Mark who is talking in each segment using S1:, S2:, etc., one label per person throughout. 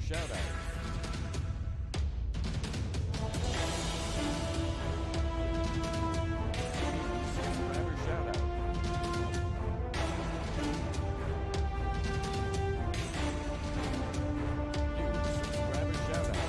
S1: shoutout. Subscriber shoutout. New subscriber shoutout.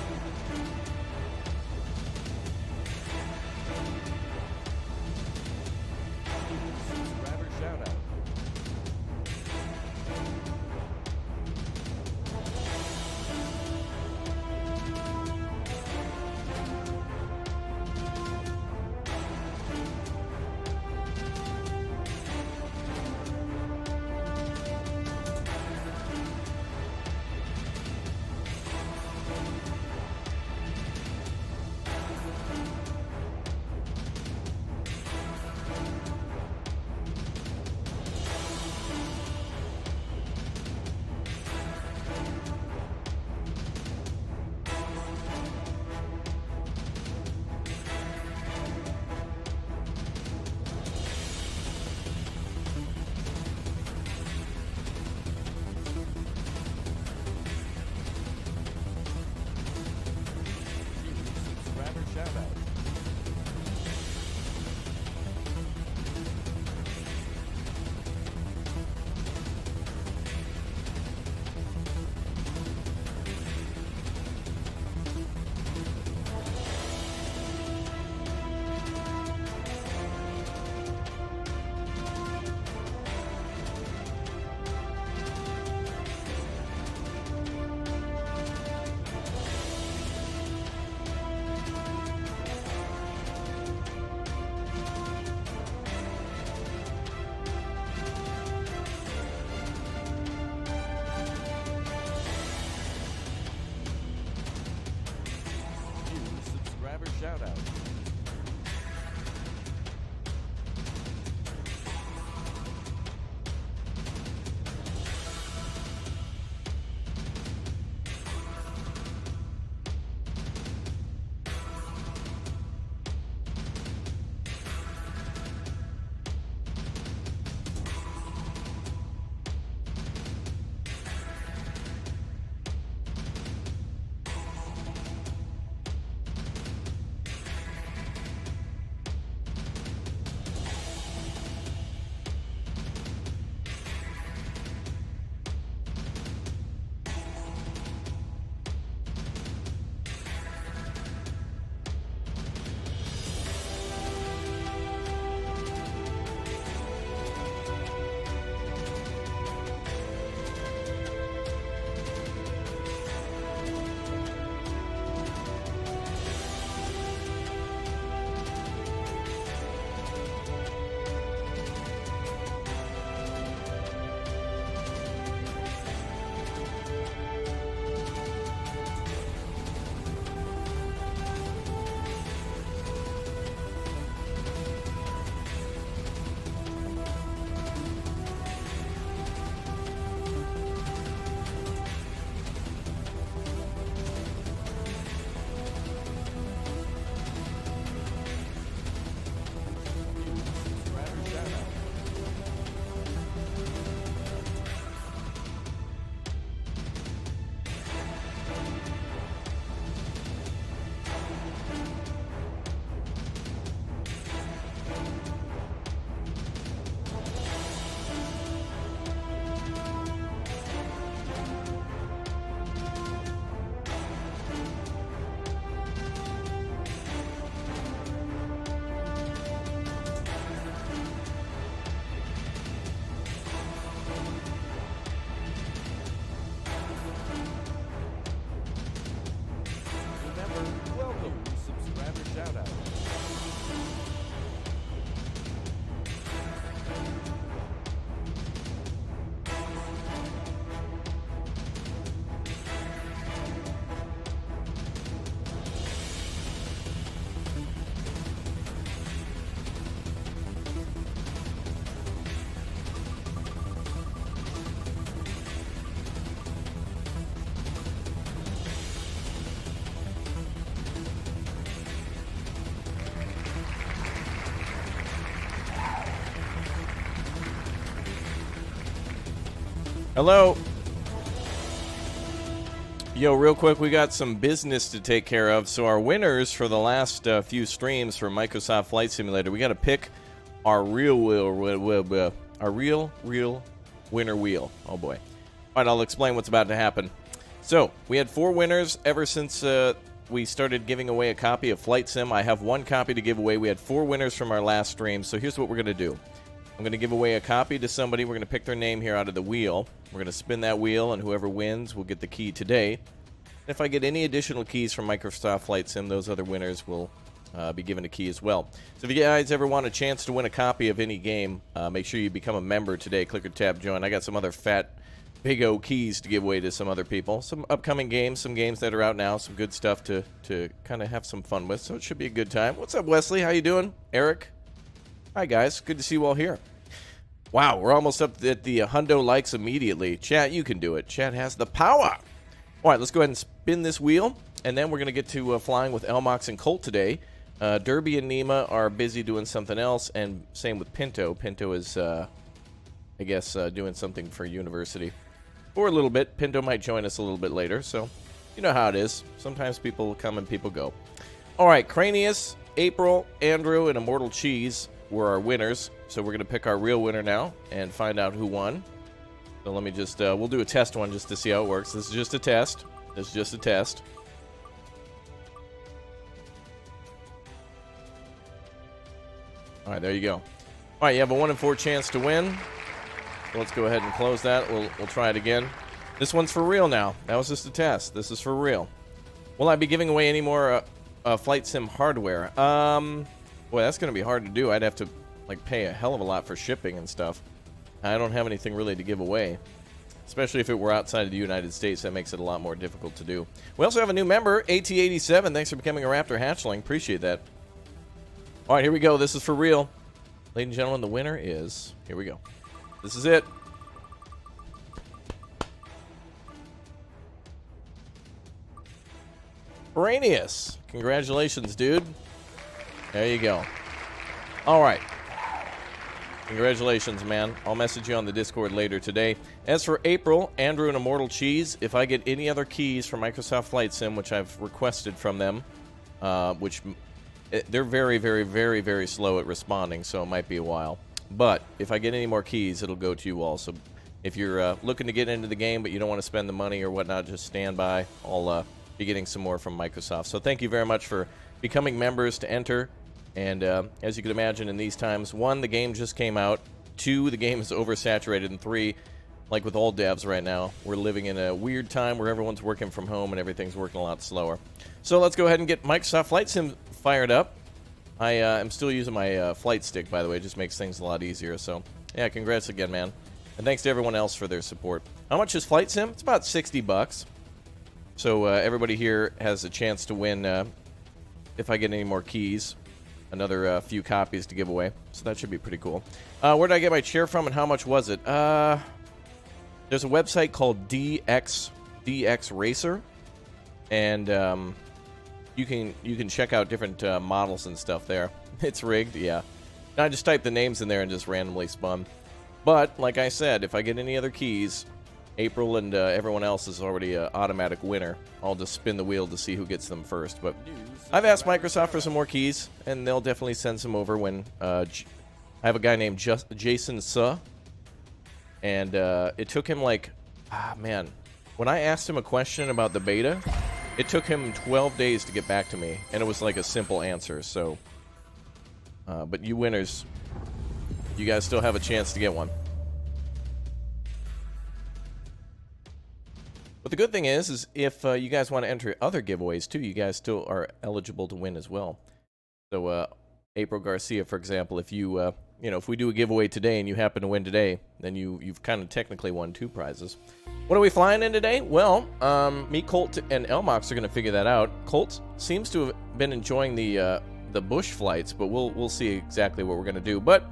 S1: New subscriber shoutout. Subscriber shoutout. New subscriber shoutout. Subscriber shoutout. Remember, welcome subscriber shoutout.
S2: Hello. Yo, real quick, we got some business to take care of. So our winners for the last few streams for Microsoft Flight Simulator, we got to pick our real winner wheel. Oh boy. All right, I'll explain what's about to happen. So we had 4 winners ever since we started giving away a copy of Flight Sim. I have 1 copy to give away. We had 4 winners from our last stream. So here's what we're going to do. I'm going to give away a copy to somebody. We're going to pick their name here out of the wheel. We're going to spin that wheel, and whoever wins will get the key today. If I get any additional keys from Microsoft Flight Sim, those other winners will be given a key as well. So if you guys ever want a chance to win a copy of any game, make sure you become a member today. Click or tap join. I got some other fat, big O keys to give away to some other people. Some upcoming games, some games that are out now, some good stuff to kind of have some fun with. So it should be a good time. What's up, Wesley? How you doing? Eric? Hi, guys. Good to see you all here. Wow, we're almost up at the hundo likes immediately. Chat, you can do it. Chat has the power. All right, let's go ahead and spin this wheel, and then we're going to get to flying with Elmox and Colt today. Derby and Nima are busy doing something else, and same with Pinto. Pinto is, I guess, doing something for university. For a little bit. Pinto might join us a little bit later, so you know how it is. Sometimes people come and people go. All right, Cranius, April, Andrew, and Immortal Cheese were our winners. So we're going to pick our real winner now and find out who won. So let me just, we'll do a test one just to see how it works. This is just a test. This is just a test. All right, there you go. All right, you have a 1 in 4 chance to win. So let's go ahead and close that. We'll try it again. This one's for real now. That was just a test. This is for real. Will I be giving away any more Flight Sim hardware? Boy, that's going to be hard to do. I'd have to pay a hell of a lot for shipping and stuff. I don't have anything really to give away, especially if it were outside of the United States. That makes it a lot more difficult to do. We also have a new member, AT87. Thanks for becoming a Raptor hatchling. Appreciate that. All right, here we go. This is for real. Ladies and gentlemen, the winner is, here we go. This is it. Arrhenius. Congratulations, dude. There you go. All right. Congratulations, man. I'll message you on the Discord later today. As for April, Andrew, and Immortal Cheese, if I get any other keys from Microsoft Flight Sim, which I've requested from them, which they're very, very, very, very slow at responding, so it might be a while. But if I get any more keys, it'll go to you all. So if you're looking to get into the game, but you don't want to spend the money or whatnot, just stand by. I'll be getting some more from Microsoft. So thank you very much for becoming members to enter. And as you can imagine in these times, 1, the game just came out. 2, the game is oversaturated. And 3, like with all devs right now, we're living in a weird time where everyone's working from home and everything's working a lot slower. So let's go ahead and get Microsoft Flight Sim fired up. I am still using my flight stick, by the way. It just makes things a lot easier. So, yeah, congrats again, man. And thanks to everyone else for their support. How much is Flight Sim? It's about $60. So everybody here has a chance to win if I get any more keys. Another few copies to give away. So that should be pretty cool. Where did I get my chair from and how much was it? There's a website called DX Racer. And you can check out different models and stuff there. It's rigged, yeah. I just typed the names in there and just randomly spun. But, like I said, if I get any other keys, April and everyone else is already an automatic winner. I'll just spin the wheel to see who gets them first. But I've asked Microsoft for some more keys, and they'll definitely send some over when I have a guy named Jason Suh. And it took him man, when I asked him a question about the beta, it took him 12 days to get back to me, and it was like a simple answer. So, but you winners, you guys still have a chance to get one. But the good thing is if you guys want to enter other giveaways too, you guys still are eligible to win as well. So, April Garcia, for example, if you, if we do a giveaway today and you happen to win today, then you've kind of technically won 2 prizes. What are we flying in today? Well, me, Colt, and Elmox are going to figure that out. Colt seems to have been enjoying the bush flights, but we'll see exactly what we're going to do. But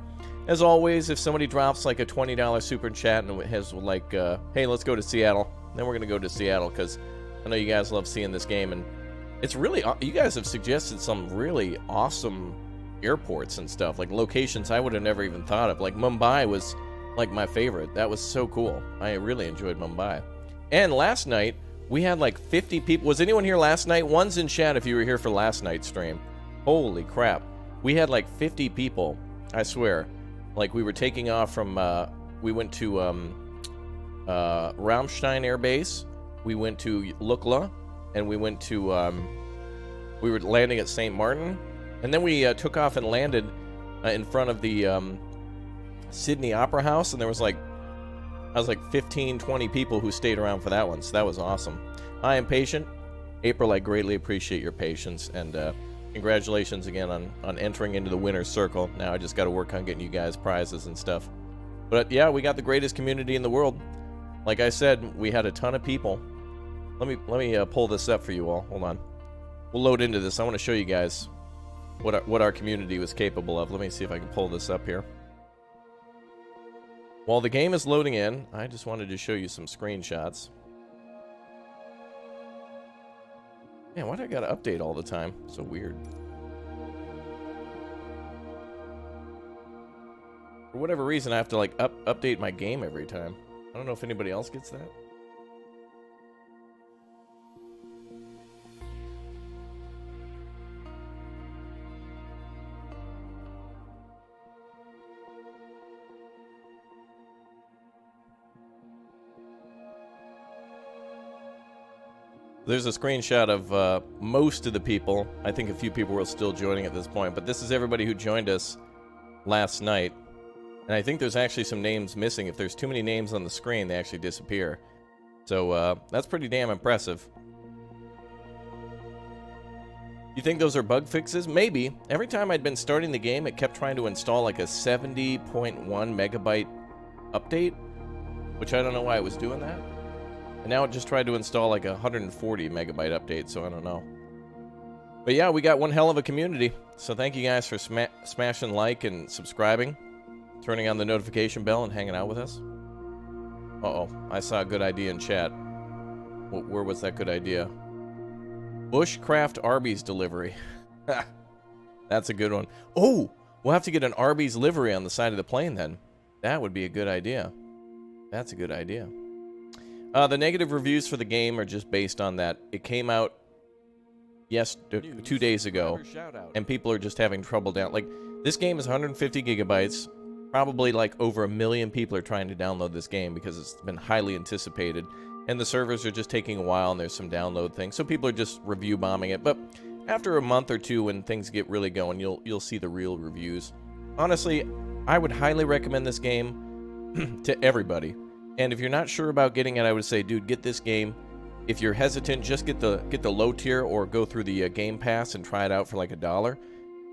S2: as always, if somebody drops like a $20 super chat and has like, hey, let's go to Seattle, then we're going to go to Seattle because I know you guys love seeing this game. And it's really, you guys have suggested some really awesome airports and stuff, like locations I would have never even thought of. Like Mumbai was like my favorite. That was so cool. I really enjoyed Mumbai. And last night We had like 50 people. Was anyone here last night? One's in chat if you were here for last night's stream. Holy crap. We had like 50 people, I swear. Like we were taking off from, we went to Rammstein Air Base. We went to Lukla, and we went to, we were landing at St. Martin. And then we took off and landed in front of the Sydney Opera House, and there was like, I was like 15, 20 people who stayed around for that one, so that was awesome. I am patient. April, I greatly appreciate your patience, and congratulations again on entering into the winner's circle. Now I just got to work on getting you guys prizes and stuff. But yeah, we got the greatest community in the world. Like I said, we had a ton of people. Let me pull this up for you all. Hold on. We'll load into this. I want to show you guys what our community was capable of. Let me see if I can pull this up here. While the game is loading in, I just wanted to show you some screenshots. Man, why do I gotta update all the time? So weird. For whatever reason, I have to like update my game every time. I don't know if anybody else gets that. There's a screenshot of most of the people. I think a few people were still joining at this point, but this is everybody who joined us last night. And I think there's actually some names missing. If there's too many names on the screen, they actually disappear. So that's pretty damn impressive. You think those are bug fixes? Maybe. Every time I'd been starting the game, it kept trying to install like a 70.1 megabyte update, which I don't know why it was doing that. And now it just tried to install like a 140 megabyte update, so I don't know. But yeah, we got one hell of a community. So thank you guys for smashing like and subscribing, turning on the notification bell and hanging out with us. Uh-oh, I saw a good idea in chat. Where was that good idea? Bushcraft Arby's delivery. That's a good one. Oh, we'll have to get an Arby's livery on the side of the plane then. That would be a good idea. That's a good idea. The negative reviews for the game are just based on that. It came out 2 days ago, and people are just having trouble like, this game is 150 gigabytes. Probably like over 1 million people are trying to download this game because it's been highly anticipated, and the servers are just taking a while, and there's some download things, so people are just review bombing it. But after a month or two, when things get really going, you'll see the real reviews. Honestly, I would highly recommend this game to everybody. And if you're not sure about getting it, I would say, dude, get this game. If you're hesitant, just get the low tier or go through the Game Pass and try it out for like $1.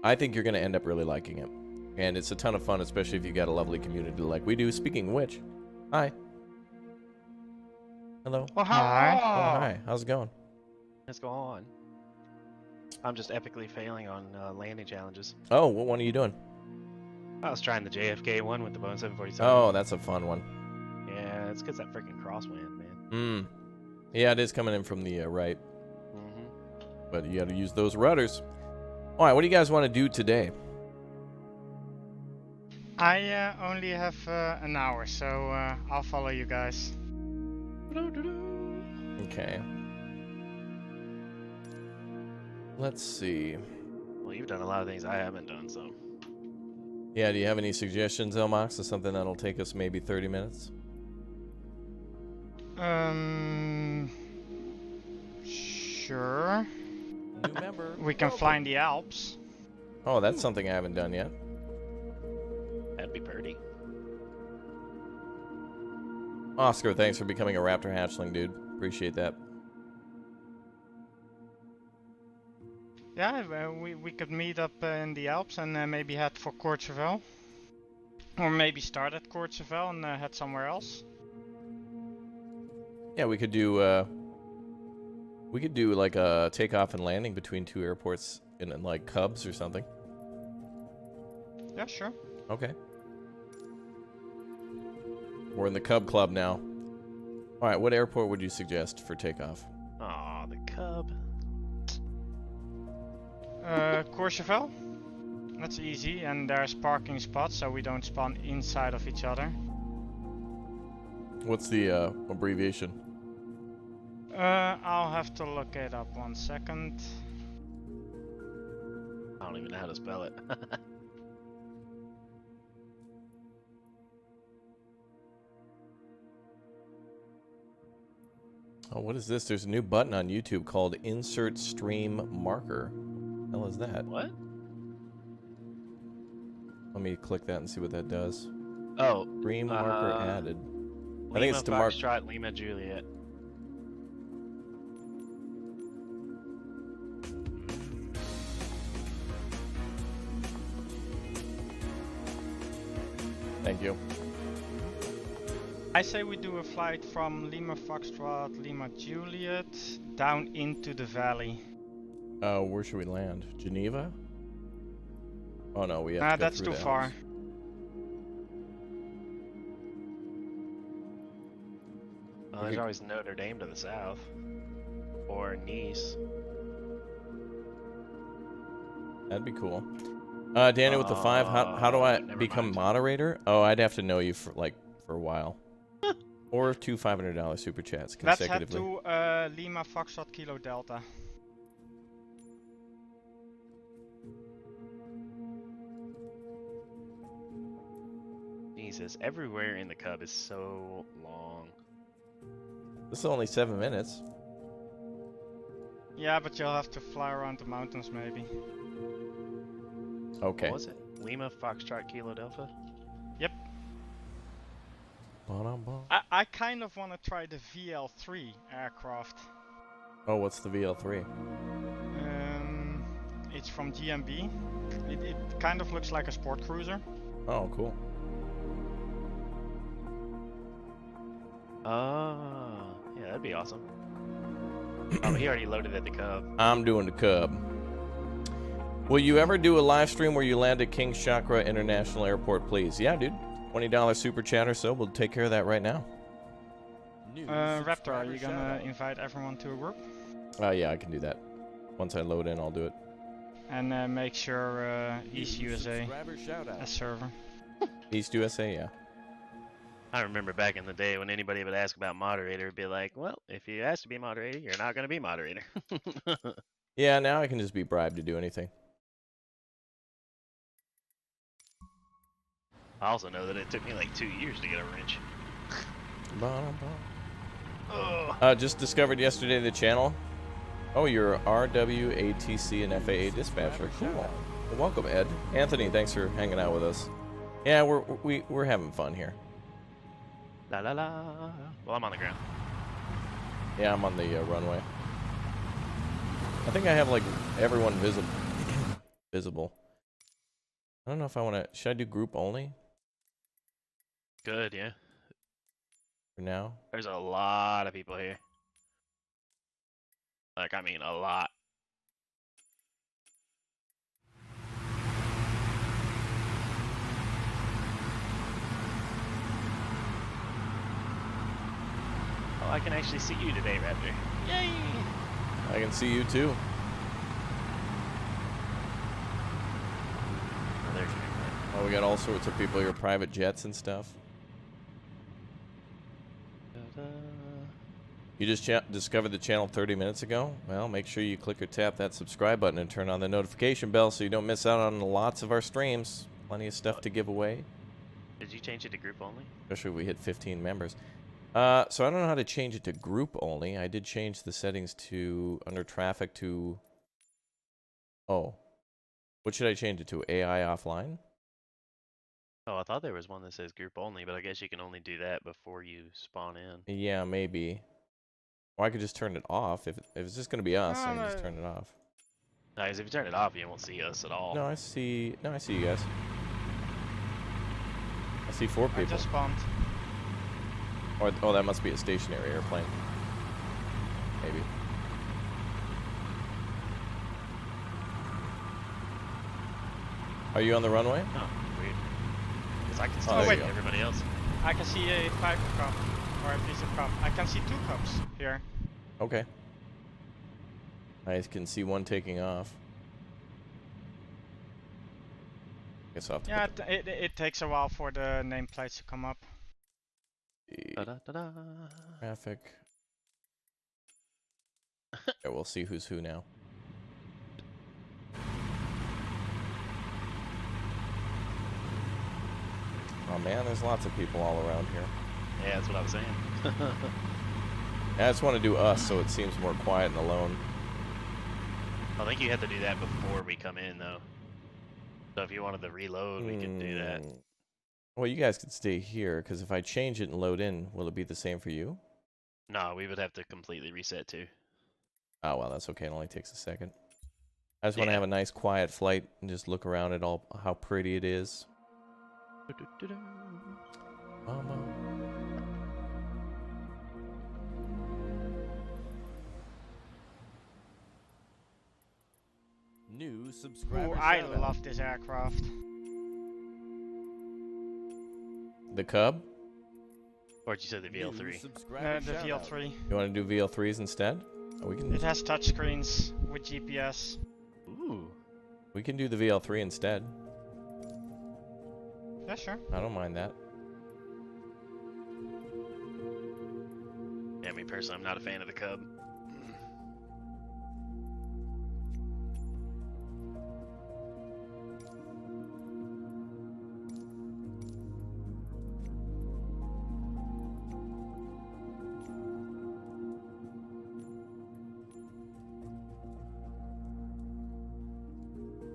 S2: I think you're going to end up really liking it. And it's a ton of fun, especially if you got a lovely community like we do. Speaking of which, hi. Hello.
S3: Oh, hi.
S2: Oh, hi. How's it going?
S3: Let's go on. I'm just epically failing on landing challenges.
S2: Oh, what one are you doing?
S3: I was trying the JFK one with the Boeing 747.
S2: Oh, that's a fun one.
S3: Yeah, it's because that freaking crosswind, man.
S2: Yeah, it is coming in from the right.
S3: Mm-hmm.
S2: But you got to use those rudders. All right, what do you guys want to do today?
S4: I only have an hour, so I'll follow you guys.
S2: Okay. Let's see.
S3: Well, you've done a lot of things I haven't done, so.
S2: Yeah, do you have any suggestions, Elmox, of something that'll take us maybe 30 minutes?
S4: Sure.
S1: New member.
S4: We can fly in the Alps.
S2: Oh, that's something I haven't done yet.
S3: That'd be pretty.
S2: Oscar, thanks for becoming a Raptor hatchling, dude. Appreciate that.
S4: Yeah, we could meet up in the Alps and maybe head for Courchevel. Or maybe start at Courchevel and head somewhere else.
S2: Yeah, we could do like a takeoff and landing between two airports in like Cubs or something.
S4: Yeah, sure.
S2: Okay. We're in the Cub Club now. All right, what airport would you suggest for takeoff?
S3: Aw, the Cub.
S4: Courchevel. That's easy, and there's parking spots, so we don't spawn inside of each other.
S2: What's the abbreviation?
S4: I'll have to look it up 1 second.
S3: I don't even know how to spell it.
S2: Oh, what is this? There's a new button on YouTube called Insert Stream Marker. What the hell is that?
S3: What?
S2: Let me click that and see what that does.
S3: Oh,
S2: Stream marker added.
S3: Lima,
S2: I think it's to mark.
S3: Foxtrot, Lima, Juliet.
S2: Thank you.
S4: I say we do a flight from Lima Foxtrot, Lima Juliet, down into the valley.
S2: Where should we land? Geneva? Oh no, we have to go
S4: That's
S2: through
S4: too
S2: the
S4: far.
S2: Alps.
S3: There's always Notre Dame to the south. Or Nice.
S2: That'd be cool. Danny with the 5. How do I
S3: never
S2: become
S3: mind.
S2: moderator? Oh, I'd have to know you for a while. Or 2 $500 super chats
S4: Let's head
S2: consecutively.
S4: to Lima Foxtrot Kilo Delta.
S3: Jesus, everywhere in the Cub is so long.
S2: This is only 7 minutes.
S4: Yeah, but you'll have to fly around the mountains maybe.
S2: Okay.
S3: What was it? Lima, Foxtrot, Kilo Delta?
S4: Yep.
S2: Ba-dum-bum.
S4: I kind of want to try the VL3 aircraft.
S2: Oh, what's the VL3?
S4: It's from GMB. It kind of looks like a sport cruiser.
S2: Oh, cool.
S3: Yeah, that'd be awesome. Oh, he already loaded at the Cub.
S2: I'm doing the Cub. Will you ever do a live stream where you land at King Chakra International Airport, please? Yeah, dude. $20 super chat or so. We'll take care of that right now.
S1: New
S4: Raptor, are
S1: subscriber
S4: you gonna
S1: shout-out.
S4: invite everyone to a group?
S2: Yeah, I can do that. Once I load in, I'll do it.
S4: And make sure East
S1: New
S4: USA
S1: subscriber shout-out.
S4: a server.
S2: East USA, yeah.
S3: I remember back in the day when anybody would ask about moderator, it'd be like, well, if you ask to be moderator, you're not going to be moderator.
S2: Yeah, now I can just be bribed to do anything.
S3: I also know that it took me like 2 years to get a wrench.
S2: Oh. Just discovered yesterday the channel. Oh, you're RWATC and FAA dispatcher. Cool. Well, welcome, Ed. Anthony, thanks for hanging out with us. Yeah, we're having fun here.
S3: La la la. Well, I'm on the ground.
S2: Yeah, I'm on the runway. I think I have like everyone visible. I don't know if I want to. Should I do group only
S3: Good, yeah.
S2: for now?
S3: There's a lot of people here. Like, I mean, a lot. Oh, I can actually see you today, Raptor. Yay!
S2: I can see you too.
S3: Oh, there's your
S2: Oh, we got all sorts of people here, private jets and stuff. You just discovered the channel 30 minutes ago? Well, make sure you click or tap that subscribe button and turn on the notification bell so you don't miss out on lots of our streams. Plenty of stuff to give away,
S3: Did you change it to group only?
S2: especially if we hit 15 members. So I don't know how to change it to group only. I did change the settings to under traffic to... Oh. What should I change it to? AI offline?
S3: Oh, I thought there was one that says group only, but I guess you can only do that before you spawn in.
S2: Yeah, maybe. Or I could just turn it off. If it's just going to be us, I can just turn it off.
S3: No, 'cause if you turn it off, you won't see us at all.
S2: No, I see you guys. I see 4
S4: I
S2: people.
S4: just spawned.
S2: Or, oh, that must be a stationary airplane. Maybe. Are you on the runway?
S3: Oh, weird. Because I can
S2: Oh,
S3: still
S2: there
S3: see
S2: you go.
S3: everybody else.
S4: I can see a Piper Cup, or at least a cup. I can see 2 cups here.
S2: Okay. I can see one taking off. Guess I'll have to
S4: Yeah,
S2: put
S4: it takes a while for the nameplates to come up.
S2: the
S3: Da-da-da-da.
S2: traffic. Yeah, we'll see who's who now. Oh man, there's lots of people all around here.
S3: Yeah, that's what I was saying.
S2: I just want to do us so it seems more quiet and alone.
S3: I think you have to do that before we come in, though. So if you wanted to reload, we could do that.
S2: Well, you guys could stay here, because if I change it and load in, will it be the same for you?
S3: No, we would have to completely reset too.
S2: Oh, well, that's okay. It only takes a second. I just want to have a nice quiet flight and just look around at all how pretty it is. Mama.
S1: New subscriber
S4: Ooh, I
S1: shout-out.
S4: love this aircraft.
S2: The Cub?
S3: Or did you say the
S1: New
S3: VL3?
S1: subscriber
S4: The
S1: shout-out.
S4: VL3.
S2: You want to do VL3s instead? Oh, we can.
S4: It has touchscreens with GPS.
S3: Ooh.
S2: We can do the VL3 instead.
S4: Yeah, sure.
S2: I don't mind that.
S3: Yeah, me personally, I'm not a fan of the Cub.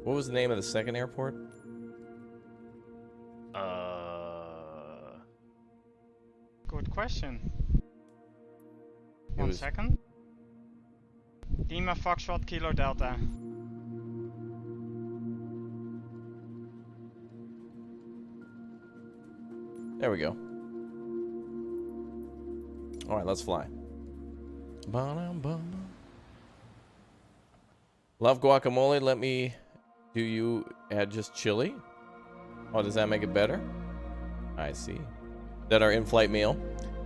S2: What was the name of the second airport?
S4: Good question.
S2: It
S4: One
S2: was-
S4: second. Lima Foxtrot Kilo Delta.
S2: There we go. All right, let's fly. Ba-dum-bum. Love guacamole. Let me. Do you add just chili? Oh, does that make it better? I see. Is that our in-flight meal?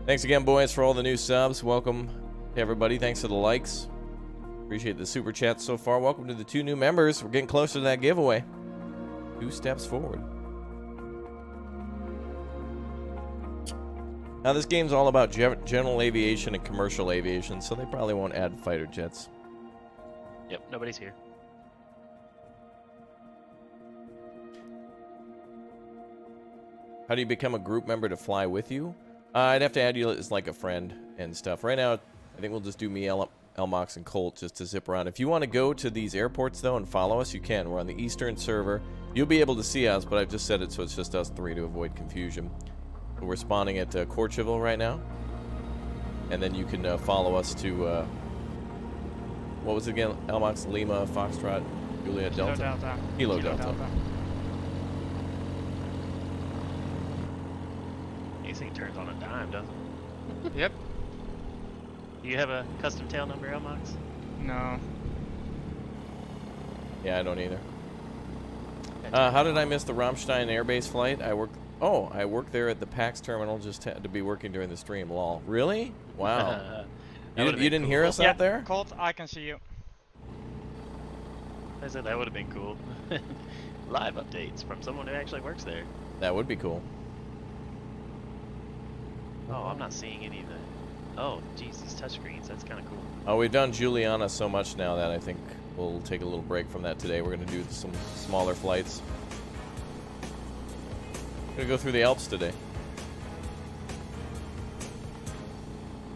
S2: Thanks again, boys, for all the new subs. Welcome to everybody. Thanks for the likes. Appreciate the super chats so far. Welcome to the 2 new members. We're getting closer to that giveaway. 2 steps forward. Now, this game's all about general aviation and commercial aviation, so they probably won't add fighter jets.
S3: Yep, nobody's here.
S2: How do you become a group member to fly with you? I'd have to add you as like a friend and stuff. Right now, I think we'll just do me, Elmox, and Colt just to zip around. If you want to go to these airports, though, and follow us, you can. We're on the Eastern server. You'll be able to see us, but I've just said it so it's just us 3 to avoid confusion. So we're spawning at Courchevel right now. And then you can follow us to, what was it again? Elmox, Lima, Foxtrot, Juliet,
S4: Kilo
S2: Delta.
S4: Delta.
S2: Kilo Delta.
S3: This thing turns on a dime, doesn't it?
S4: Yep.
S3: Do you have a custom tail number, Elmox?
S4: No.
S2: Yeah, I don't either. How did I miss the Rammstein airbase flight? I worked there at the PAX terminal. Just had to be working during the stream. Lol. Really? Wow. You didn't hear us
S4: Yeah,
S2: out there?
S4: Colt, I can see you.
S3: I said that would have been cool. Live updates from someone who actually works there.
S2: That would be cool.
S3: Oh, I'm not seeing any of the... Oh, geez, these touchscreens. That's kind of cool.
S2: Oh, we've done Juliana so much now that I think we'll take a little break from that today. We're going to do some smaller flights. Going to go through the Alps today.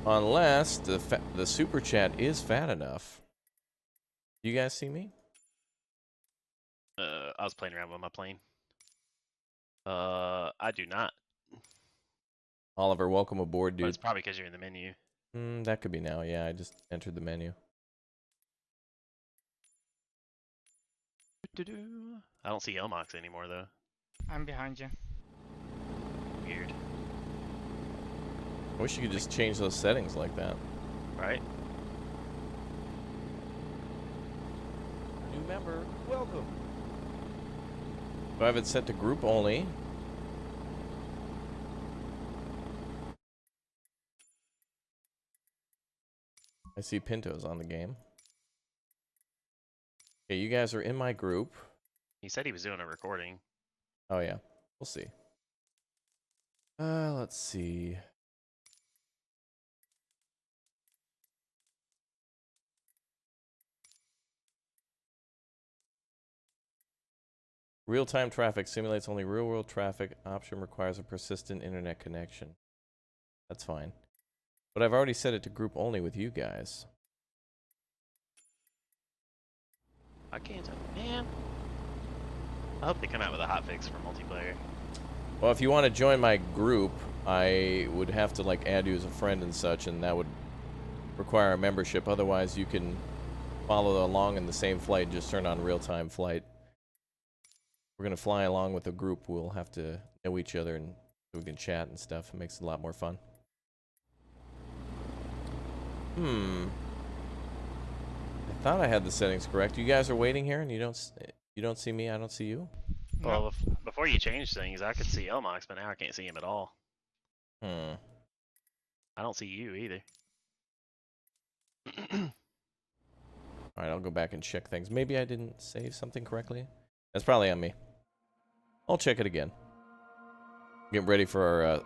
S2: Unless the super chat is fat enough. You guys see me?
S3: I was playing around with my plane. I do not.
S2: Oliver, welcome aboard,
S3: But
S2: dude.
S3: it's probably because you're in the menu.
S2: That could be now. Yeah, I just entered the menu.
S3: I don't see Elmox anymore, though.
S4: I'm behind you.
S3: Weird.
S2: I wish you could just change those settings like that.
S3: Right?
S1: New member, welcome.
S2: Do I have it set to group only? I see Pinto's on the game. Okay, you guys are in my group.
S3: He said he was doing a recording.
S2: Oh, yeah. We'll see. Let's see. Real-time traffic simulates only real-world traffic. Option requires a persistent internet connection. That's fine. But I've already set it to group only with you guys.
S3: I can't tell. Man. I hope they come out with a hotfix for multiplayer.
S2: Well, if you want to join my group, I would have to like add you as a friend and such, and that would require a membership. Otherwise, you can follow along in the same flight and just turn on real-time flight. We're going to fly along with a group. We'll have to know each other and so we can chat and stuff. It makes it a lot more fun. I thought I had the settings correct. You guys are waiting here and you don't see me, I don't see you?
S3: Well, before you change things, I could see Elmox, but now I can't see him at all. I don't see you either.
S2: Alright, I'll go back and check things. Maybe I didn't save something correctly. That's probably on me. I'll check it again. Get ready for our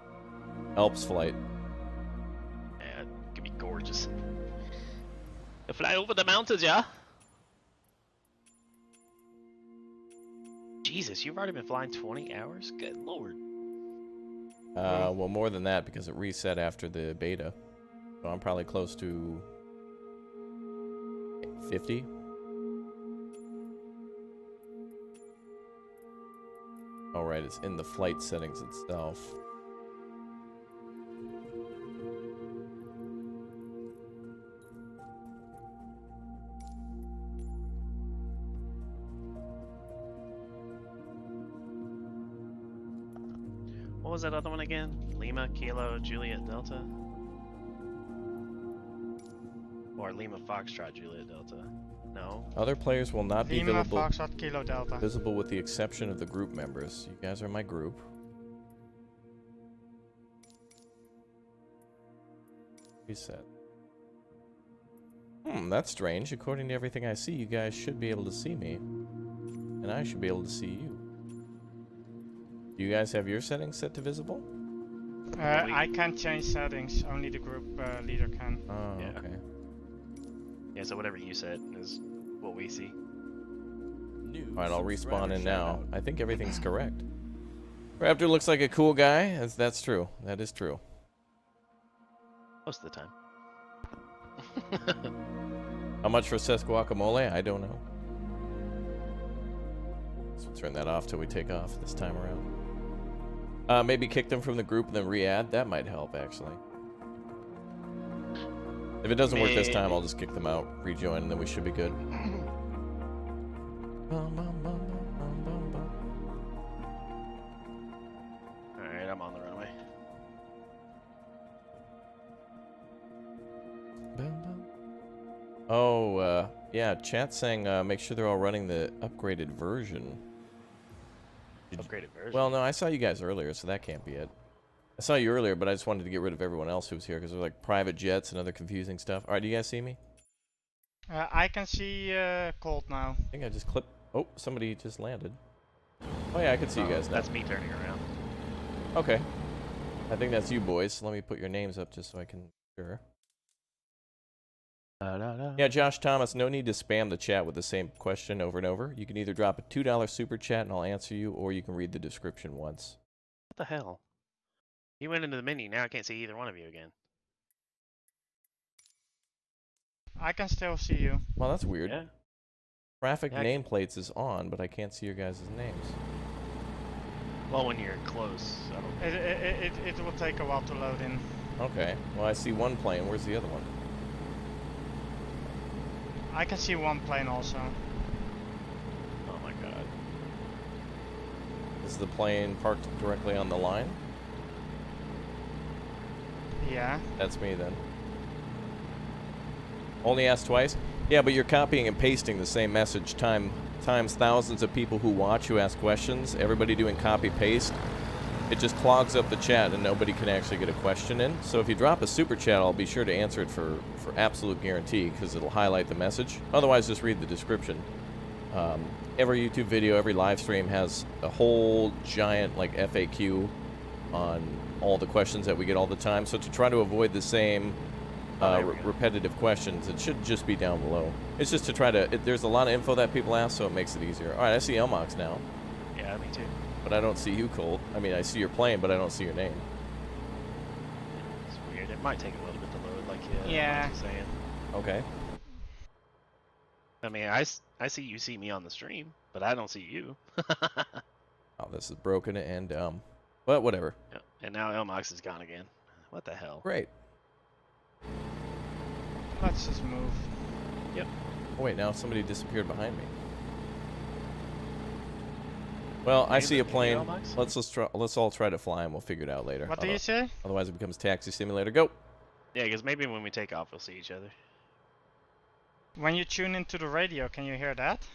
S2: Alps flight.
S3: Yeah, it could be gorgeous. You fly over the mountains, yeah? Jesus, you've already been flying 20 hours? Good lord.
S2: Well, more than that because it reset after the beta. So I'm probably close to 50. Alright, it's in the flight settings itself.
S3: What was that other one again? Lima, Kilo, Juliet, Delta? Or Lima, Foxtrot, Juliet, Delta? No.
S2: Other players will not be
S4: Lima,
S2: visible,
S4: Foxtrot, Kilo, Delta.
S2: visible with the exception of the group members. You guys are my group. Reset. That's strange. According to everything I see, you guys should be able to see me. And I should be able to see you. Do you guys have your settings set to visible?
S4: I can't change settings, only the group leader can.
S2: Oh,
S3: Yeah.
S2: okay.
S3: Yeah, so whatever you said is what we see.
S1: New
S2: Alright, I'll respawn
S1: subscriber
S2: in now.
S1: shout-out.
S2: I think everything's correct. Raptor looks like a cool guy. That's true. That is true.
S3: Most of the time.
S2: How much for Cess Guacamole? I don't know. So turn that off till we take off this time around. Maybe kick them from the group and then re-add. That might help, actually. If it doesn't work this time, I'll just kick them out, rejoin, and then we should be good.
S3: Alright, I'm on the runway.
S2: Oh, yeah, chat's saying make sure they're all running the upgraded version.
S3: Upgraded version.
S2: Well, no, I saw you guys earlier, so that can't be it. I saw you earlier, but I just wanted to get rid of everyone else who was here because there were like private jets and other confusing stuff. Alright, do you guys see me?
S4: I can see Colt now.
S2: I think I just clipped. Oh, somebody just landed. Oh, yeah, I can see you guys now.
S3: That's me turning around.
S2: Okay. I think that's you boys. Let me put your names up just so I can be sure. Yeah, Josh Thomas, no need to spam the chat with the same question over and over. You can either drop a $2 super chat and I'll answer you, or you can read the description once.
S3: What the hell? You went into the menu, now I can't see either one of you again.
S4: I can still see you.
S2: Well, that's weird.
S3: Yeah.
S2: Traffic
S3: Yeah,
S2: nameplates is on, but I can't see your guys' names.
S3: Well, when you're close, I don't...
S4: It will take a while to load in.
S2: Okay. Well, I see one plane. Where's the other one?
S4: I can see one plane also.
S3: Oh my god.
S2: Is the plane parked directly on the line?
S4: Yeah.
S2: That's me then. Only asked twice? Yeah, but you're copying and pasting the same message times thousands of people who watch who ask questions. Everybody doing copy paste. It just clogs up the chat and nobody can actually get a question in. So if you drop a super chat, I'll be sure to answer it for absolute guarantee because it'll highlight the message. Otherwise, just read the description. Every YouTube video, every live stream has a whole giant like FAQ on all the questions that we get all the time. So to try to avoid the same repetitive questions, it should just be down below. It's just to try to, there's a lot of info that people ask, so it makes it easier. All right, I see Elmox now.
S3: Yeah, Yeah, me too.
S2: But I don't see you, Colt. I mean, I see your plane, but I don't see your name.
S3: It's weird. It might take a little bit to load, like
S4: Yeah.
S3: was saying.
S2: Okay.
S3: I mean, I see you see me on the stream, but I don't see you.
S2: Oh, this is broken and dumb. But whatever.
S3: Yep. And now Elmox is gone again. What the hell?
S2: Great.
S4: Let's just move.
S3: Yep.
S2: Oh, wait, now somebody disappeared behind me. Well, I see a plane. Let's all try to fly and we'll figure it out later.
S4: What do you say?
S2: Otherwise, it becomes taxi simulator. Go.
S3: Yeah, because maybe when we take off, we'll see each other.
S4: When you tune into the radio, can you hear that?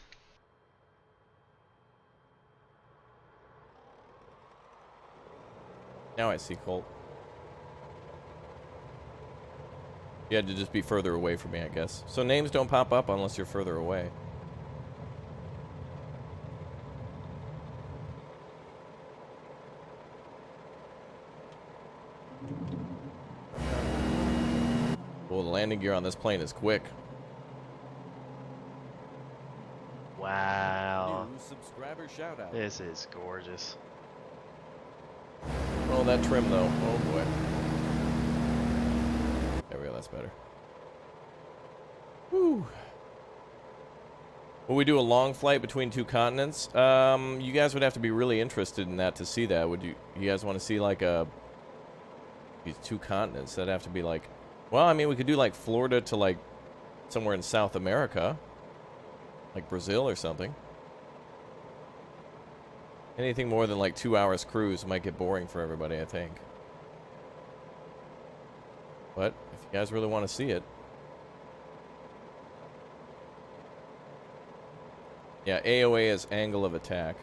S2: Now I see Colt. You had to just be further away from me, I guess. So names don't pop up unless you're further away. Well, the landing gear on this plane is quick.
S3: Wow.
S1: New subscriber shout out.
S3: This is gorgeous.
S2: Oh, that trim, though. Oh, boy. There we go. That's better. Whew. Will we do a long flight between two continents? You guys would have to be really interested in that to see that. Would you guys want to see, like, these two continents? That'd have to be, like... Well, I mean, we could do, like, Florida to, like, somewhere in South America. Like Brazil or something. Anything more than, like, 2 hours cruise might get boring for everybody, I think. But, if you guys really want to see it... Yeah, AOA is angle of attack.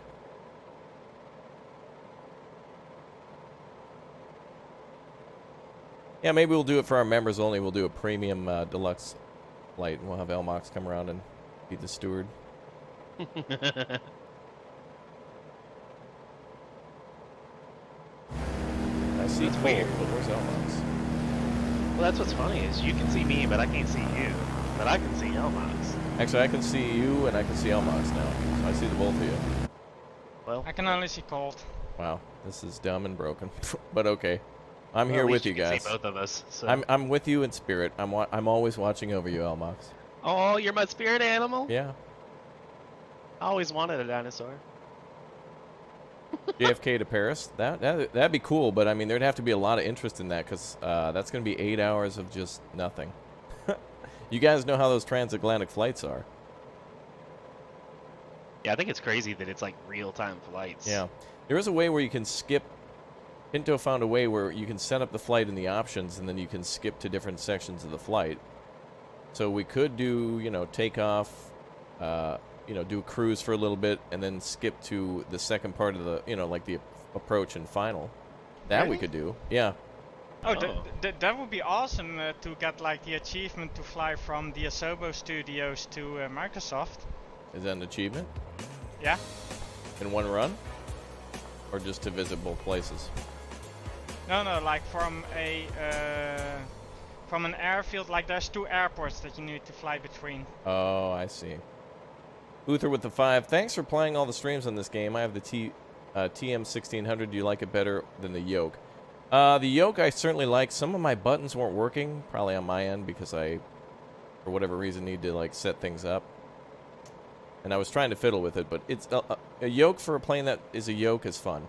S2: Yeah, maybe we'll do it for our members only. We'll do a premium deluxe flight. We'll have Elmox come around and be the steward. I see
S3: That's
S2: Colt,
S3: weird.
S2: but where's Elmox?
S3: Well, that's what's funny is you can see me, but I can't see you. But I can see Elmox.
S2: Actually, I can see you and I can see Elmox now. So I see the both of you.
S3: Well,
S4: I can only see Colt.
S2: Wow, this is dumb and broken. But okay. I'm
S3: well,
S2: here
S3: at
S2: with
S3: least
S2: you
S3: can
S2: guys.
S3: see both of us. So.
S2: I'm with you in spirit. I'm always watching over you, Elmox.
S3: Oh, you're my spirit animal?
S2: Yeah.
S3: I always wanted a dinosaur.
S2: JFK to Paris. That'd be cool, but I mean there'd have to be a lot of interest in that because that's gonna be 8 hours of just nothing. You guys know how those transatlantic flights are.
S3: Yeah, I think it's crazy that it's like real-time flights.
S2: Yeah. There is a way where you can skip. Pinto found a way where you can set up the flight in the options and then you can skip to different sections of the flight. So we could do, you know, takeoff, you know, do a cruise for a little bit and then skip to the second part of the, you know, like the approach and final. That we
S4: Really?
S2: could do. Yeah.
S4: Oh,
S3: Oh.
S4: that would be awesome to get like the achievement to fly from the Asobo studios to Microsoft.
S2: Is that an achievement?
S4: Yeah.
S2: In one run? Or just to visit both places?
S4: No, like from an airfield. Like there's 2 airports that you need to fly between.
S2: Oh, I see. Uther with the 5. Thanks for playing all the streams on this game. I have the TM1600. Do you like it better than the Yoke? The Yoke I certainly like. Some of my buttons weren't working, probably on my end, because I, for whatever reason, need to like set things up. And I was trying to fiddle with it, but it's a Yoke for a plane that is a Yoke is fun.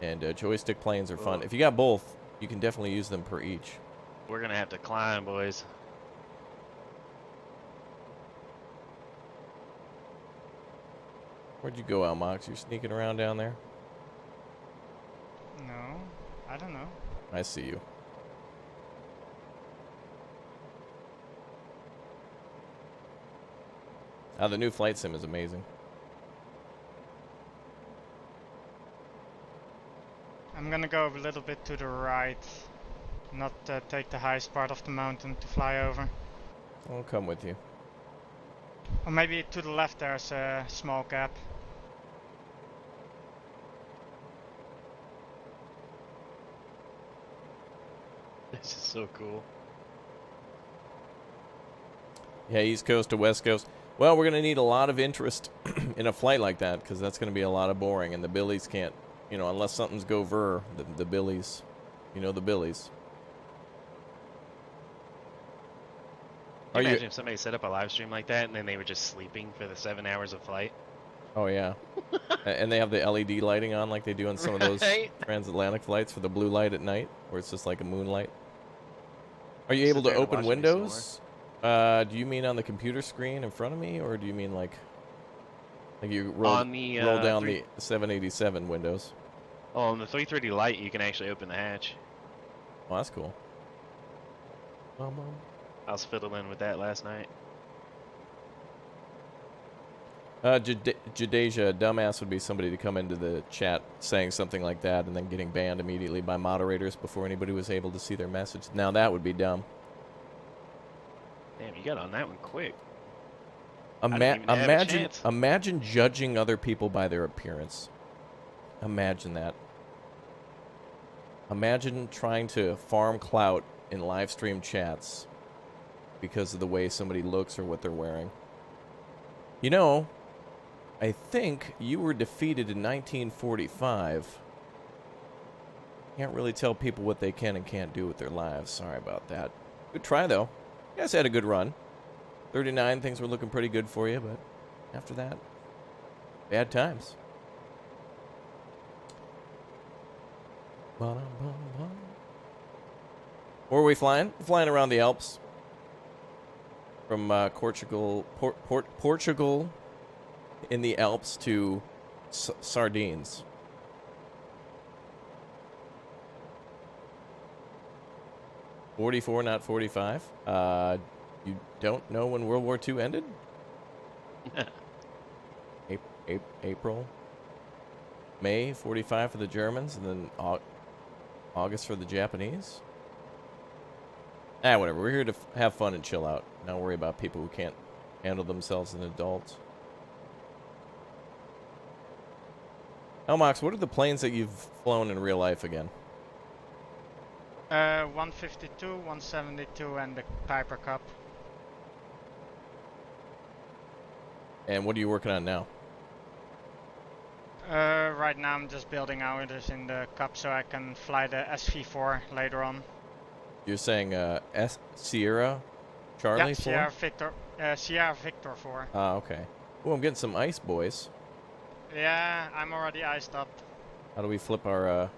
S2: And joystick planes are fun.
S3: Whoa.
S2: If you got both, you can definitely use them per each.
S3: We're gonna have to climb, boys.
S2: Where'd you go, Almox? You're sneaking around down there?
S4: No, I don't know.
S2: I see you. The new flight sim is amazing.
S4: I'm gonna go a little bit to the right, not take the highest part of the mountain to fly over.
S2: I'll come with you.
S4: Or maybe to the left there's a small gap.
S3: This is so cool.
S2: Yeah, East Coast to West Coast. Well, we're going to need a lot of interest in a flight like that, because that's going to be a lot of boring, and the billies can't, you know, unless something's go ver, the billies, you know, the billies.
S3: Can you imagine if somebody set up a live stream like that and then they were just sleeping for the 7 hours of flight?
S2: Oh, yeah. And they have the LED lighting on like they do on some of those transatlantic flights for the blue light at night, where it's just like a moonlight. Are you able to open windows? Do you mean on the computer screen in front of me, or do you mean like you roll down the 787 windows?
S3: Oh, on the 330 light, you can actually open the hatch.
S2: Oh, that's cool.
S3: I was fiddling with that last night.
S2: Jadeja, dumbass would be somebody to come into the chat saying something like that and then getting banned immediately by moderators before anybody was able to see their message. Now that would be dumb.
S3: Damn, you got on that one quick.
S2: Imagine judging other people by their appearance. Imagine that. Imagine trying to farm clout in live stream chats because of the way somebody looks or what they're wearing. You know, I think you were defeated in 1945. Can't really tell people what they can and can't do with their lives. Sorry about that. Good try, though. You guys had a good run. 39, things were looking pretty good for you, but after that, bad times. Where are we flying? Flying around the Alps. From Portugal in the Alps to Sardines. $44, not 45. You don't know when World War II ended? April. May, 45 for the Germans, and then August for the Japanese? Whatever. We're here to have fun and chill out. Not worry about people who can't handle themselves as adults. Elmox, what are the planes that you've flown in real life again?
S4: 152, 172, and the Piper Cup.
S2: And what are you working on now?
S4: Right now I'm just building hours in the Cup so I can fly the SV4 later on.
S2: You're saying Sierra Charlie 4?
S4: Sierra Victor 4.
S2: Okay. Oh, I'm getting some ice, boys.
S4: Yeah, I'm already iced up.
S2: How do we flip our,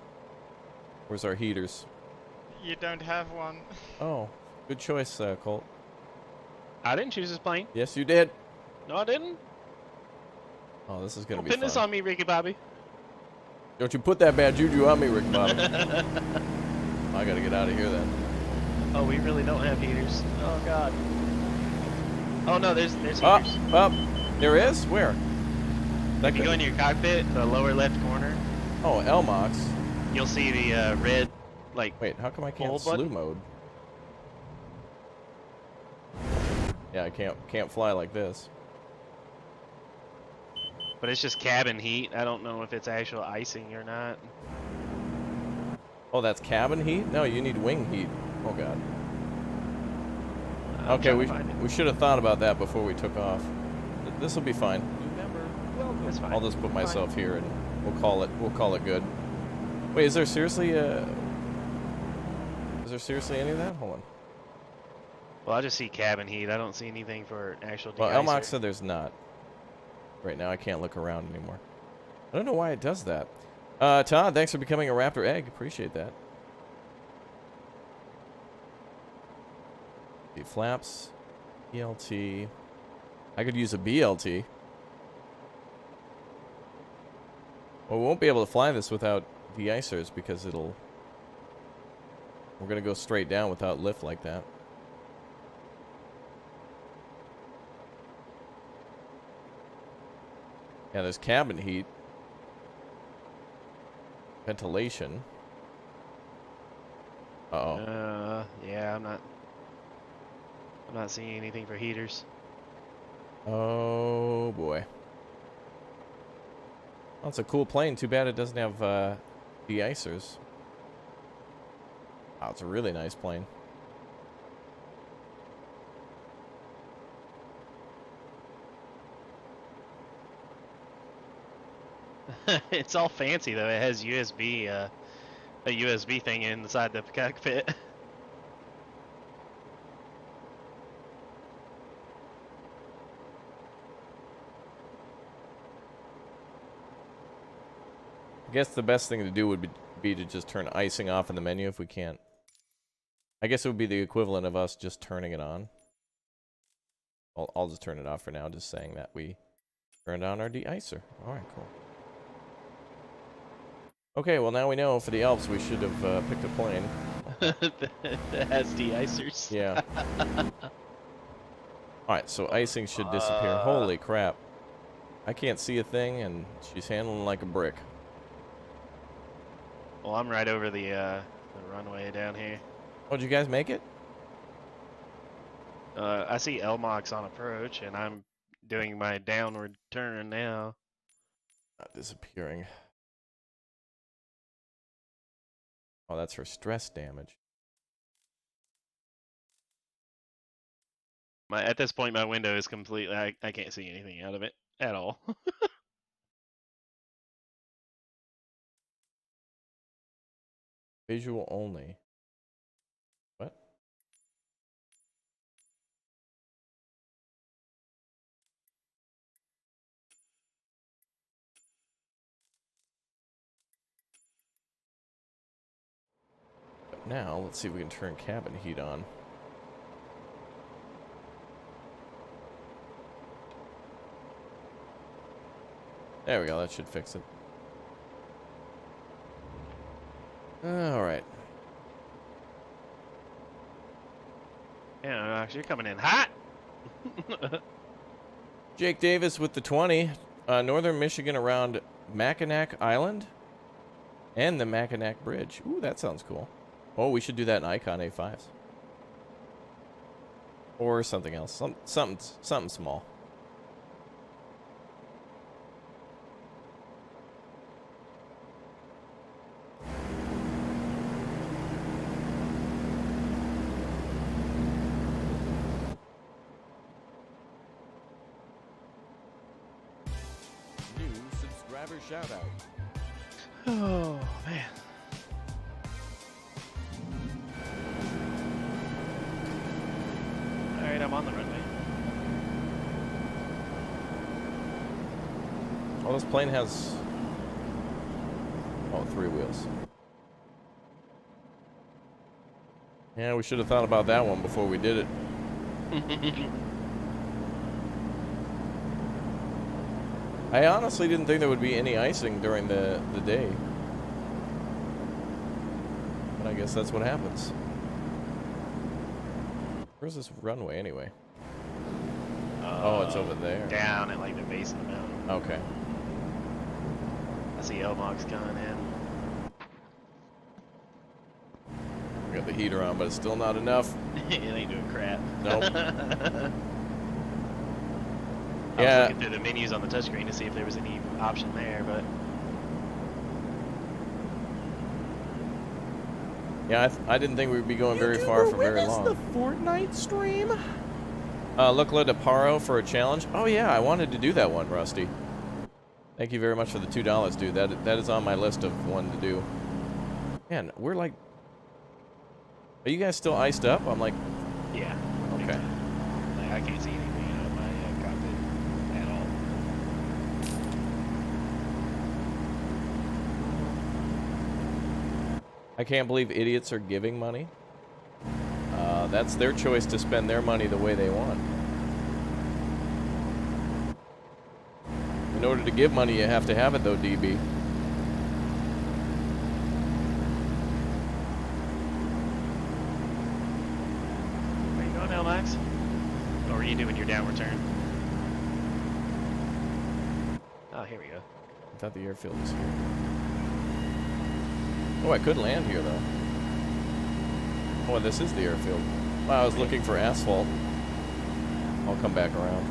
S2: where's our heaters?
S4: You don't have one.
S2: Oh, good choice, Colt.
S3: I didn't choose this plane.
S2: Yes, you did.
S3: No, I didn't.
S2: Oh, this is going to be
S3: fun. Pin this on me, Ricky Bobby.
S2: Don't you put that bad juju on me, Ricky Bobby. I got to get out of here then.
S3: Oh, we really don't have heaters. Oh, God. Oh, no, there's heaters.
S2: There is? Where?
S3: If you go into your cockpit, the lower left corner.
S2: Oh, Elmox.
S3: You'll see the red, like...
S2: Wait, how come I can't slew mode? Yeah, I can't fly like this.
S3: But it's just cabin heat. I don't know if it's actual icing or not.
S2: Oh, that's cabin heat? No, you need wing heat. Oh, God. Okay, we should have thought about that before we took off. This will be fine.
S3: It's fine.
S2: I'll just put myself here and we'll call it good. Wait, is there seriously any of that? Hold on.
S3: Well, I just see cabin heat. I don't see anything for actual de-icer.
S2: Well, Elmox said there's not. Right now, I can't look around anymore. I don't know why it does that. Todd, thanks for becoming a Raptor Egg. Appreciate that. The flaps, ELT. I could use a BLT. Well, we won't be able to fly this without de-icers because we're going to go straight down without lift like that. Yeah, there's cabin heat. Ventilation. Uh-oh.
S3: Yeah, I'm not seeing anything for heaters.
S2: Oh, boy. Well, it's a cool plane. Too bad it doesn't have de-icers. Oh, it's a really nice plane.
S3: It's all fancy though. It has USB, a USB thing inside the cockpit.
S2: I guess the best thing to do would be to just turn icing off in the menu if we can't. I guess it would be the equivalent of us just turning it on. I'll just turn it off for now, just saying that we turned on our de-icer. Alright, cool. Okay, well now we know for the Alps we should have picked a plane.
S3: That has de-icers.
S2: Yeah. Alright, so icing should disappear. Holy crap. I can't see a thing and she's handling like a brick.
S3: Well, I'm right over the runway down here.
S2: Oh, did you guys make it?
S3: I see LMOX on approach, and I'm doing my downward turn now.
S2: Not disappearing. Oh, that's for stress damage.
S3: At this point, my window is completely. I can't see anything out of it at all.
S2: Visual only. What? But now, let's see if we can turn cabin heat on. There we go, that should fix it. Alright.
S3: Yeah, Max, you're coming in hot.
S2: Jake Davis with the 20. Northern Michigan around Mackinac Island and the Mackinac Bridge. Ooh, that sounds cool. Oh, we should do that in Icon A5s. Or something else. Something small. Shout out.
S3: Oh man. Alright, I'm on the runway.
S2: Oh, this plane has 3 wheels. Yeah, we should have thought about that one before we did it. I honestly didn't think there would be any icing during the day. But I guess that's what happens. Where's this runway anyway? Oh, it's over there.
S3: Down at like the base of the mountain.
S2: Okay.
S3: I see LMOX coming in.
S2: We got the heater on, but it's still not enough.
S3: It ain't doing crap.
S2: Nope.
S3: I was
S2: Yeah.
S3: looking through the menus on the touchscreen to see if there was any option there, but
S2: Yeah, I didn't think we'd be going very far for very long.
S1: The Fortnite stream?
S2: Look low to Paro for a challenge. Oh yeah, I wanted to do that one, Rusty. Thank you very much for the $2, dude. That is on my list of one to do. Man, we're like... Are you guys still iced up? I'm like...
S3: yeah.
S2: Okay.
S3: Like, I can't see anything out of my cockpit at all.
S2: I can't believe idiots are giving money. That's their choice to spend their money the way they want. In order to give money, you have to have it, though, DB.
S3: Where you going now, Max? Or are you doing your downward turn? Oh, here we go.
S2: I thought the airfield was here. Oh, I could land here, though. Oh, this is the airfield. Wow, I was looking for asphalt. I'll come back around.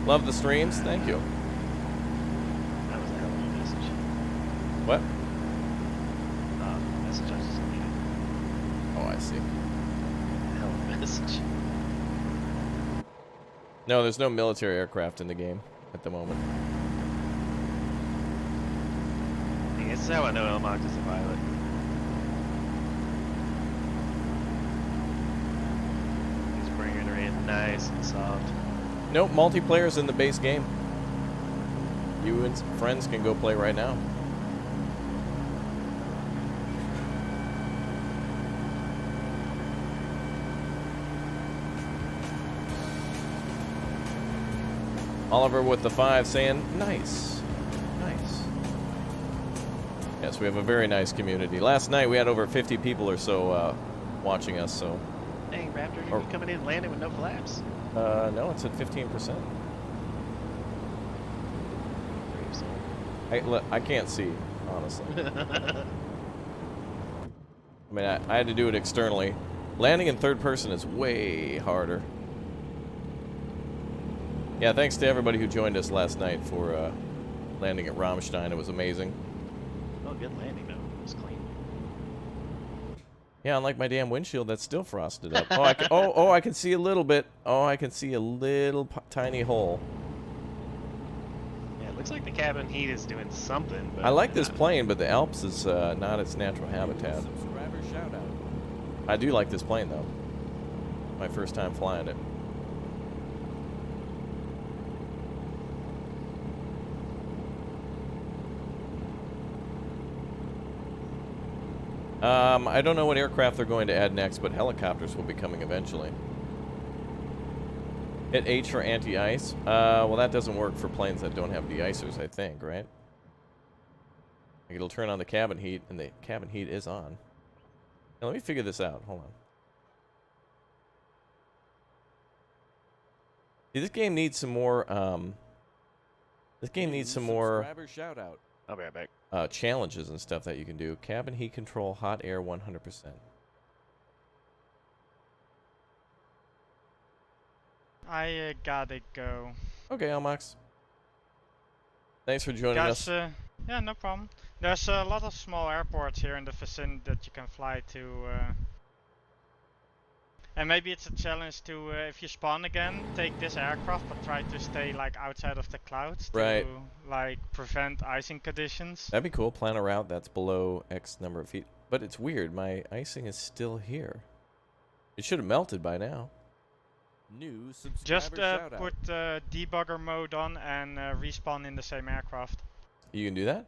S2: Love the streams. Thank you.
S3: That was a hell of a message.
S2: What?
S3: Message I was just deleted.
S2: Oh, I see.
S3: Hell of a message.
S2: No, there's no military aircraft in the game at the moment.
S3: This is how I know Elmox is a pilot. He's bringing her in nice and soft.
S2: Nope, multiplayer's in the base game. You and friends can go play right now. Oliver with the 5 saying, nice. Nice. Yes, we have a very nice community. Last night we had over 50 people or so watching us, so.
S3: Dang, Raptor, you're coming in and landing with no flaps.
S2: No, it's at 15%. I can't see, honestly. I mean, I had to do it externally. Landing in third person is way harder. Yeah, thanks to everybody who joined us last night for landing at Rammstein. It was amazing.
S3: Oh, good landing, though. It was clean.
S2: Yeah, unlike my damn windshield, that's still frosted up. Oh, I can see a little bit. Oh, I can see a little tiny hole.
S3: Yeah, it looks like the cabin heat is doing something. But
S2: I like this plane, but the Alps is not its natural habitat.
S5: Subscriber shout out.
S2: I do like this plane, though. My first time flying it. I don't know what aircraft they're going to add next, but helicopters will be coming eventually. Hit H for anti-ice. Well, that doesn't work for planes that don't have de-icers, I think, right? Like it'll turn on the cabin heat, and the cabin heat is on. Now, let me figure this out. Hold on. See, this game needs some more, this game needs some more
S5: Subscriber shout out.
S3: I'll be right back.
S2: challenges and stuff that you can do. Cabin heat control, hot air 100%.
S4: I gotta go.
S2: Okay, Elmox. Thanks for joining us.
S4: Yeah, no problem. There's a lot of small airports here in the vicinity that you can fly to. And maybe it's a challenge to, if you spawn again, take this aircraft but try to stay like outside of the clouds
S2: Right.
S4: to like prevent icing conditions.
S2: That'd be cool. Plan a route that's below X number of feet. But it's weird. My icing is still here. It should have melted by now.
S5: New subscriber
S4: Just
S5: shout out.
S4: put debugger mode on and respawn in the same aircraft.
S2: You can do that?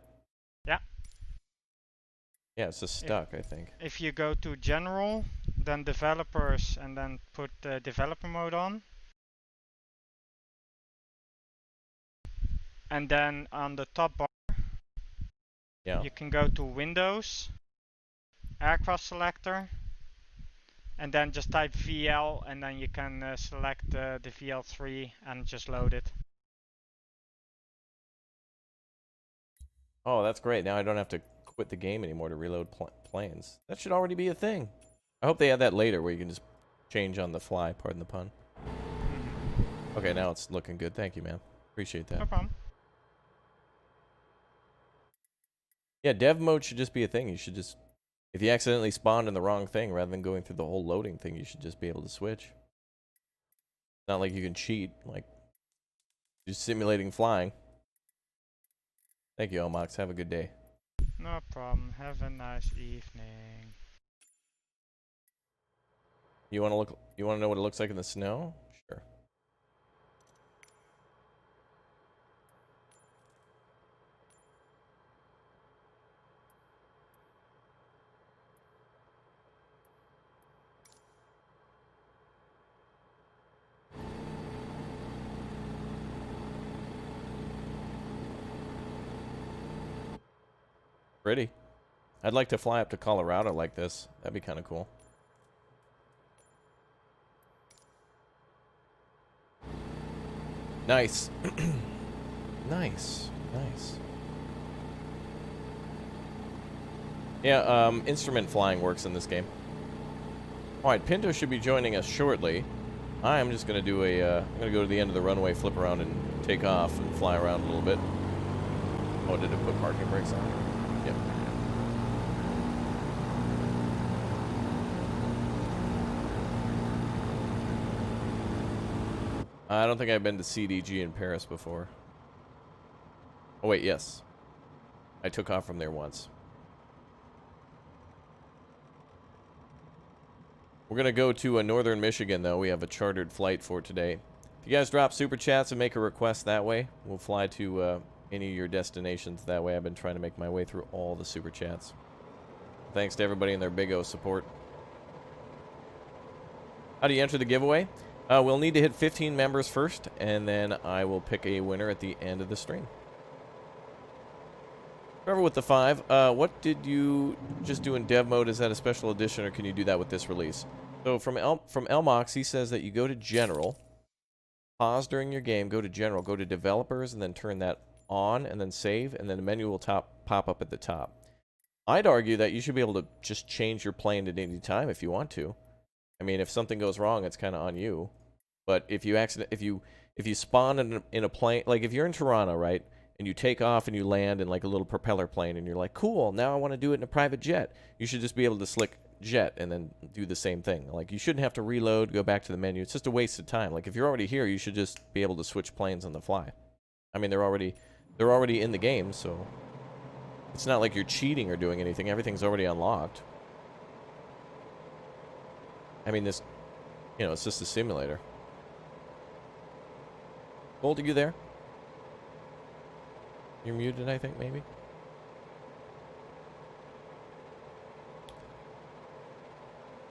S4: Yeah.
S2: Yeah, it's just stuck, I think.
S4: If you go to general, then developers, and then put developer mode on. And then on the top bar,
S2: Yeah.
S4: you can go to Windows, Aircraft Selector, and then just type VL, and then you can select the VL3 and just load it.
S2: Oh, that's great. Now I don't have to quit the game anymore to reload planes. That should already be a thing. I hope they add that later where you can just change on the fly, pardon the pun. Okay, now it's looking good. Thank you, man. Appreciate that.
S4: No problem.
S2: Yeah, dev mode should just be a thing. You should just, if you accidentally spawned in the wrong thing, rather than going through the whole loading thing, you should just be able to switch. Not like you can cheat, like just simulating flying. Thank you, Elmox. Have a good day.
S4: No problem. Have a nice evening.
S2: You want to look? You want to know what it looks like in the snow? Sure. Pretty. I'd like to fly up to Colorado like this. That'd be kind of cool. Nice. Nice. Nice. Yeah, instrument flying works in this game. Alright, Pinto should be joining us shortly. I'm just gonna do a, I'm gonna go to the end of the runway, flip around, and take off and fly around a little bit. Oh, did it put parking brakes on? Yep. I don't think I've been to CDG in Paris before. Oh, wait, yes. I took off from there once. We're going to go to northern Michigan, though. We have a chartered flight for today. If you guys drop super chats and make a request that way, we'll fly to any of your destinations that way. I've been trying to make my way through all the super chats. Thanks to everybody and their Big O support. How do you enter the giveaway? We'll need to hit 15 members first, and then I will pick a winner at the end of the stream. Trevor with the 5. What did you just do in dev mode? Is that a special edition, or can you do that with this release? So from Elmox, he says that you go to General, pause during your game, go to General, go to Developers, and then turn that on, and then save, and then the menu will pop up at the top. I'd argue that you should be able to just change your plane at any time if you want to. I mean, if something goes wrong, it's kind of on you. But if you spawn in a plane, like if you're in Toronto, right, and you take off and you land in like a little propeller plane, and you're like, cool, now I want to do it in a private jet. You should just be able to select jet and then do the same thing. Like, you shouldn't have to reload, go back to the menu. It's just a waste of time. Like, if you're already here, you should just be able to switch planes on the fly. I mean, they're already in the game, so it's not like you're cheating or doing anything. Everything's already unlocked. I mean, this, you know, it's just a simulator. Gold, are you there? You're muted, I think, maybe?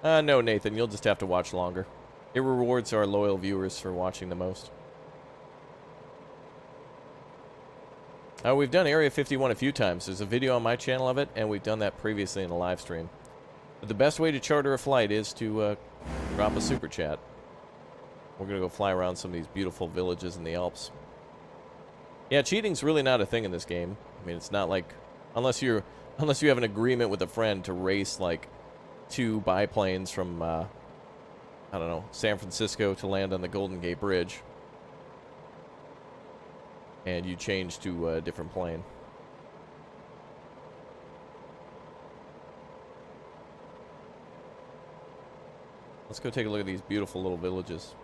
S2: No, Nathan, you'll just have to watch longer. It rewards our loyal viewers for watching the most. We've done Area 51 a few times. There's a video on my channel of it, and we've done that previously in a live stream. But the best way to charter a flight is to drop a super chat. We're going to go fly around some of these beautiful villages in the Alps. Yeah, cheating's really not a thing in this game. I mean, it's not like, unless you have an agreement with a friend to race like 2 biplanes from I don't know, San Francisco to land on the Golden Gate Bridge, and you change to a different plane. Let's go take a look at these beautiful little villages.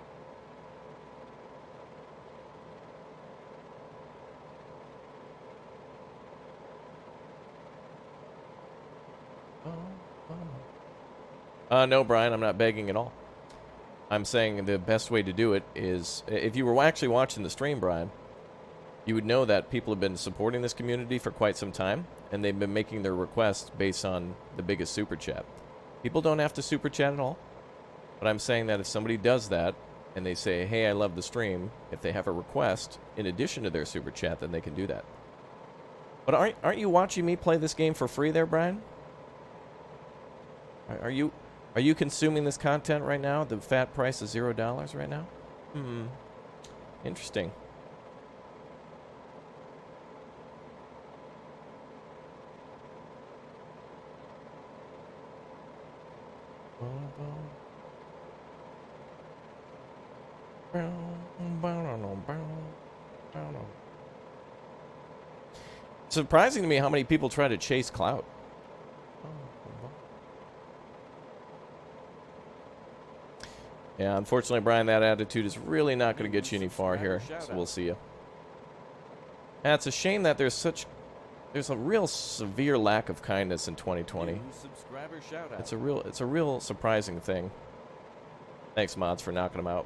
S2: No, Brian, I'm not begging at all. I'm saying the best way to do it is, if you were actually watching the stream, Brian, you would know that people have been supporting this community for quite some time, and they've been making their requests based on the biggest super chat. People don't have to super chat at all, but I'm saying that if somebody does that, and they say, hey, I love the stream, if they have a request in addition to their super chat, then they can do that. But aren't you watching me play this game for free there, Brian? Are you consuming this content right now? The fat price is $0 right now? Interesting. It's surprising to me how many people try to chase clout. Yeah, unfortunately, Brian, that attitude is really not going to get you any far here, so we'll see you. And it's a shame that there's a real severe lack of kindness in 2020. It's a real surprising thing. Thanks, mods, for knocking them out.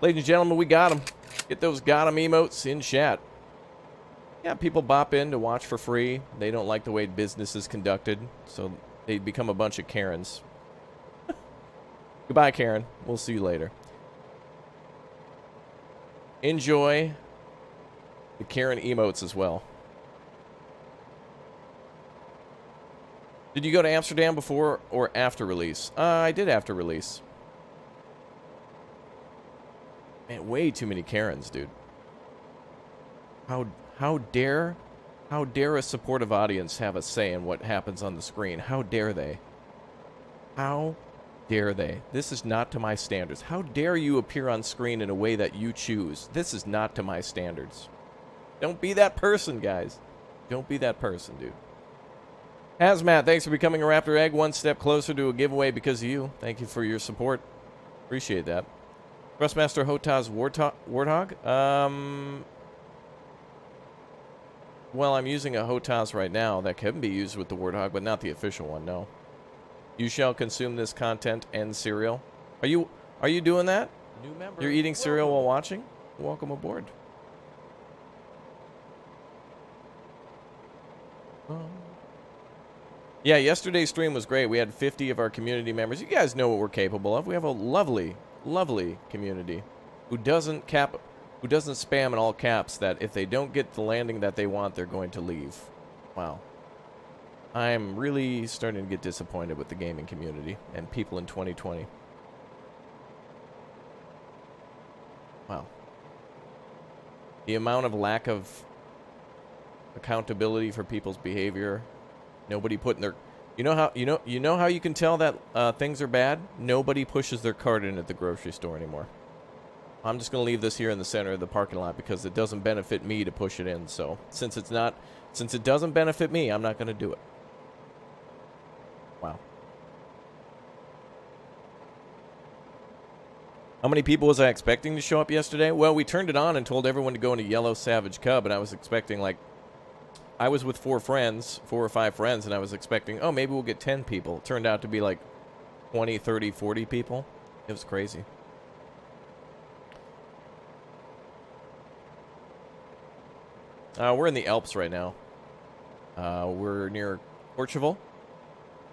S2: Ladies and gentlemen, we got them. Get those got 'em emotes in chat. Yeah, people bop in to watch for free. They don't like the way business is conducted, so they become a bunch of Karens. Goodbye, Karen. We'll see you later. Enjoy the Karen emotes as well. Did you go to Amsterdam before or after release? I did after release. Man, way too many Karens, dude. How dare a supportive audience have a say in what happens on the screen? How dare they? How dare they? This is not to my standards. How dare you appear on screen in a way that you choose? This is not to my standards. Don't be that person, guys. Don't be that person, dude. Hazmat, thanks for becoming a Raptor Egg. One step closer to a giveaway because of you. Thank you for your support. Appreciate that. Thrustmaster Hotaz Warthog? Well, I'm using a Hotaz right now that can be used with the Warthog, but not the official one, no. You shall consume this content and cereal. Are you doing that?
S5: New member.
S2: You're eating cereal while
S5: Welcome.
S2: watching? Welcome aboard. Yeah, yesterday's stream was great. We had 50 of our community members. You guys know what we're capable of. We have a lovely, lovely community who doesn't spam in all caps that if they don't get the landing that they want, they're going to leave. Wow. I'm really starting to get disappointed with the gaming community and people in 2020. Wow. The amount of lack of accountability for people's behavior. Nobody putting their... You know how you can tell that things are bad? Nobody pushes their cart in at the grocery store anymore. I'm just going to leave this here in the center of the parking lot because it doesn't benefit me to push it in. So since it doesn't benefit me, I'm not going to do it. Wow. How many people was I expecting to show up yesterday? Well, we turned it on and told everyone to go into Yellow Savage Cub, and I was expecting, like, I was with 4 or 5 friends, and I was expecting, oh, maybe we'll get 10 people. It turned out to be like 20, 30, 40 people. It was crazy. We're in the Alps right now. We're near Portugal.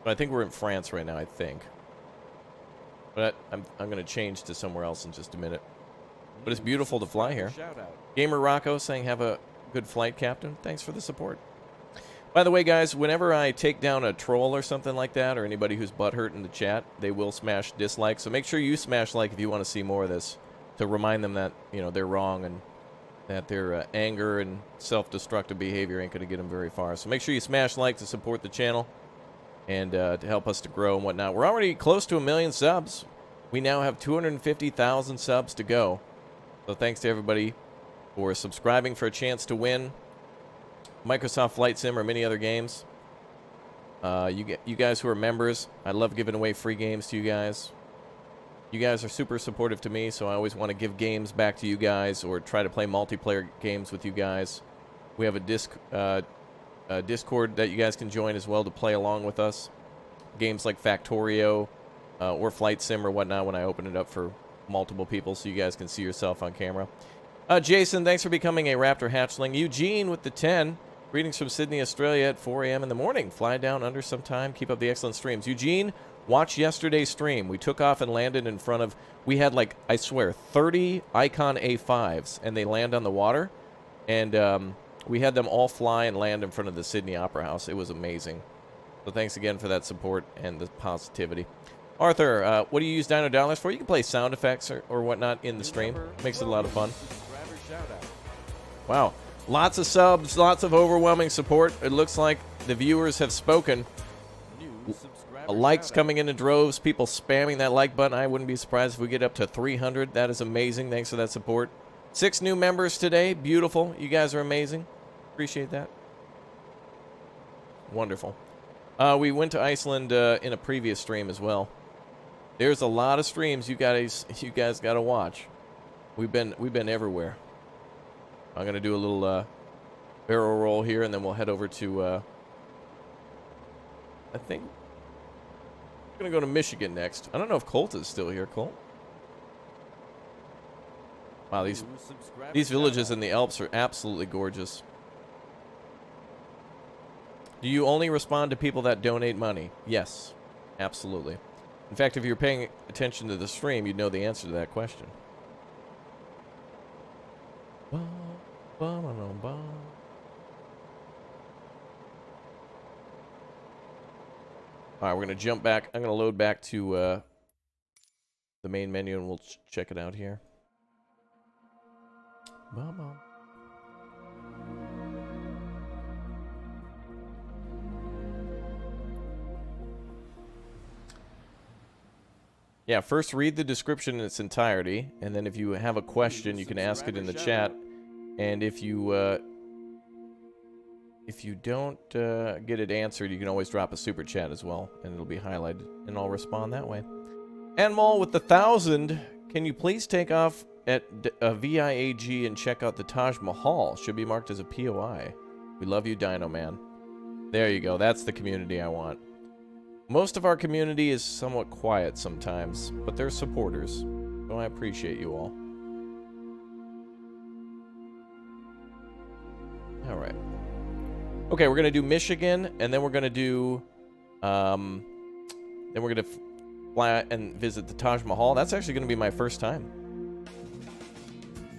S2: But I think we're in France right now, I think. But I'm going to change to somewhere else in just a minute. But it's beautiful to fly here.
S5: Shoutout.
S2: Gamer Rocco saying, have a good flight, Captain. Thanks for the support. By the way, guys, whenever I take down a troll or something like that, or anybody who's butthurt in the chat, they will smash dislike. So make sure you smash like if you want to see more of this, to remind them that, you know, they're wrong and that their anger and self-destructive behavior ain't going to get them very far. So make sure you smash like to support the channel and to help us to grow and whatnot. We're already close to 1 million subs. We now have 250,000 subs to go. So thanks to everybody for subscribing for a chance to win Microsoft Flight Sim or many other games. You guys who are members, I love giving away free games to you guys. You guys are super supportive to me, so I always want to give games back to you guys or try to play multiplayer games with you guys. We have a Discord that you guys can join as well to play along with us. Games like Factorio or Flight Sim or whatnot when I open it up for multiple people so you guys can see yourself on camera. Jason, thanks for becoming a Raptor hatchling. Eugene with the 10. Greetings from Sydney, Australia at 4 a.m. in the morning. Fly down under some time. Keep up the excellent streams. Eugene, watch yesterday's stream. We took off and landed in front of... We had, like, I swear, 30 Icon A5s, and they land on the water. And we had them all fly and land in front of the Sydney Opera House. It was amazing. So thanks again for that support and the positivity. Arthur, what do you use Dino Dollars for? You can play sound effects or whatnot in the stream. Makes it a lot of fun. Wow. Lots of subs, lots of overwhelming support. It looks like the viewers have spoken. Likes coming in droves, people spamming that like button. I wouldn't be surprised if we get up to 300. That is amazing. Thanks for that support. 6 new members today. Beautiful. You guys are amazing. Appreciate that. Wonderful. We went to Iceland in a previous stream as well. There's a lot of streams you guys got to watch. We've been everywhere. I'm going to do a little barrel roll here, and then we'll head over to, I think, I'm going to go to Michigan next. I don't know if Colt is still here. Colt? Wow, these villages in the Alps are absolutely gorgeous. Do you only respond to people that donate money? Yes, absolutely. In fact, if you're paying attention to the stream, you'd know the answer to that question. All right, we're going to jump back. I'm going to load back to the main menu, and we'll check it out here. Yeah, first read the description in its entirety, and then if you have a question, you can ask it in the chat. And if you don't get it answered, you can always drop a super chat as well, and it'll be highlighted, and I'll respond that way. Animal with the 1,000 Can you please take off at VIAG and check out the Taj Mahal? Should be marked as a POI. We love you, Dino Man. There you go. That's the community I want. Most of our community is somewhat quiet sometimes, but they're supporters. So I appreciate you all. All right. Okay, we're going to do Michigan, and then we're going to do... then we're going to fly and visit the Taj Mahal. That's actually going to be my first time.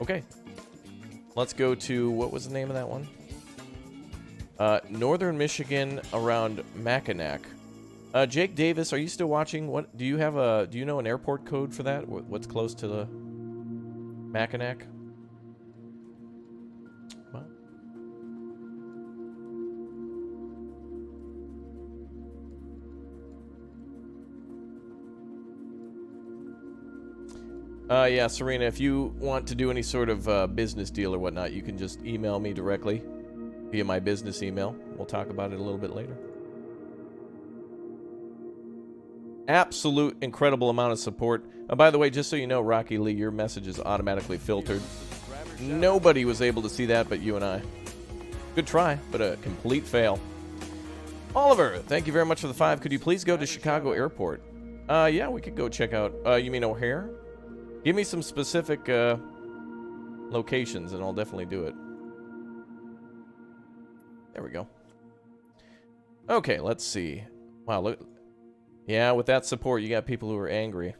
S2: Okay. Let's go to... What was the name of that one? Northern Michigan around Mackinac. Jake Davis, are you still watching? What do you have a? Do you know an airport code for that? What's close to the Mackinac? Yeah, Serena, if you want to do any sort of business deal or whatnot, you can just email me directly via my business email. We'll talk about it a little bit later. Absolute incredible amount of support. By the way, just so you know, Rocky Lee, your message is automatically filtered. Nobody was able to see that but you and I. Good try, but a complete fail. Oliver, thank you very much for the 5. Could you please go to Chicago Airport? Yeah, we could go check out... you mean O'Hare? Give me some specific locations and I'll definitely do it. There we go. Okay, let's see. Wow, look... Yeah, with that support, you got people who are angry.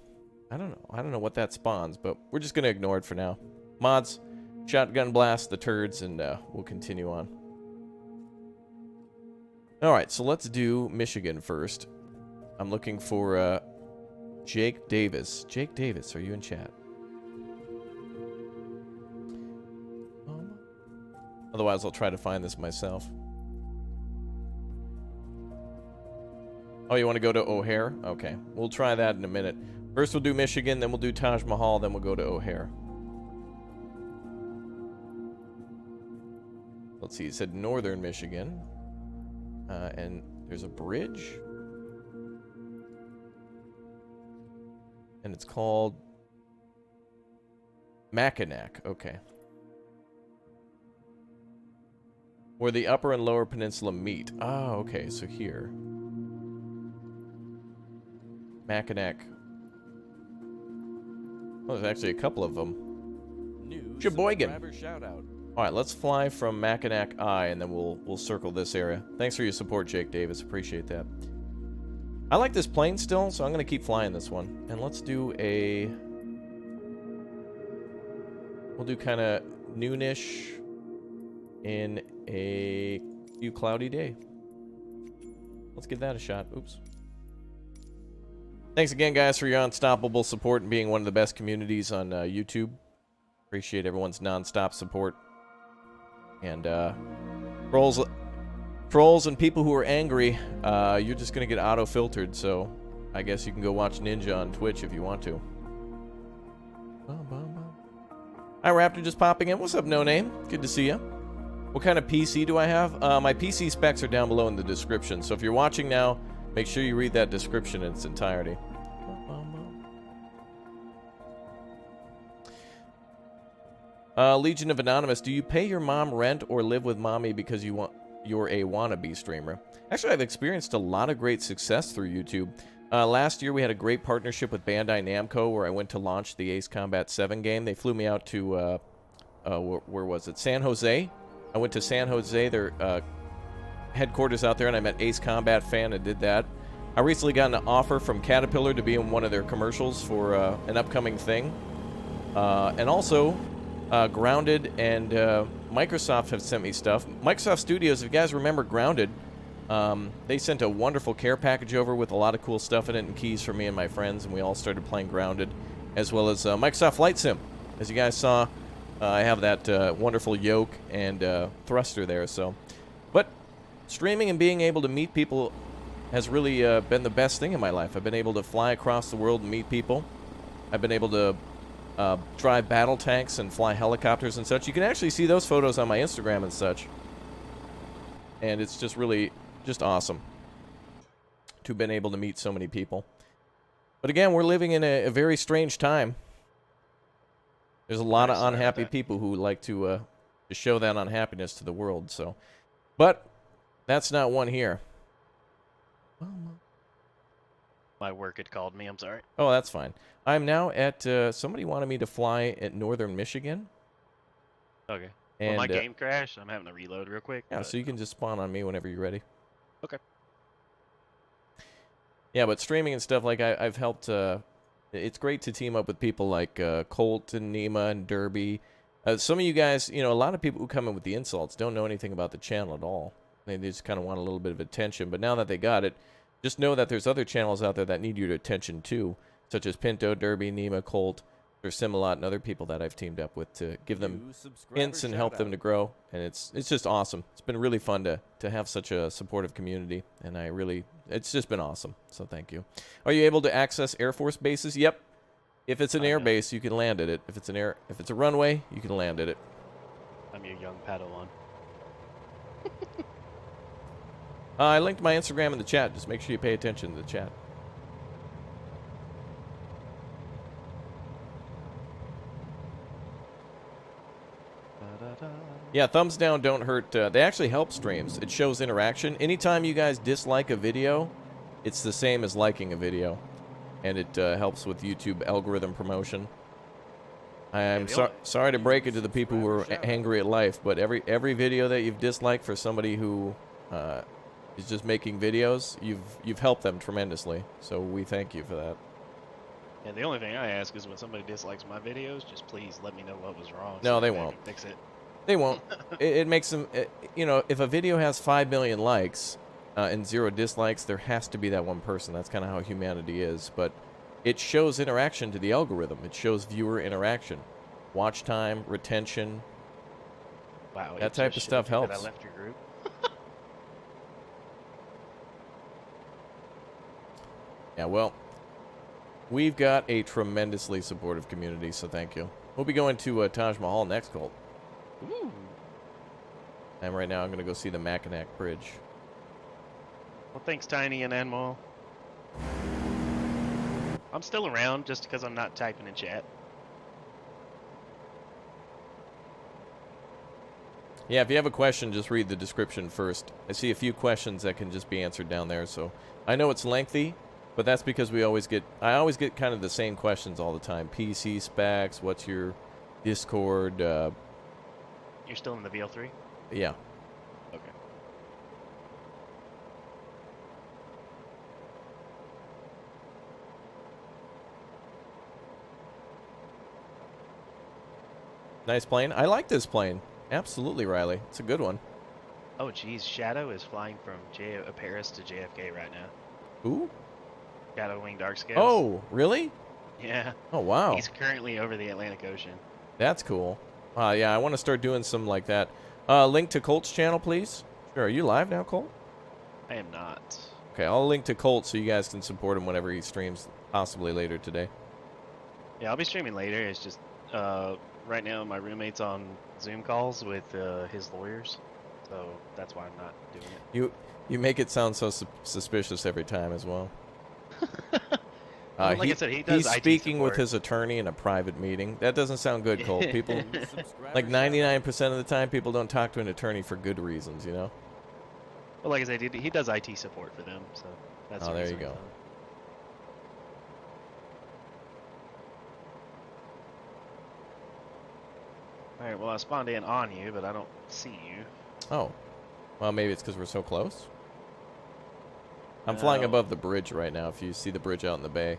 S2: I don't know. I don't know what that spawns, but we're just going to ignore it for now. Mods, shotgun blast the turds, and we'll continue on. Alright, so let's do Michigan first. I'm looking for Jake Davis. Jake Davis, are you in chat? Otherwise, I'll try to find this myself. Oh, you want to go to O'Hare? Okay, we'll try that in a minute. First we'll do Michigan, then we'll do Taj Mahal, then we'll go to O'Hare. Let's see, it said Northern Michigan. And there's a bridge. And it's called Mackinac, okay. Where the upper and lower peninsula meet. Ah, okay, so here. Mackinac. Oh, there's actually a couple of them. Sheboygan. Alright, let's fly from Mackinac Eye, and then we'll circle this area. Thanks for your support, Jake Davis. Appreciate that. I like this plane still, so I'm going to keep flying this one. And let's do a... We'll do kind of noonish in a few cloudy day. Let's give that a shot. Oops. Thanks again, guys, for your unstoppable support and being one of the best communities on YouTube. Appreciate everyone's non-stop support. And trolls and people who are angry, you're just going to get auto-filtered, so I guess you can go watch Ninja on Twitch if you want to. Hi, Raptor, just popping in. What's up, No Name? Good to see you. What kind of PC do I have? My PC specs are down below in the description, so if you're watching now, make sure you read that description in its entirety. Legion of Anonymous, do you pay your mom rent or live with mommy because you're a wannabe streamer? Actually, I've experienced a lot of great success through YouTube. Last year, we had a great partnership with Bandai Namco where I went to launch the Ace Combat 7 game. They flew me out to, where was it? San Jose. I went to San Jose, their headquarters out there, and I met Ace Combat fan and did that. I recently got an offer from Caterpillar to be in one of their commercials for an upcoming thing. And also, Grounded and Microsoft have sent me stuff. Microsoft Studios, if you guys remember Grounded, they sent a wonderful care package over with a lot of cool stuff in it and keys for me and my friends, and we all started playing Grounded, as well as Microsoft Flight Sim. As you guys saw, I have that wonderful yoke and thruster there. So, but streaming and being able to meet people has really been the best thing in my life. I've been able to fly across the world and meet people. I've been able to drive battle tanks and fly helicopters and such. You can actually see those photos on my Instagram and such. And it's just really just awesome to have been able to meet so many people. But again, we're living in a very strange time. There's a lot of
S3: Sorry about
S2: unhappy
S3: that.
S2: people who like to show that unhappiness to the world. So, but that's not one here.
S3: My work had called me. I'm sorry.
S2: Oh, that's fine. I'm now at. Somebody wanted me to fly at northern Michigan.
S3: Okay.
S2: And
S3: Well, my game crashed. I'm having to reload real quick.
S2: yeah,
S3: but-
S2: so you can just spawn on me whenever you're ready.
S3: Okay.
S2: Yeah, but streaming and stuff like I've helped. It's great to team up with people like Colt and Nima and Derby. Some of you guys, you know, a lot of people who come in with the insults don't know anything about the channel at all. They just kind of want a little bit of attention. But now that they got it, just know that there's other channels out there that need your attention too, such as Pinto, Derby, Nima, Colt. There's Similot and other people that I've teamed up with to give them
S5: New subscriber
S2: hints and help them to grow. And it's just awesome. It's been really fun to have such a supportive community. And it's just been awesome. So thank you. Are you able to access Air Force bases? Yep. If it's an air base, you can land at it. If it's a runway, you can land at it.
S3: I'm your young Padawan.
S2: I linked my Instagram in the chat. Just make sure you pay attention to the chat. Yeah, thumbs down don't hurt. They actually help streams. It shows interaction. Anytime you guys dislike a video, it's the same as liking a video. And it helps with YouTube algorithm promotion. I'm sorry to break it to the people who are angry at life, but every video that you've disliked for somebody who is just making videos, you've helped them tremendously. So we thank you for that.
S3: Yeah, the only thing I ask is when somebody dislikes my videos, just please let me know what was wrong.
S2: No,
S3: so
S2: they
S3: I
S2: won't.
S3: can fix it.
S2: They won't. It makes them, you know, if a video has 5 million likes and 0 dislikes, there has to be that one person. That's kind of how humanity is. But it shows interaction to the algorithm. It shows viewer interaction, watch time, retention.
S3: Wow,
S2: That type of stuff helps.
S3: I left your group.
S2: Yeah, well, we've got a tremendously supportive community, so thank you. We'll be going to Taj Mahal next, Colt.
S3: Ooh.
S2: And right now I'm going to go see the Mackinac Bridge.
S3: Well, thanks, Tiny and Animal. I'm still around just because I'm not typing in chat.
S2: Yeah, if you have a question, just read the description first. I see a few questions that can just be answered down there, so I know it's lengthy, but that's because I always get kind of the same questions all the time. PC specs, what's your Discord,
S3: You're still in the VL3?
S2: yeah.
S3: Okay.
S2: Nice plane. I like this plane. Absolutely, Riley. It's a good one.
S3: Oh, geez. Shadow is flying from Paris to JFK right now.
S2: Ooh.
S3: Shadow Wing Dark Scales.
S2: Oh, really?
S3: Yeah.
S2: Oh, wow.
S3: He's currently over the Atlantic Ocean.
S2: That's cool. Yeah, I want to start doing some like that. Link to Colt's channel, please. Sure. Are you live now, Colt?
S3: I am not.
S2: Okay, I'll link to Colt so you guys can support him whenever he streams, possibly later today.
S3: Yeah, I'll be streaming later. It's just right now my roommate's on Zoom calls with his lawyers, so that's why I'm not doing it.
S2: You make it sound so suspicious every time as well.
S3: Well, like I said, he does
S2: he's
S3: IT
S2: speaking with
S3: support.
S2: his attorney in a private meeting. That doesn't sound good, Colt. People, like 99% of the time, people don't talk to an attorney for good reasons, you know?
S3: Well, like I said, he does IT support for them, so that's
S2: Oh,
S3: the
S2: there
S3: reason
S2: you
S3: I'm
S2: go.
S3: done. Alright, well I spawned in on you, but I don't see you.
S2: Oh. Well, maybe it's because we're so close. I'm flying
S3: No.
S2: above the bridge right now, if you see the bridge out in the bay.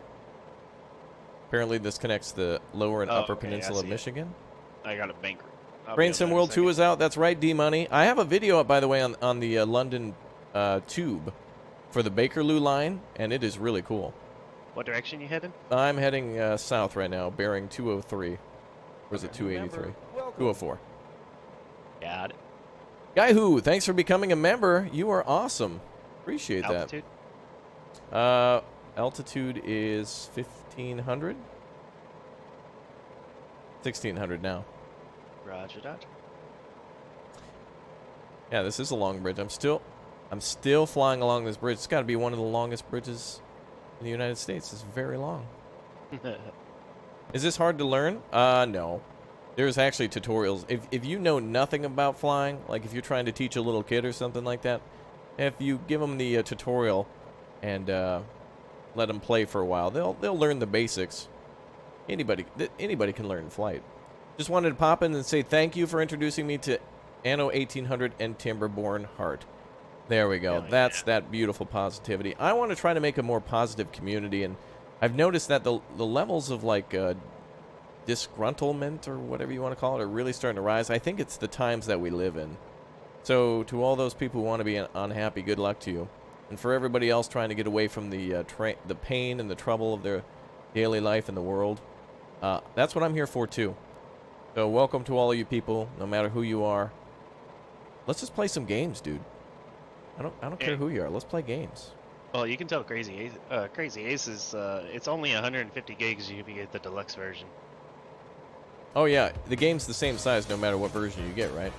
S2: Apparently this connects the lower and
S3: Oh,
S2: upper
S3: okay, I
S2: peninsula of
S3: see it.
S2: Michigan.
S3: I got a bank.
S2: Brain Sim World 2 is out. That's right, D-Money. I have a video up, by the way, on the London tube for the Bakerloo line, and it is really cool.
S3: What direction you headed?
S2: I'm heading south right now, bearing 203. Or is it 283? 204.
S3: Got it.
S2: Guy Who, thanks for becoming a member. You are awesome. Appreciate
S3: Altitude?
S2: that. Altitude is 1,500? 1,600 now.
S3: Roger that.
S2: Yeah, this is a long bridge. I'm still flying along this bridge. It's got to be one of the longest bridges in the United States. It's very long. Is this hard to learn? No. There's actually tutorials. If you know nothing about flying, like if you're trying to teach a little kid or something like that, if you give them the tutorial and let them play for a while, they'll learn the basics. Anybody can learn flight. Just wanted to pop in and say thank you for introducing me to Anno 1800 and Timberborn Heart. There we go. That's that beautiful positivity. I want to try to make a more positive community, and I've noticed that the levels of like disgruntlement or whatever you want to call it are really starting to rise. I think it's the times that we live in. So to all those people who want to be unhappy, good luck to you. And for everybody else trying to get away from the pain and the trouble of their daily life in the world, that's what I'm here for too. So welcome to all of you people, no matter who you are. Let's just play some games, dude. I don't care who you are. Let's play games.
S3: Well, you can tell Crazy Ace is it's only 150 gigs if you get the deluxe version.
S2: Oh yeah, the game's the same size no matter what version you get, right?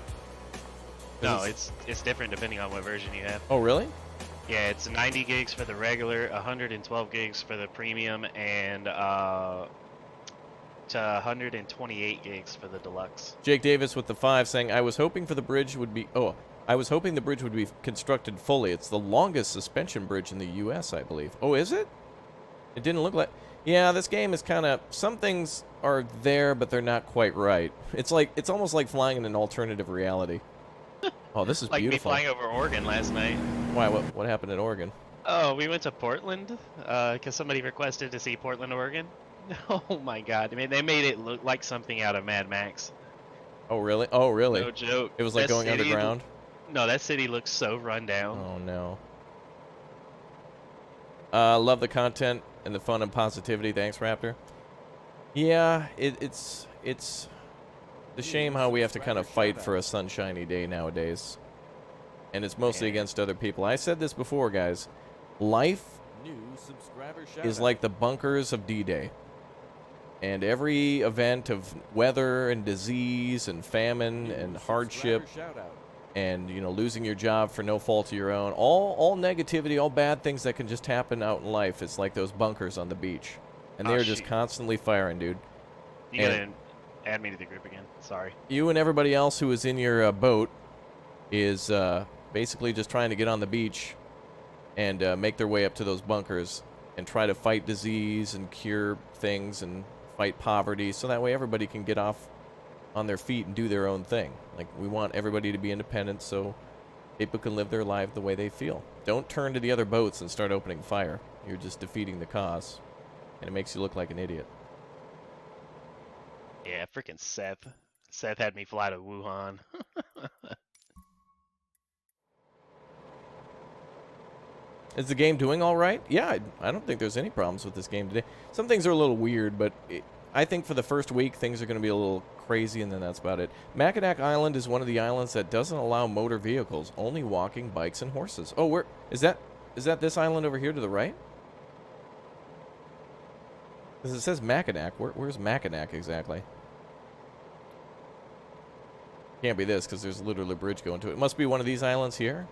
S3: No, it's different depending on what version you have.
S2: Oh really?
S3: Yeah, it's 90 gigs for the regular, 112 gigs for the premium, and to 128 gigs for the deluxe.
S2: Jake Davis with the 5 saying, I was hoping the bridge would be constructed fully. It's the longest suspension bridge in the U.S., I believe. Oh, is it? It didn't look like... Yeah, this game is kind of... Some things are there, but they're not quite right. It's almost like flying in an alternative reality. Oh, this is
S3: like
S2: beautiful.
S3: Like me flying over Oregon last night.
S2: Why? What happened in Oregon?
S3: Oh, we went to Portland because somebody requested to see Portland, Oregon. Oh my God! I mean, they made it look like something out of Mad Max.
S2: Oh really? Oh really?
S3: No joke.
S2: It was like going underground.
S3: No, that city looks so run down.
S2: Oh no. Love the content and the fun and positivity. Thanks, Raptor. Yeah, it's a shame how we have to kind of fight for a sunshiny day nowadays. And it's mostly against other people. I said this before, guys. Life is like the bunkers of D-Day. And every event of weather and disease and famine and hardship and, you know, losing your job for no fault of your own, all negativity, all bad things that can just happen out in life, it's like those bunkers on the beach. And they're just constantly firing, dude.
S3: You gotta add me to the group again. Sorry.
S2: You and everybody else who is in your boat is basically just trying to get on the beach and make their way up to those bunkers and try to fight disease and cure things and fight poverty, so that way everybody can get off on their feet and do their own thing. Like, we want everybody to be independent so people can live their life the way they feel. Don't turn to the other boats and start opening fire. You're just defeating the cause, and it makes you look like an idiot.
S3: Yeah, freaking Seth. Seth had me fly to Wuhan.
S2: Is the game doing all right? Yeah, I don't think there's any problems with this game today. Some things are a little weird, but I think for the first week, things are going to be a little crazy, and then that's about it. Mackinac Island is one of the islands that doesn't allow motor vehicles, only walking, bikes, and horses. Oh, where is that this island over here to the right? Because it says Mackinac. Where's Mackinac exactly? Can't be this, because there's literally a bridge going to it. It must be one of these islands here.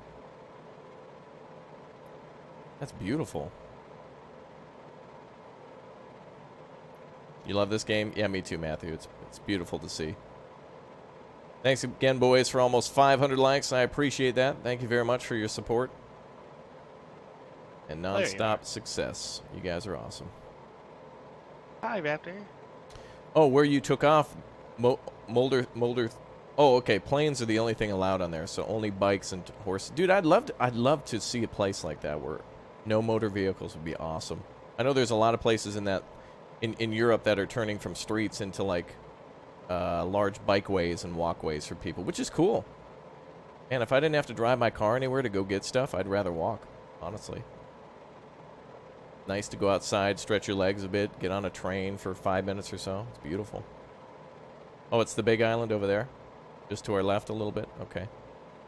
S2: That's beautiful. You love this game? Yeah, me too, Matthew. It's beautiful to see. Thanks again, boys, for almost 500 likes. I appreciate that. Thank you very much for your support. And non-stop success. You guys are awesome.
S3: Hi, Raptor.
S2: Oh, where you took off, Mulder. Oh, okay. Planes are the only thing allowed on there, so only bikes and horses. Dude, I'd love to see a place like that where no motor vehicles would be awesome. I know there's a lot of places in Europe that are turning from streets into like large bikeways and walkways for people, which is cool. And if I didn't have to drive my car anywhere to go get stuff, I'd rather walk, honestly. Nice to go outside, stretch your legs a bit, get on a train for 5 minutes or so. It's beautiful. Oh, it's the big island over there? Just to our left a little bit? Okay.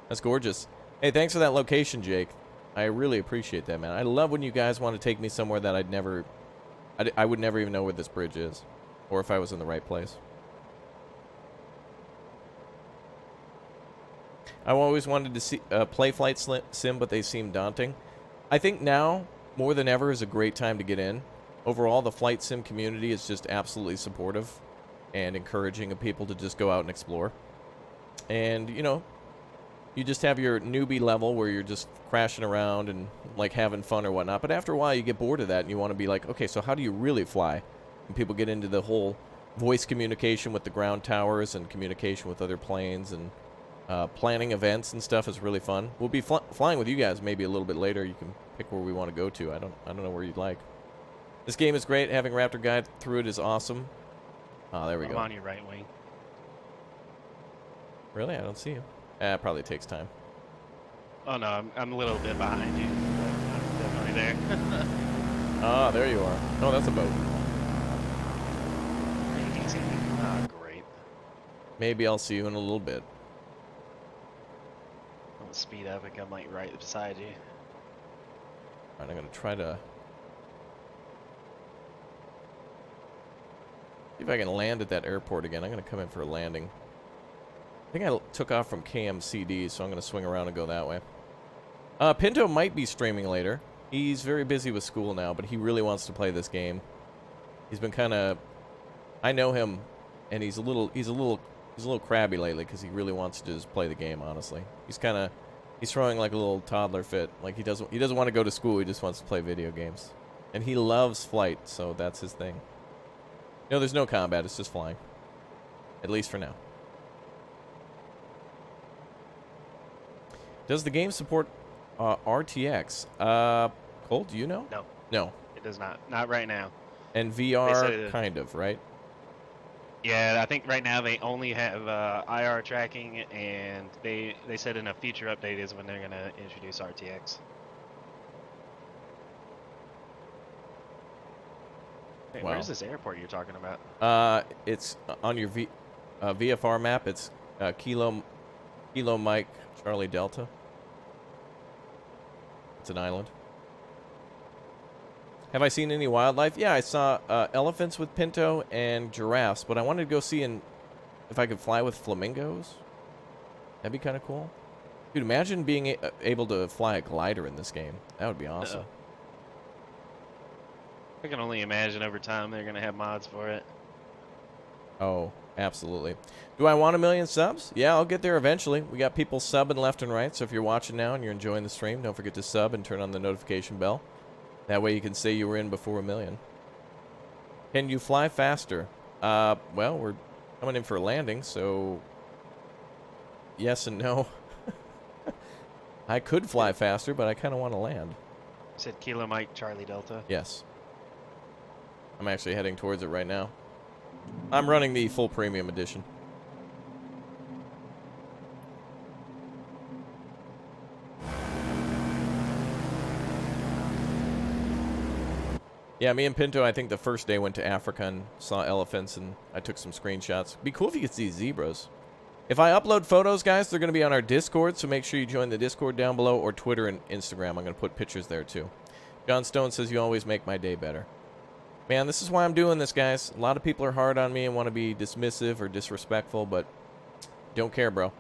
S2: That's gorgeous. Hey, thanks for that location, Jake. I really appreciate that, man. I love when you guys want to take me somewhere that I would never even know where this bridge is, or if I was in the right place. I always wanted to play Flight Sim, but they seem daunting. I think now, more than ever, is a great time to get in. Overall, the Flight Sim community is just absolutely supportive. and encouraging of people to just go out and explore. And, you know, you just have your newbie level where you're just crashing around and, like, having fun or whatnot. But after a while, you get bored of that, and you want to be like, okay, so how do you really fly? And people get into the whole voice communication with the ground towers and communication with other planes, and planning events and stuff is really fun. We'll be flying with you guys maybe a little bit later. You can pick where we want to go to. I don't know where you'd like. This game is great. Having Raptor guide through it is awesome. Oh, there we go.
S3: I'm on your right wing.
S2: Really? I don't see you. It probably takes time.
S3: Oh no, I'm a little bit behind you, but I'm definitely there.
S2: Ah, there you are. Oh, that's a boat.
S3: Easy. Ah, great.
S2: Maybe I'll see you in a little bit.
S3: I'll speed up and come like right beside you.
S2: Alright, I'm gonna try to see if I can land at that airport again. I'm gonna come in for a landing. I think I took off from KMCD, so I'm gonna swing around and go that way. Pinto might be streaming later. He's very busy with school now, but he really wants to play this game. He's been kind of, I know him, and he's a little crabby lately because he really wants to just play the game. Honestly, he's throwing like a little toddler fit. Like he doesn't want to go to school. He just wants to play video games, and he loves flight, so that's his thing. No, there's no combat. It's just flying, at least for now. Does the game support RTX? Cole, do you know?
S3: No.
S2: No.
S3: It does not. Not right now.
S2: And
S3: They
S2: VR,
S3: said
S2: kind of, right?
S3: Yeah, I think right now they only have IR tracking, and they said in a future update is when they're gonna introduce RTX. Hey,
S2: Wow.
S3: where's this airport you're talking about?
S2: It's on your VFR map. It's Kilo Mike Charlie Delta. It's an island. Have I seen any wildlife? Yeah, I saw elephants with Pinto and giraffes, but I wanted to go see if I could fly with flamingos. That'd be kind of cool. Dude, imagine being able to fly a glider in this game. That would be awesome.
S3: I can only imagine over time they're gonna have mods for it.
S2: Oh, absolutely. Do I want 1 million subs? Yeah, I'll get there eventually. We got people subbing left and right, so if you're watching now and you're enjoying the stream, don't forget to sub and turn on the notification bell. That way you can say you were in before 1 million. Can you fly faster? Well, we're coming in for a landing, so yes and no. I could fly faster, but I kind of want to land.
S3: You said Kilo Mike Charlie Delta.
S2: Yes. I'm actually heading towards it right now. I'm running the full premium edition. Yeah, me and Pinto, I think the first day went to Africa and saw elephants, and I took some screenshots. It'd be cool if you could see zebras. If I upload photos, guys, they're going to be on our Discord, so make sure you join the Discord down below, or Twitter and Instagram. I'm going to put pictures there, too. John Stone says, you always make my day better. Man, this is why I'm doing this, guys. A lot of people are hard on me and want to be dismissive or disrespectful, but don't care, bro.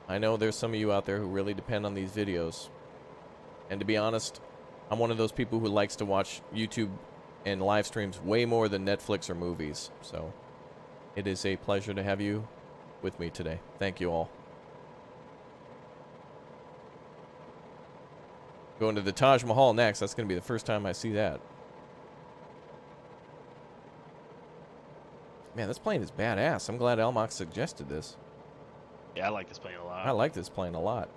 S2: I know there's some of you out there who really depend on these videos. And to be honest, I'm one of those people who likes to watch YouTube and live streams way more than Netflix or movies. So it is a pleasure to have you with me today. Thank you all. Going to the Taj Mahal next. That's going to be the first time I see that. Man, this plane is badass. I'm glad Elmox suggested this.
S3: Yeah, I like this plane a lot.
S2: I like this plane a lot.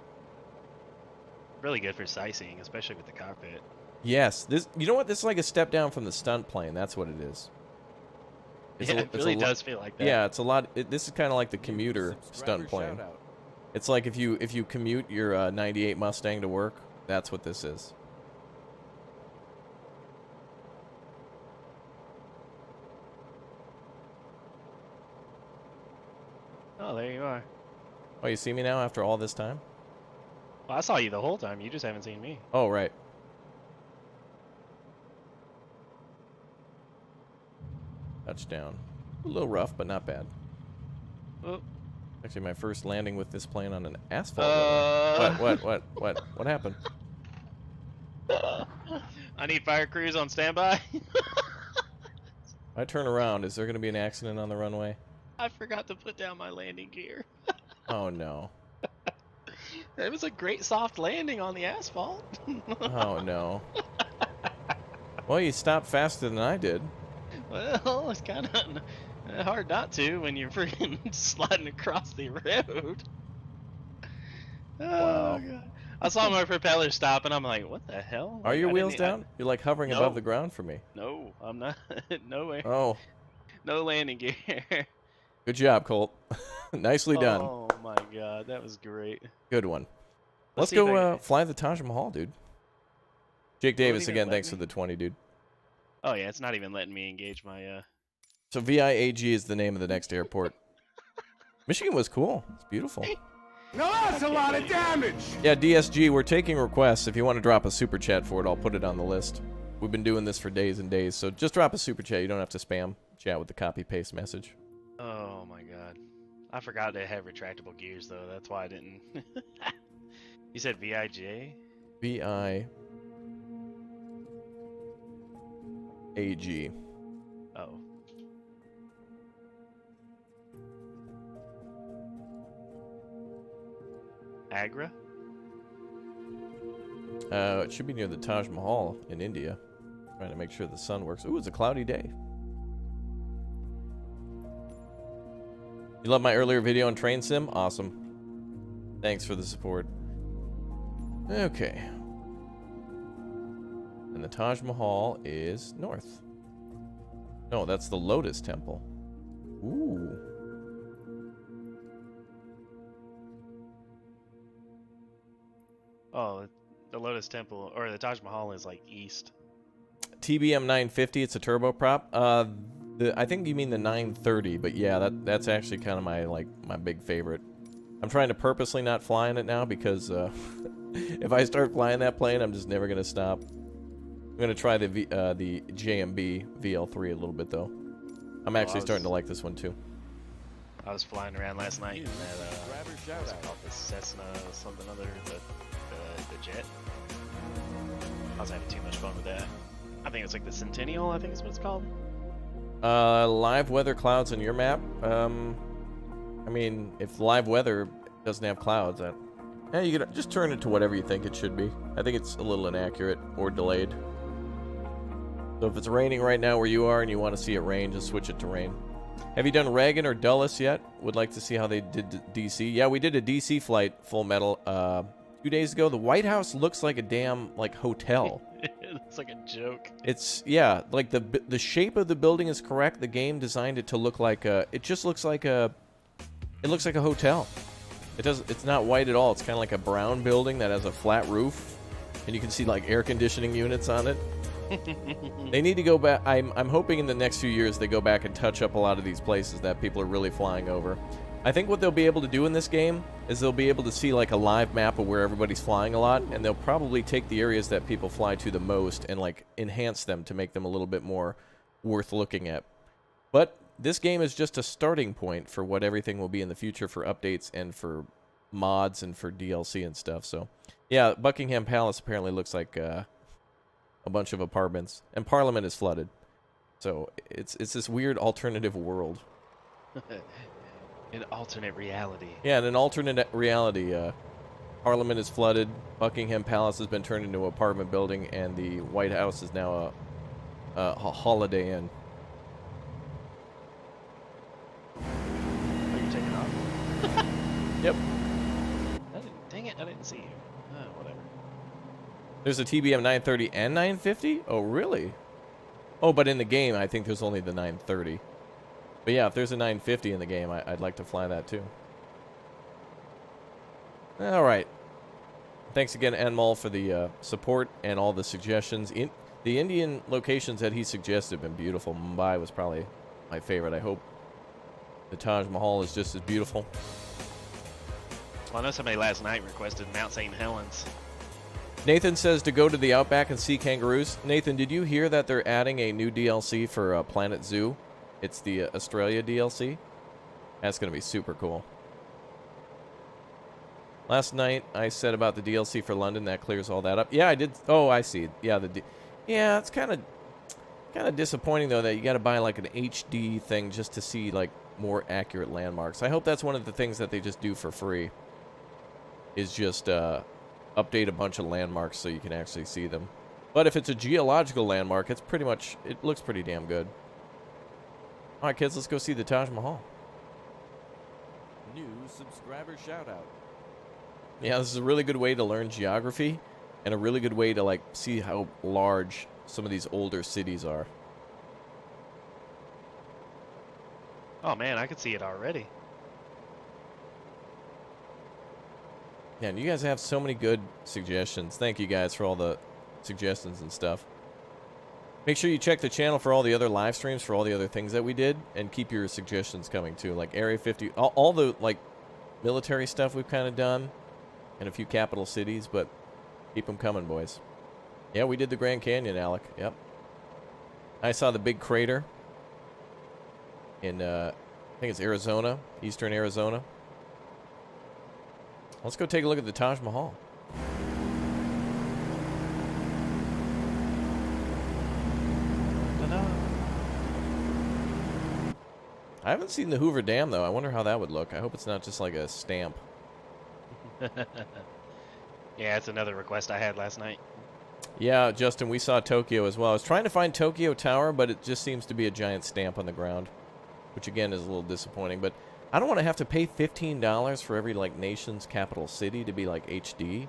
S3: Really good for sightseeing, especially with the cockpit.
S2: Yes, this. You know what? This is like a step down from the stunt plane. That's what it is.
S3: Yeah, it really does feel like that.
S2: Yeah, it's a lot. This is kind of like the commuter stunt plane.
S5: Shoutout.
S2: It's like if you commute your 98 Mustang to work, that's what this is.
S3: Oh, there you are.
S2: Oh, you see me now after all this time?
S3: Well, I saw you the whole time. You just haven't seen me.
S2: Oh, right. Touchdown. A little rough, but not bad.
S3: Oh.
S2: Actually, my first landing with this plane on an asphalt road. What happened?
S3: I need fire crews on standby.
S2: I turn around, is there going to be an accident on the runway?
S3: I forgot to put down my landing gear.
S2: Oh, no.
S3: It was a great soft landing on the asphalt.
S2: Oh, no. Well, you stopped faster than I did.
S3: Well, it's kind of hard not to when you're freaking sliding across the road. Oh,
S2: Wow.
S3: God. I saw my propeller stop, and I'm like, what the hell?
S2: Are
S3: Like,
S2: your
S3: I
S2: wheels
S3: didn't- I-
S2: down? You're like hovering
S3: No.
S2: above the ground for me.
S3: No, I'm not. Nowhere.
S2: Oh,
S3: No landing gear.
S2: good job, Colt. Nicely done.
S3: Oh my god, that was great.
S2: Good one. Let's
S3: Let's see if
S2: go fly the Taj Mahal, dude. Jake Davis,
S3: even
S2: again,
S3: let
S2: thanks
S3: me?
S2: for the 20, dude.
S3: Oh yeah, it's not even letting me engage my
S2: So VIAG is the name of the next airport. Michigan was cool. It's beautiful.
S6: Now that's a lot of damage!
S2: Yeah, DSG, we're taking requests. If you want to drop a super chat for it, I'll put it on the list. We've been doing this for days and days, so just drop a super chat. You don't have to spam chat with the copy-paste message.
S3: Oh my god. I forgot they have retractable gears though, that's why I didn't. You said VIJ?
S2: VIAG.
S3: Oh. Agra?
S2: It should be near the Taj Mahal in India. Trying to make sure the sun works. Ooh, it's a cloudy day. You love my earlier video on Train Sim? Awesome. Thanks for the support. Okay. And the Taj Mahal is north. No, that's the Lotus Temple. Ooh.
S3: Oh, the Lotus Temple, or the Taj Mahal is like east.
S2: TBM 950, it's a turboprop. I think you mean the 930, but yeah, that's actually kind of my big favorite. I'm trying to purposely not fly in it now because if I start flying that plane, I'm just never gonna stop. I'm gonna try the JMB VL3 a little bit though. I'm actually starting to like this one too.
S3: I was flying around last night in that,
S5: Grab your
S3: what's it
S5: shoutout.
S3: called, the Cessna something other, the jet. I was having too much fun with that. I think it's like the Centennial, I think is what it's called.
S2: Live weather clouds on your map. I mean, if live weather doesn't have clouds, yeah, you can just turn it to whatever you think it should be. I think it's a little inaccurate or delayed. So if it's raining right now where you are and you want to see it rain, just switch it to rain. Have you done Reagan or Dulles yet? Would like to see how they did DC. Yeah, we did a DC flight, Full Metal, 2 days ago. The White House looks like a damn, hotel.
S3: It's like a joke.
S2: It's, yeah, like the shape of the building is correct. The game designed it to look like it just looks like it looks like a hotel. It's not white at all. It's kind of like a brown building that has a flat roof, and you can see air conditioning units on it. They need to go back. I'm hoping in the next few years they go back and touch up a lot of these places that people are really flying over. I think what they'll be able to do in this game is they'll be able to see a live map of where everybody's flying a lot, and they'll probably take the areas that people fly to the most and enhance them to make them a little bit more worth looking at. But this game is just a starting point for what everything will be in the future for updates and for mods and for DLC and stuff. So, yeah, Buckingham Palace apparently looks like a bunch of apartments, and Parliament is flooded. So it's this weird alternative world.
S3: An alternate reality.
S2: Yeah, in an alternate reality, Parliament is flooded, Buckingham Palace has been turned into an apartment building, and the White House is now a Holiday Inn.
S3: Are you taking off?
S2: Yep.
S3: Dang it, I didn't see you. Whatever.
S2: There's a TBM 930 and 950? Oh, really? Oh, but in the game, I think there's only the 930. But yeah, if there's a 950 in the game, I'd like to fly that too. All right. Thanks again, Anmol, for the support and all the suggestions. The Indian locations that he suggested have been beautiful. Mumbai was probably my favorite. I hope the Taj Mahal is just as beautiful.
S3: Well, I know somebody last night requested Mount St. Helens.
S2: Nathan says to go to the Outback and see kangaroos. Nathan, did you hear that they're adding a new DLC for Planet Zoo? It's the Australia DLC. That's going to be super cool. Last night, I said about the DLC for London. That clears all that up. Yeah, I did. Oh, I see. Yeah, yeah, it's kind of Kind of disappointing, though, that you got to buy like an HD thing just to see like more accurate landmarks. I hope that's one of the things that they just do for free, is just update a bunch of landmarks so you can actually see them. But if it's a geological landmark, it's pretty much, it looks pretty damn good. All right, kids, let's go see the Taj Mahal.
S5: New subscriber shout out.
S2: Yeah, this is a really good way to learn geography and a really good way to like see how large some of these older cities are.
S3: Oh man, I could see it already.
S2: Yeah, and you guys have so many good suggestions. Thank you guys for all the suggestions and stuff. Make sure you check the channel for all the other live streams, for all the other things that we did, and keep your suggestions coming too. Like Area 50, all the like military stuff we've kind of done, and a few capital cities, but keep them coming, boys. Yeah, we did the Grand Canyon, Alec. Yep. I saw the big crater in, I think it's Arizona, eastern Arizona. Let's go take a look at the Taj Mahal.
S3: Ta-da.
S2: I haven't seen the Hoover Dam, though. I wonder how that would look. I hope it's not just like a stamp.
S3: Yeah, it's another request I had last night.
S2: Yeah, Justin, we saw Tokyo as well. I was trying to find Tokyo Tower, but it just seems to be a giant stamp on the ground, which again is a little disappointing. But I don't want to have to pay $15 for every like nation's capital city to be like HD.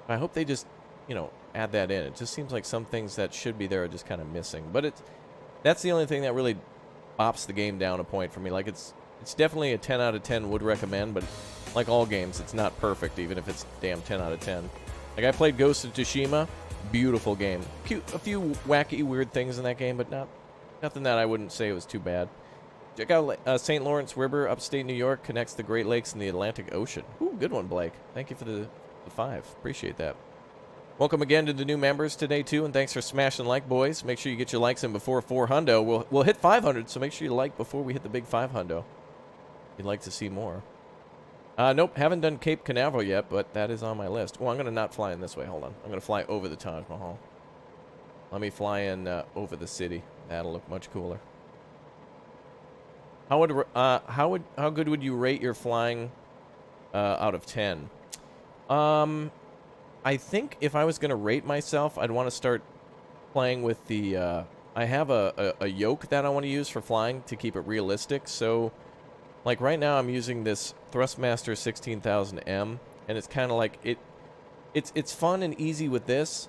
S2: I hope they just, you know, add that in. It just seems like some things that should be there are just kind of missing. But that's the only thing that really bops the game down a point for me. Like it's definitely a 10 out of 10 would recommend, but like all games, it's not perfect, even if it's damn 10 out of 10. Like I played Ghost of Tsushima. Beautiful game. Cute, a few wacky, weird things in that game, but nothing that I wouldn't say was too bad. Check out St. Lawrence River, upstate New York, connects the Great Lakes and the Atlantic Ocean. Ooh, good one, Blake. Thank you for the 5. Appreciate that. Welcome again to the new members today, too, and thanks for smashing like, boys. Make sure you get your likes in before 400. We'll hit 500, so make sure you like before we hit the big 500. If you'd like to see more. Nope, haven't done Cape Canaveral yet, but that is on my list. Well, I'm going to not fly in this way. Hold on. I'm going to fly over the Taj Mahal. Let me fly in over the city. That'll look much cooler. How good would you rate your flying out of 10? I think if I was going to rate myself, I'd want to start playing with the... I have a yoke that I want to use for flying to keep it realistic, so... Like right now I'm using this Thrustmaster 16000M, and it's kind of like it's fun and easy with this,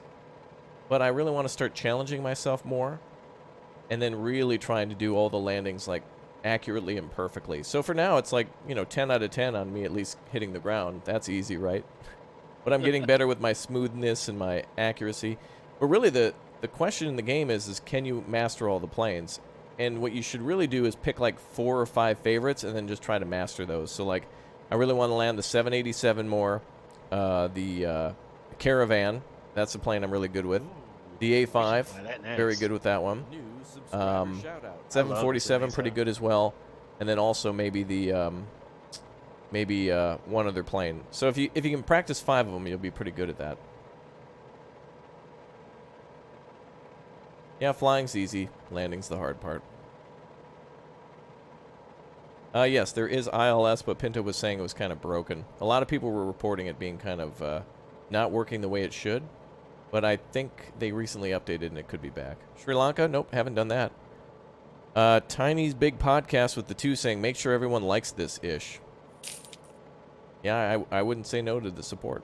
S2: but I really want to start challenging myself more and then really trying to do all the landings like accurately and perfectly. So for now it's like, you know, 10 out of 10 on me at least hitting the ground. That's easy, right? But I'm getting better with my smoothness and my accuracy. But really the question in the game is can you master all the planes? And what you should really do is pick like 4 or 5 favorites and then just try to master those. So like, I really want to land the 787 more, the Caravan, that's the plane I'm really good with. The A5, very good with that one.
S5: New subscriber shout out.
S2: 747, pretty good as well. And then also maybe the one other plane. So if you can practice 5 of them, you'll be pretty good at that. Yeah, flying's easy. Landing's the hard part. Yes, there is ILS, but Pinto was saying it was kind of broken. A lot of people were reporting it being kind of not working the way it should. But I think they recently updated and it could be back. Sri Lanka? Nope, haven't done that. Tiny's big podcast with the 2 saying, make sure everyone likes this-ish. Yeah, I wouldn't say no to the support.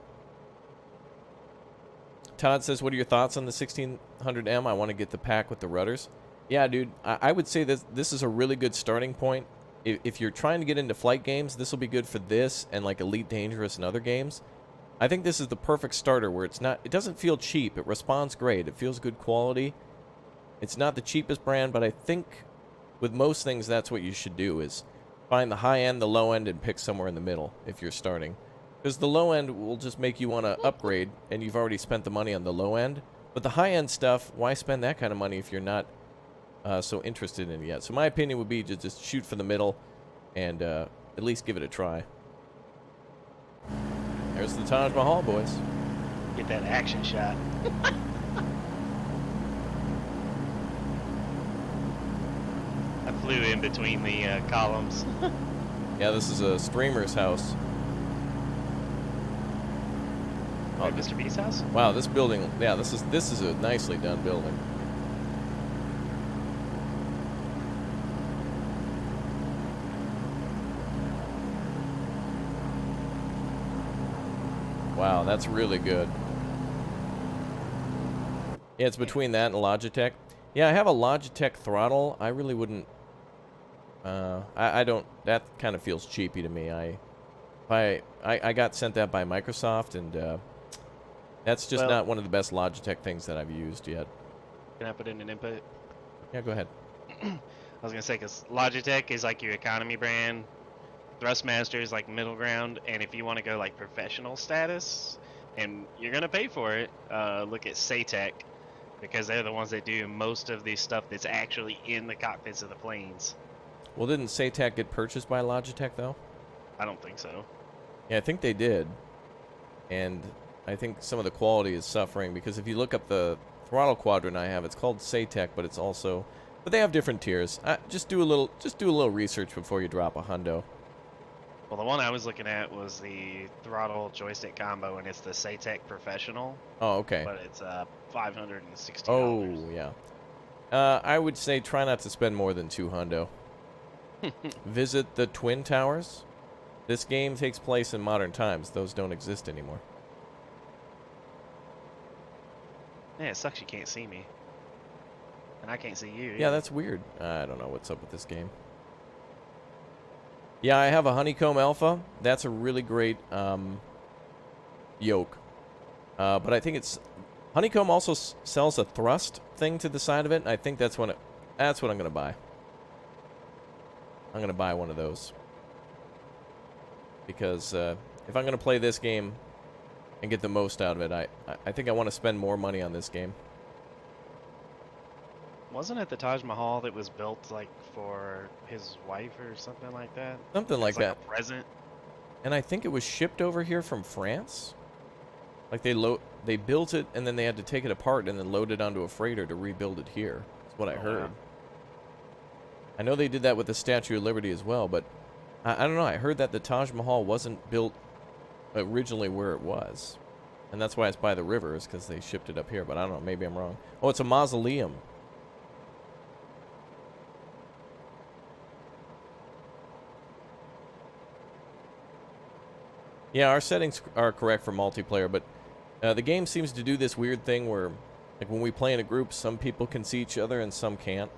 S2: Todd says, what are your thoughts on the 1600M? I want to get the pack with the rudders. Yeah, dude, I would say that this is a really good starting point. If you're trying to get into flight games, this will be good for this and like Elite Dangerous and other games. I think this is the perfect starter where it doesn't feel cheap. It responds great. It feels good quality. It's not the cheapest brand, but I think with most things, that's what you should do is find the high end, the low end, and pick somewhere in the middle if you're starting. Because the low end will just make you want to upgrade, and you've already spent the money on the low end. But the high end stuff, why spend that kind of money if you're not so interested in it yet? So my opinion would be to just shoot for the middle and at least give it a try. There's the Taj Mahal, boys.
S3: Get that action shot. flew in between the columns.
S2: Yeah, this is a streamer's house.
S3: Oh, Mr. B's house?
S2: Wow, this building, yeah, this is a nicely done building. Wow, that's really good. Yeah, it's between that and Logitech. Yeah, I have a Logitech throttle. I really wouldn't. I don't. That kind of feels cheapy to me. I got sent that by Microsoft, and that's just not one of the best Logitech things that I've used yet.
S3: Can I put in an input?
S2: Yeah, go ahead.
S3: I was gonna say, because Logitech is like your economy brand, Thrustmaster is like middle ground, and if you want to go like professional status, and you're gonna pay for it, look at Saytech, because they're the ones that do most of the stuff that's actually in the cockpits of the planes.
S2: Well, didn't Saytech get purchased by Logitech though?
S3: I don't think so.
S2: Yeah, I think they did, and I think some of the quality is suffering because if you look up the throttle quadrant I have, it's called Saytech, but it's also, but they have different tiers. Just do a little research before you drop a hundo.
S3: Well, the one I was looking at was the throttle joystick combo, and it's the Saytech Professional.
S2: Oh, okay.
S3: But it's $560.
S2: Oh, yeah. I would say try not to spend more than $200. Visit the Twin Towers. This game takes place in modern times. Those don't exist anymore.
S3: Yeah, it sucks you can't see me. And I can't see you.
S2: Yeah, that's weird. I don't know what's up with this game. Yeah, I have a Honeycomb Alpha. That's a really great yoke. But I think it's... Honeycomb also sells a thrust thing to the side of it. And I think that's what I'm going to buy. I'm going to buy one of those. Because if I'm going to play this game and get the most out of it, I think I want to spend more money on this game.
S3: Wasn't it the Taj Mahal that was built like for his wife or something like that?
S2: Something like that.
S3: A present.
S2: And I think it was shipped over here from France. Like they built it and then they had to take it apart and then load it onto a freighter to rebuild it here. That's what I heard.
S3: Wow.
S2: I know they did that with the Statue of Liberty as well, but I don't know. I heard that the Taj Mahal wasn't built originally where it was. And that's why it's by the rivers, because they shipped it up here. But I don't know. Maybe I'm wrong. Oh, it's a mausoleum. Yeah, our settings are correct for multiplayer, but the game seems to do this weird thing where, like, when we play in a group, some people can see each other and some can't.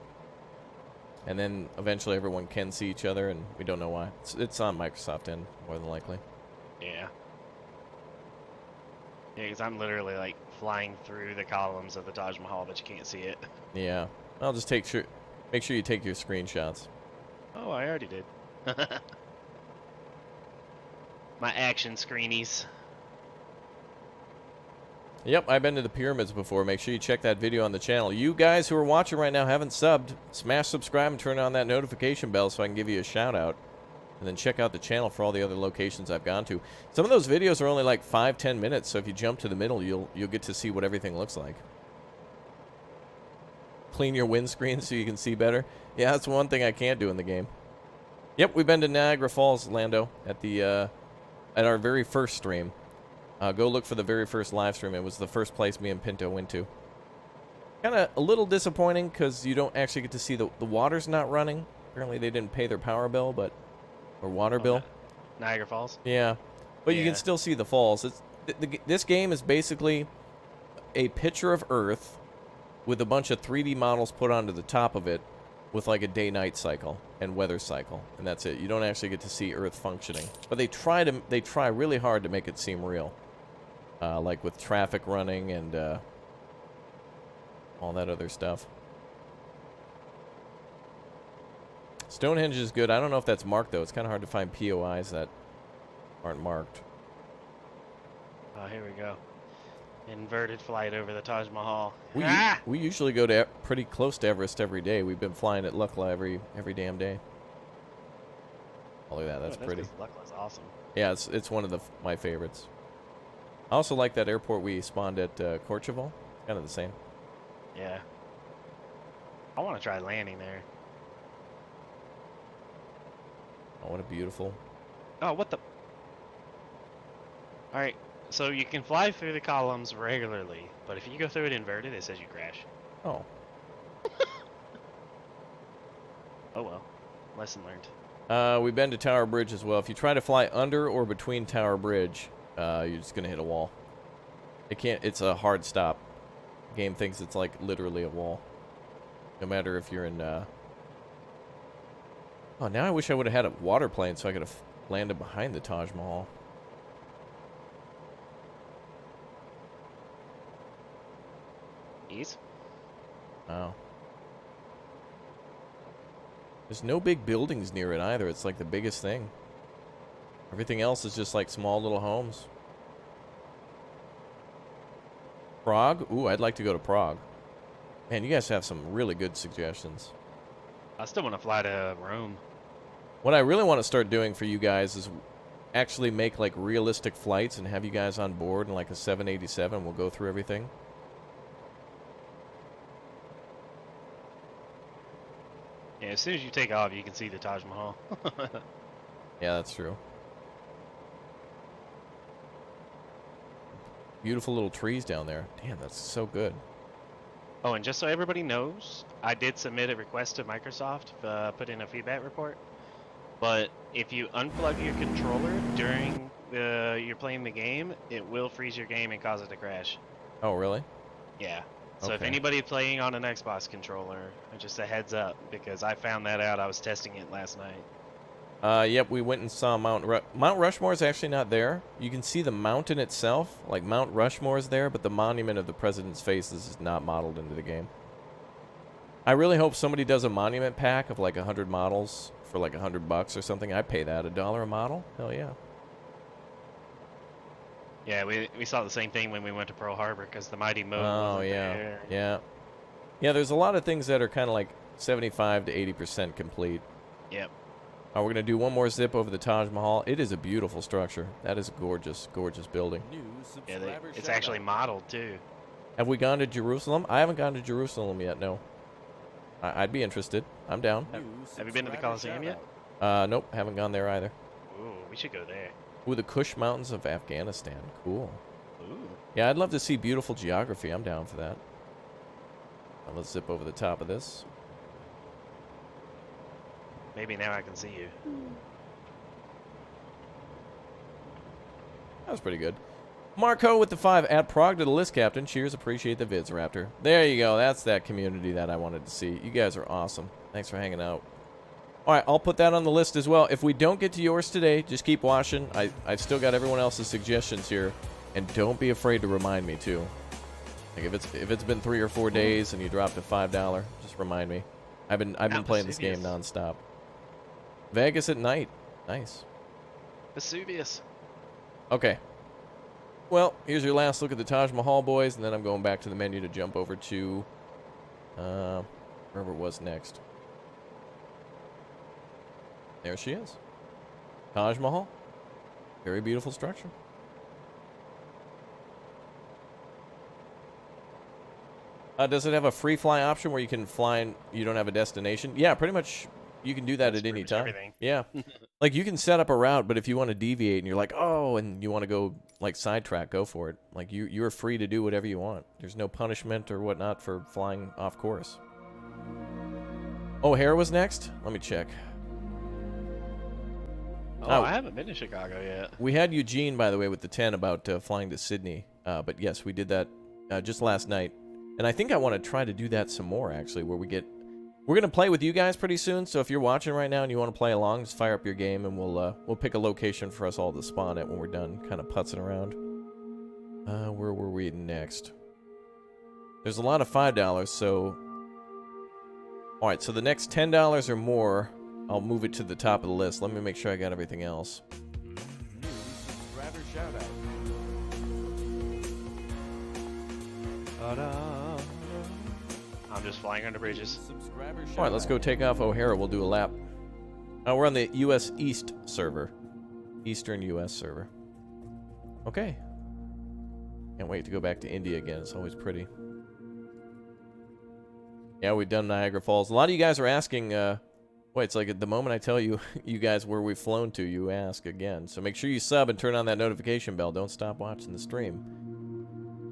S2: And then eventually everyone can see each other, and we don't know why. It's on Microsoft end, more than likely.
S3: Yeah. Yeah, because I'm literally, like, flying through the columns of the Taj Mahal, but you can't see it.
S2: Yeah. I'll just make sure you take your screenshots.
S3: Oh, I already did. My action screenies.
S2: Yep, I've been to the pyramids before. Make sure you check that video on the channel. You guys who are watching right now haven't subbed, smash subscribe and turn on that notification bell so I can give you a shout out. And then check out the channel for all the other locations I've gone to. Some of those videos are only like 5-10 minutes, so if you jump to the middle, you'll get to see what everything looks like. Clean your windscreen so you can see better. Yeah, that's one thing I can't do in the game. Yep, we've been to Niagara Falls, Lando, at our very first stream. Go look for the very first live stream. It was the first place me and Pinto went to. Kind of a little disappointing because you don't actually get to see the water's not running. Apparently they didn't pay their power bill, or water bill.
S3: Niagara Falls?
S2: Yeah, but you
S3: Yeah.
S2: can still see the falls. This game is basically a picture of Earth with a bunch of 3D models put onto the top of it with like a day-night cycle and weather cycle, and that's it. You don't actually get to see Earth functioning, but they try really hard to make it seem real, like with traffic running and all that other stuff. Stonehenge is good. I don't know if that's marked though. It's kind of hard to find POIs that aren't marked.
S3: Oh, here we go. Inverted flight over the Taj Mahal.
S2: We usually go to pretty close to Everest every day. We've been flying at Lukla every damn day. Oh, look at that. That's pretty.
S3: Lukla's awesome.
S2: Yeah, it's one of my favorites. I also like that airport we spawned at Courchevel. Kind of the same.
S3: Yeah. I want to try landing there.
S2: what a beautiful.
S3: Oh, what the? Alright, so you can fly through the columns regularly, but if you go through it inverted, it says you crash.
S2: Oh.
S3: Oh well. Lesson learned.
S2: We've been to Tower Bridge as well. If you try to fly under or between Tower Bridge, you're just gonna hit a wall. It can't. It's a hard stop. The game thinks it's like literally a wall. No matter if you're in. Oh, now I wish I would have had a water plane so I could have landed behind the Taj Mahal.
S3: Ease?
S2: Wow. There's no big buildings near it either. It's like the biggest thing. Everything else is just like small little homes. Prague? Ooh, I'd like to go to Prague. Man, you guys have some really good suggestions.
S3: I still want to fly to Rome.
S2: What I really want to start doing for you guys is actually make like realistic flights and have you guys on board in like a 787. We'll go through everything.
S3: Yeah, as soon as you take off, you can see the Taj Mahal.
S2: Yeah, that's true. Beautiful little trees down there. Damn, that's so good.
S3: Oh, and just so everybody knows, I did submit a request to Microsoft, put in a feedback report. But if you unplug your controller during you're playing the game, it will freeze your game and cause it to crash.
S2: Oh, really?
S3: Yeah. So if
S2: Okay.
S3: anybody playing on an Xbox controller, just a heads up, because I found that out. I was testing it last night.
S2: Yep, we went and saw Mount Rushmore is actually not there. You can see the mountain itself, like Mount Rushmore is there, but the monument of the president's face is not modeled into the game. I really hope somebody does a monument pack of like 100 models for like $100 or something. I'd pay that. $1 a model? Hell yeah.
S3: Yeah, we saw the same thing when we went to Pearl Harbor, because the Mighty Moat
S2: Oh,
S3: wasn't
S2: yeah.
S3: there.
S2: Yeah. Yeah, there's a lot of things that are kind of like 75 to 80% complete.
S3: Yep.
S2: We're going to do one more zip over the Taj Mahal. It is a beautiful structure. That is a gorgeous, gorgeous building.
S5: New
S3: Yeah,
S5: subscriber
S3: it's
S5: shout
S3: actually
S5: out.
S3: modeled too.
S2: Have we gone to Jerusalem? I haven't gone to Jerusalem yet, no. I'd be interested. I'm down.
S5: New
S3: Have you been to the
S5: subscriber
S3: Colosseum
S5: shout
S3: yet?
S5: out.
S2: Nope, haven't gone there either.
S3: Ooh, we should go there.
S2: Ooh, the Kush Mountains of Afghanistan. Cool.
S3: Ooh.
S2: Yeah, I'd love to see beautiful geography. I'm down for that. Now let's zip over the top of this.
S3: Maybe now I can see you.
S2: That was pretty good. Marco with the 5. Add Prague to the list, Captain. Cheers. Appreciate the vids, Raptor. There you go. That's that community that I wanted to see. You guys are awesome. Thanks for hanging out. All right, I'll put that on the list as well. If we don't get to yours today, just keep watching. I've still got everyone else's suggestions here. And don't be afraid to remind me, too. Like, if it's been 3 or 4 days and you dropped a $5, just remind me. I've been playing this game
S3: Vesuvius.
S2: nonstop. Vegas at night. Nice.
S3: Vesuvius.
S2: Okay. Well, here's your last look at the Taj Mahal, boys, and then I'm going back to the menu to jump over to wherever it was next. There she is. Taj Mahal. Very beautiful structure. Does it have a free fly option where you can fly and you don't have a destination? Yeah, pretty much you can do that
S3: That's
S2: at any
S3: pretty much
S2: time.
S3: everything.
S2: Yeah. Like you can set up a route, but if you want to deviate and you're like, oh, and you want to go like sidetrack, go for it. Like you're free to do whatever you want. There's no punishment or whatnot for flying off course. O'Hare was next? Let me check.
S3: Oh, I haven't been to Chicago yet.
S2: We had Eugene, by the way, with the 10 about flying to Sydney. But yes, we did that just last night. And I think I want to try to do that some more, actually, where we're going to play with you guys pretty soon. So if you're watching right now and you want to play along, just fire up your game and we'll pick a location for us all to spawn at when we're done kind of putzing around. Where were we next? There's a lot of $5, so... Alright, so the next $10 or more, I'll move it to the top of the list. Let me make sure I got everything else.
S5: New subscriber shout out.
S3: I'm just flying under bridges.
S5: Subscriber shout
S2: Alright, let's go take off O'Hara. We'll do a lap. We're on the US East server. Eastern US server. Okay. Can't wait to go back to India again. It's always pretty. Yeah, we've done Niagara Falls. A lot of you guys are asking, Wait, it's like at the moment I tell you, you guys where we've flown to, you ask again. So make sure you sub and turn on that notification bell. Don't stop watching the stream.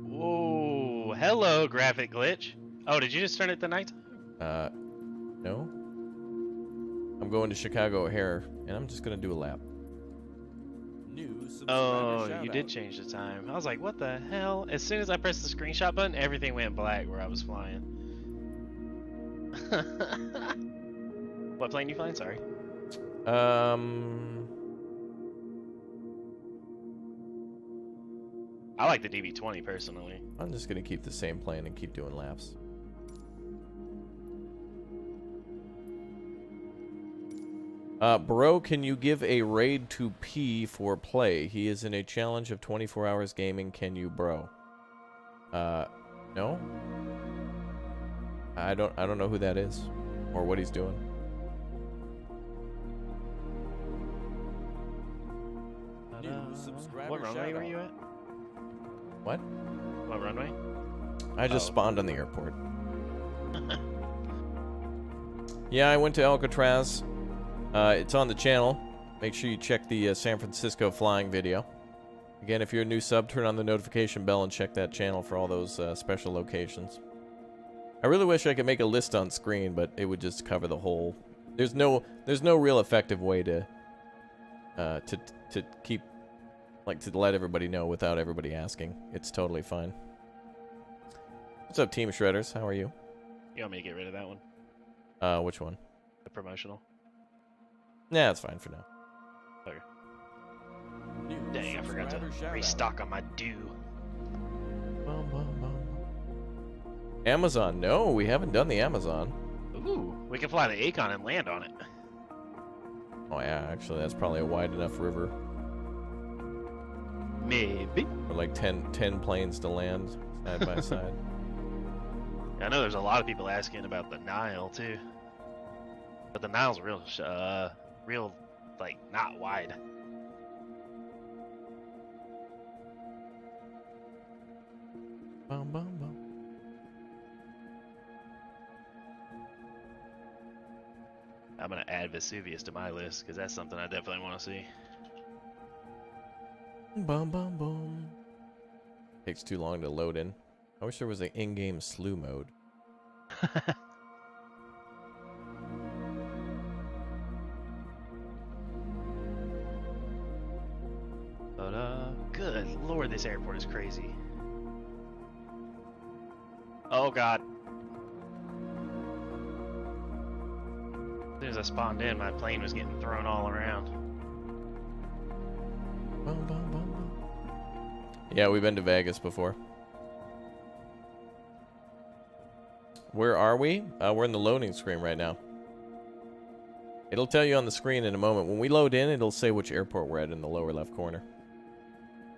S3: Whoa, hello, graphic glitch. Oh, did you just turn it to night?
S2: No. I'm going to Chicago O'Hare, and I'm just gonna do a lap.
S5: New subscriber
S3: Oh,
S5: shout
S3: you
S5: out.
S3: did change the time. I was like, what the hell? As soon as I pressed the screenshot button, everything went black where I was flying. What plane you flying? Sorry. I like the DB-20 personally.
S2: I'm just gonna keep the same plane and keep doing laps. Bro, can you give a raid to P for play? He is in a challenge of 24 hours gaming. Can you, bro? No. I don't know who that is or what he's doing.
S5: New subscriber
S3: What runway
S5: shout
S3: were
S5: out.
S3: you at?
S2: What?
S3: What runway?
S2: I just
S3: Oh.
S2: spawned on the airport. Yeah, I went to Alcatraz. It's on the channel. Make sure you check the San Francisco flying video. Again, if you're a new sub, turn on the notification bell and check that channel for all those special locations. I really wish I could make a list on screen, but it would just cover the whole. There's no real effective way to keep, like, to let everybody know without everybody asking. It's totally fine. What's up, Team Shredders? How are you?
S3: You want me to get rid of that one?
S2: Which one?
S3: The promotional?
S2: Nah, it's fine for now.
S5: New
S3: Dang, I forgot to
S5: subscriber shout out.
S3: restock on my dew.
S2: Amazon. No, we haven't done the Amazon.
S3: Ooh, we can fly the Acon and land on it.
S2: Oh yeah, actually that's probably a wide enough river
S3: Maybe.
S2: for like 10 planes to land side by side.
S3: I know there's a lot of people asking about the Nile too. But the Nile's real, like, not wide.
S2: Bum, bum, bum.
S3: I'm gonna add Vesuvius to my list because that's something I definitely want to see.
S2: Bum, bum, bum. Takes too long to load in. I wish there was an in-game slew mode.
S3: But good lord, this airport is crazy. Oh god. As soon as I spawned in, my plane was getting thrown all around.
S2: Bum, bum, bum, bum. Yeah, we've been to Vegas before. Where are we? We're in the loading screen right now. It'll tell you on the screen in a moment. When we load in, it'll say which airport we're at in the lower left corner,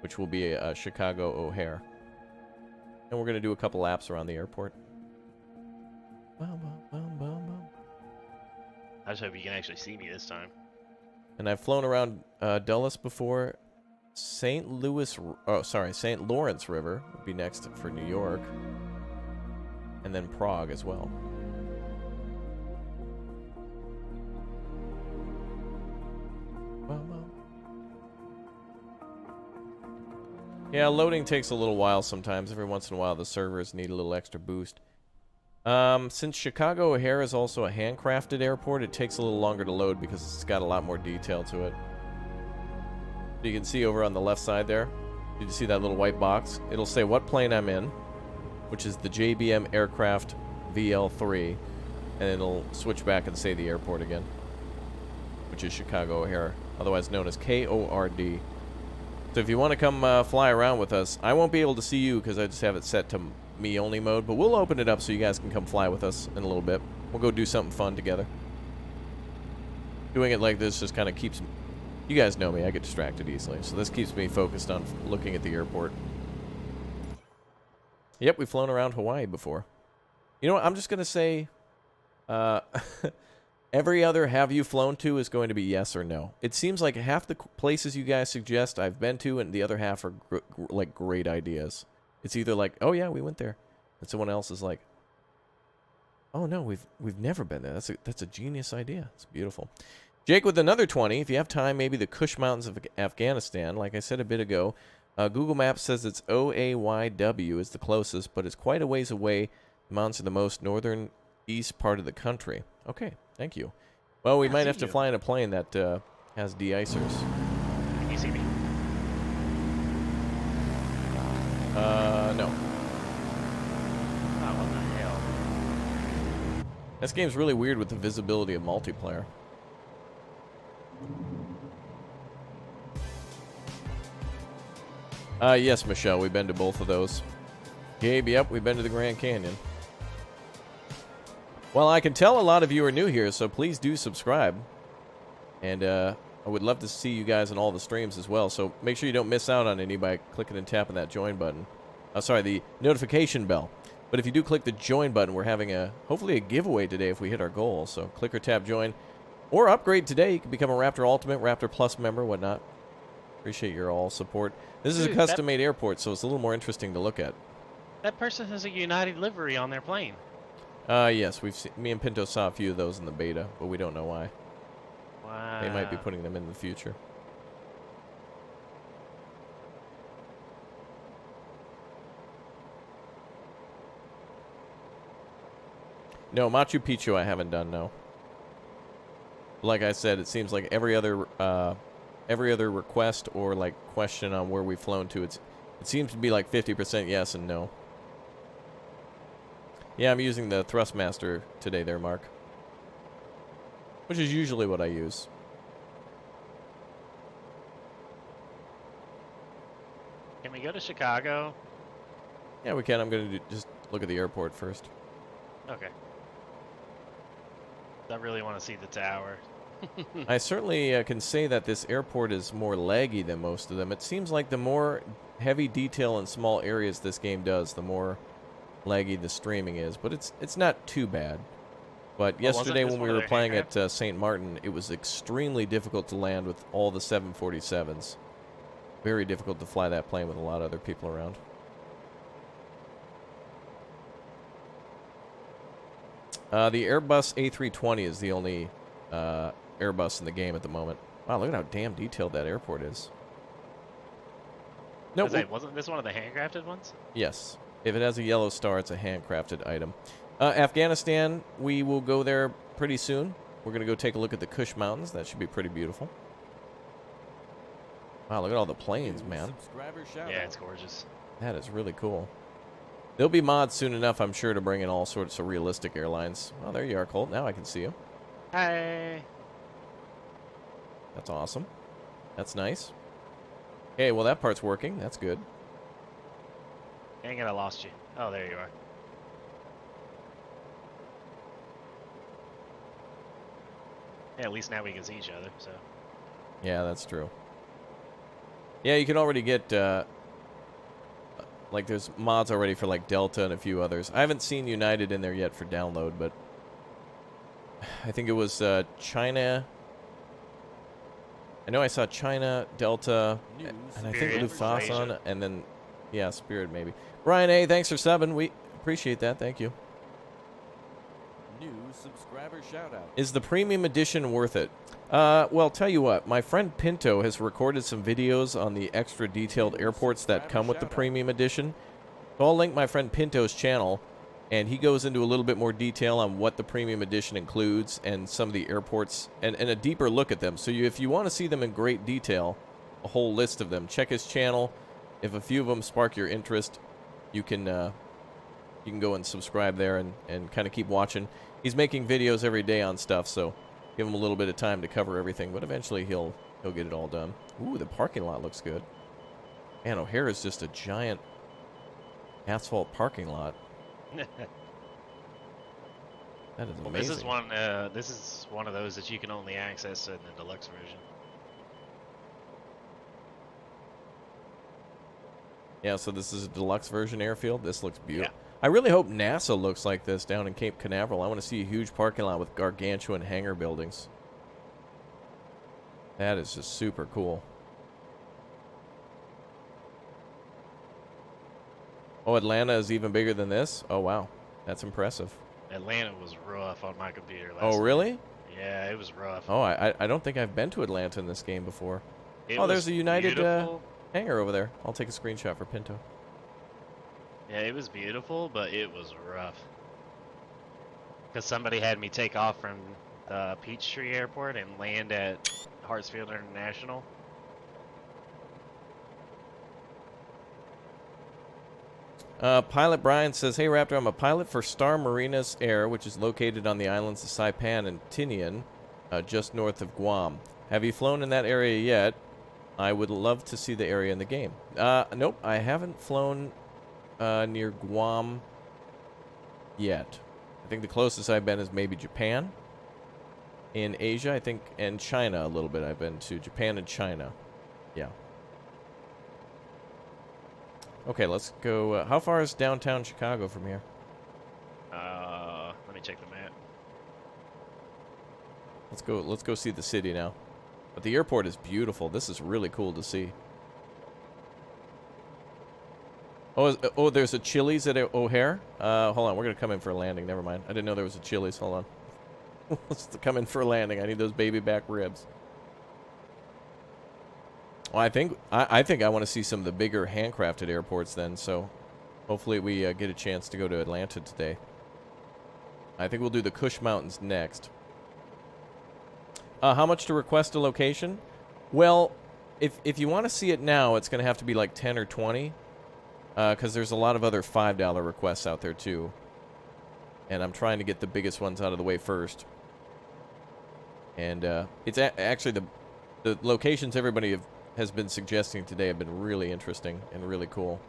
S2: which will be Chicago O'Hare. And we're going to do a couple laps around the airport. Bum, bum, bum, bum, bum.
S3: I just hope you can actually see me this time.
S2: And I've flown around Dulles before. St. Lawrence River would be next for New York. And then Prague as well. Yeah, loading takes a little while sometimes. Every once in a while, the servers need a little extra boost. Since Chicago O'Hare is also a handcrafted airport, it takes a little longer to load because it's got a lot more detail to it. You can see over on the left side there. Did you see that little white box? It'll say what plane I'm in, which is the JBM Aircraft VL3, and it'll switch back and say the airport again, which is Chicago O'Hare, otherwise known as KORD. So if you want to come fly around with us, I won't be able to see you because I just have it set to me only mode, but we'll open it up so you guys can come fly with us in a little bit. We'll go do something fun together. Doing it like this just kind of keeps... You guys know me, I get distracted easily, so this keeps me focused on looking at the airport. Yep, we've flown around Hawaii before. You know what, I'm just going to say... every other have you flown to is going to be yes or no. It seems like half the places you guys suggest I've been to, and the other half are like great ideas. It's either like, oh yeah, we went there, and someone else is like, Oh no, we've never been there. That's a genius idea. It's beautiful. Jake with another 20. If you have time, maybe the Kush Mountains of Afghanistan. Like I said a bit ago, Google Maps says it's OAYW is the closest, but it's quite a ways away. The mountains are the most northern east part of the country. Okay, thank you. Well, we might have to fly in a plane that has de-icers.
S3: Can you see me?
S2: No.
S3: Oh, what the hell?
S2: This game's really weird with the visibility of multiplayer. Yes, Michelle, we've been to both of those. Gabe, yep, we've been to the Grand Canyon. Well, I can tell a lot of you are new here, so please do subscribe. And I would love to see you guys in all the streams as well, so make sure you don't miss out on any by clicking and tapping that join button. Sorry, the notification bell. But if you do click the join button, we're having hopefully a giveaway today if we hit our goal. So click or tap join. Or upgrade today. You can become a Raptor Ultimate, Raptor Plus member, whatnot. Appreciate your all support. This is a custom-made airport, so it's a little more interesting to look at.
S3: That person has a United livery on their plane.
S2: Yes, me and Pinto saw a few of those in the beta, but we don't know why.
S3: Wow.
S2: They might be putting them in the future. No, Machu Picchu I haven't done, no. Like I said, it seems like every other request or like question on where we've flown to, it seems to be like 50% yes and no. Yeah, I'm using the Thrustmaster today there, Mark. Which is usually what I use.
S3: Can we go to Chicago?
S2: Yeah, we can. I'm going to just look at the airport first.
S3: Okay. I really want to see the tower.
S2: I certainly can say that this airport is more laggy than most of them. It seems like the more heavy detail in small areas this game does, the more laggy the streaming is. But it's not too bad. But yesterday when we were playing at St. Martin, it was extremely difficult to land with all the 747s. Very difficult to fly that plane with a lot of other people around. The Airbus A320 is the only Airbus in the game at the moment. Wow, look at how damn detailed that airport is. No,
S3: wasn't this one of the handcrafted ones?
S2: Yes. If it has a yellow star, it's a handcrafted item. Afghanistan, we will go there pretty soon. We're going to go take a look at the Kush Mountains. That should be pretty beautiful. Wow, look at all the planes, man.
S3: Yeah, it's gorgeous.
S2: That is really cool. There'll be mods soon enough, I'm sure, to bring in all sorts of realistic airlines. Oh, there you are, Colt. Now I can see you.
S3: Hi.
S2: That's awesome. That's nice. Okay, well, that part's working. That's good.
S3: Dang it, I lost you. Oh, there you are. Yeah, at least now we can see each other, so.
S2: Yeah, that's true. Yeah, you can already get, like, there's mods already for, like, Delta and a few others. I haven't seen United in there yet for download, but I think it was China. I know I saw China, Delta, and I think Lufthansa, and then, yeah, Spirit maybe. Brian A., thanks for subbing. We appreciate that. Thank you.
S5: New subscriber shoutout.
S2: Is the premium edition worth it? Well, tell you what, my friend Pinto has recorded some videos on the extra detailed airports that come with the premium edition. So I'll link my friend Pinto's channel, and he goes into a little bit more detail on what the premium edition includes and some of the airports and a deeper look at them. So if you want to see them in great detail, a whole list of them, check his channel. If a few of them spark your interest, you can go and subscribe there and kind of keep watching. He's making videos every day on stuff, so give him a little bit of time to cover everything, but eventually he'll get it all done. Ooh, the parking lot looks good. Man, O'Hare is just a giant asphalt parking lot. That is amazing.
S3: Well, this is one of those that you can only access in the deluxe version.
S2: Yeah, so this is a deluxe version airfield. This looks beautiful. Yeah. I really hope NASA looks like this down in Cape Canaveral. I want to see a huge parking lot with gargantuan hangar buildings. That is just super cool. Oh, Atlanta is even bigger than this? Oh, wow. That's impressive.
S3: Atlanta was rough on my computer last
S2: Oh,
S3: night.
S2: really?
S3: Yeah, it was rough.
S2: Oh, I don't think I've been to Atlanta in this game before.
S3: It
S2: Oh, there's
S3: was
S2: a United
S3: beautiful.
S2: hangar over there. I'll take a screenshot for Pinto.
S3: Yeah, it was beautiful, but it was rough. Because somebody had me take off from the Peachtree Airport and land at Hartsfield International.
S2: Pilot Brian says, "Hey Raptor, I'm a pilot for Star Marinas Air, which is located on the islands of Saipan and Tinian, just north of Guam. Have you flown in that area yet? I would love to see the area in the game." Nope, I haven't flown near Guam yet. I think the closest I've been is maybe Japan. In Asia, I think, and China a little bit. I've been to Japan and China. Yeah. Okay, let's go. How far is downtown Chicago from here?
S3: Let me check the map.
S2: Let's go see the city now. But the airport is beautiful. This is really cool to see. Oh, there's a Chili's at O'Hare? Hold on, we're going to come in for a landing. Never mind. I didn't know there was a Chili's. Hold on. Let's come in for a landing. I need those baby back ribs. Well, I think I want to see some of the bigger handcrafted airports then, so hopefully we get a chance to go to Atlanta today. I think we'll do the Kush Mountains next. How much to request a location? Well, if you want to see it now, it's going to have to be like 10 or 20, because there's a lot of other $5 requests out there too. And I'm trying to get the biggest ones out of the way first. And it's actually the locations everybody has been suggesting today have been really interesting and really cool.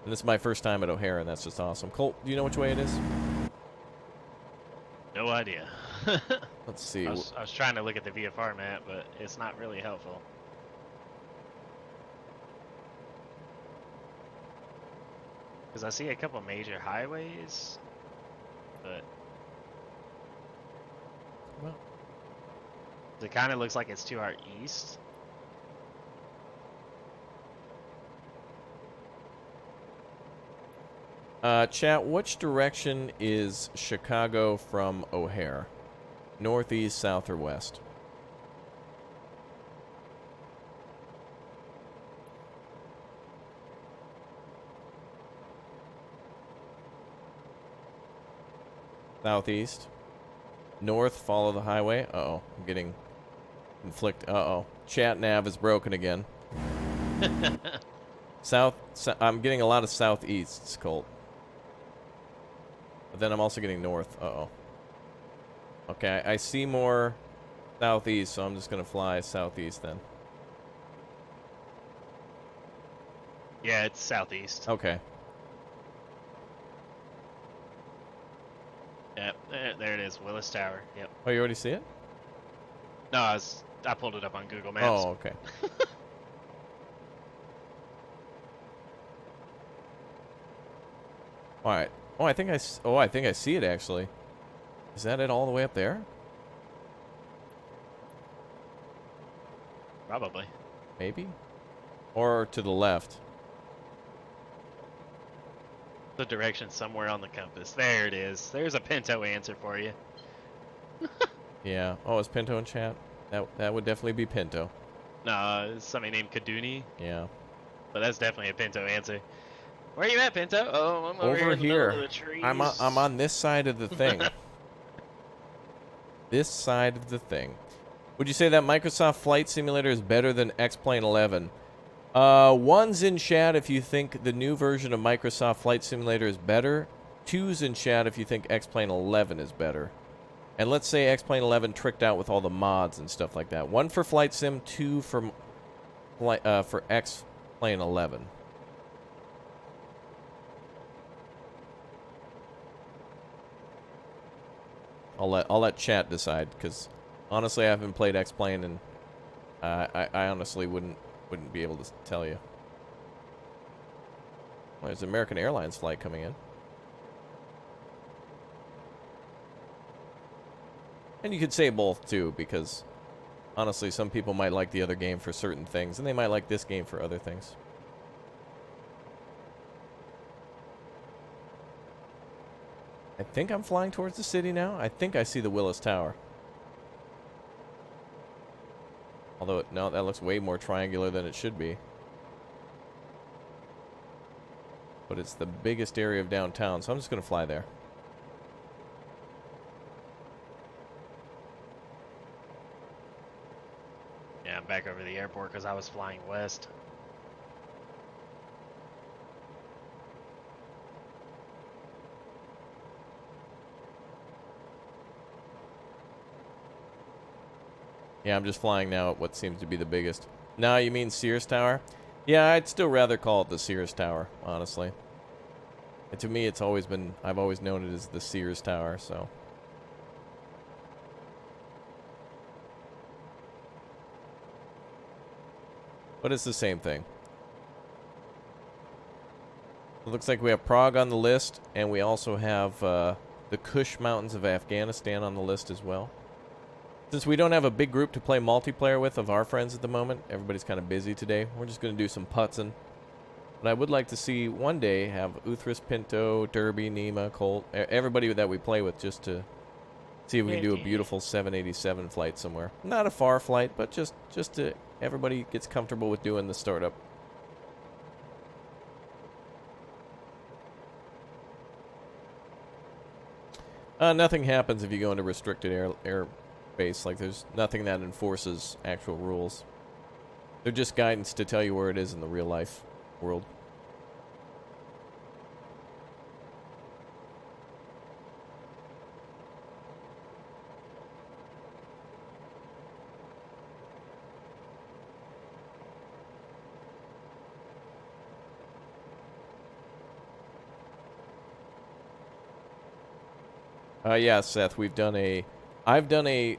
S2: And this is my first time at O'Hare, and that's just awesome. Colt, do you know which way it is?
S3: No idea.
S2: Let's see.
S3: I was trying to look at the VFR map, but it's not really helpful. Because I see a couple major highways, but
S2: Well,
S3: it kind of looks like it's to our east.
S2: chat, which direction is Chicago from O'Hare? Northeast, south, or west? Southeast. North, follow the highway. Uh-oh, I'm getting Uh-oh. Chat nav is broken again. I'm getting a lot of southeasts, Colt. But then I'm also getting north. Uh-oh. Okay, I see more southeast, so I'm just going to fly southeast then.
S3: Yeah, it's southeast.
S2: Okay.
S3: Yep, there it is, Willis Tower. Yep.
S2: Oh, you already see it?
S3: No, I pulled it up on Google Maps.
S2: Oh, okay. All right. Oh, I think I see it actually. Is that it all the way up there?
S3: Probably.
S2: Maybe. Or to the left.
S3: The direction somewhere on the compass. There it is. There's a Pinto answer for you.
S2: Yeah. Oh, is Pinto in chat? That would definitely be Pinto.
S3: No, it's somebody named Kaduni,
S2: Yeah.
S3: but that's definitely a Pinto answer. Where are you at, Pinto? Oh, I'm
S2: Over
S3: in the middle of
S2: here.
S3: the trees.
S2: I'm on this side of the thing. This side of the thing. Would you say that Microsoft Flight Simulator is better than X-Plane 11? One's in chat if you think the new version of Microsoft Flight Simulator is better. Two's in chat if you think X-Plane 11 is better. And let's say X-Plane 11 tricked out with all the mods and stuff like that. One for Flight Sim, two for X-Plane 11. I'll let chat decide, because honestly I haven't played X-Plane, and I honestly wouldn't be able to tell you. Well, there's an American Airlines flight coming in. And you could say both too, because honestly some people might like the other game for certain things, and they might like this game for other things. I think I'm flying towards the city now. I think I see the Willis Tower. Although, no, that looks way more triangular than it should be. But it's the biggest area of downtown, so I'm just going to fly there.
S3: Yeah, I'm back over the airport because I was flying west.
S2: Yeah, I'm just flying now at what seems to be the biggest. Now, you mean Sears Tower? Yeah, I'd still rather call it the Sears Tower, honestly. And to me, it's always been, I've always known it as the Sears Tower, so. But it's the same thing. It looks like we have Prague on the list, and we also have the Kush Mountains of Afghanistan on the list as well. Since we don't have a big group to play multiplayer with of our friends at the moment, everybody's kind of busy today, we're just going to do some putzing. But I would like to see one day have Uthris, Pinto, Derby, Nima, Colt, everybody that we play with, just to see if we can do a beautiful 787 flight somewhere. Not a far flight, but just to everybody gets comfortable with doing the startup. Nothing happens if you go into restricted airbase. Like, there's nothing that enforces actual rules. They're just guidance to tell you where it is in the real life world. Yeah, Seth, I've done a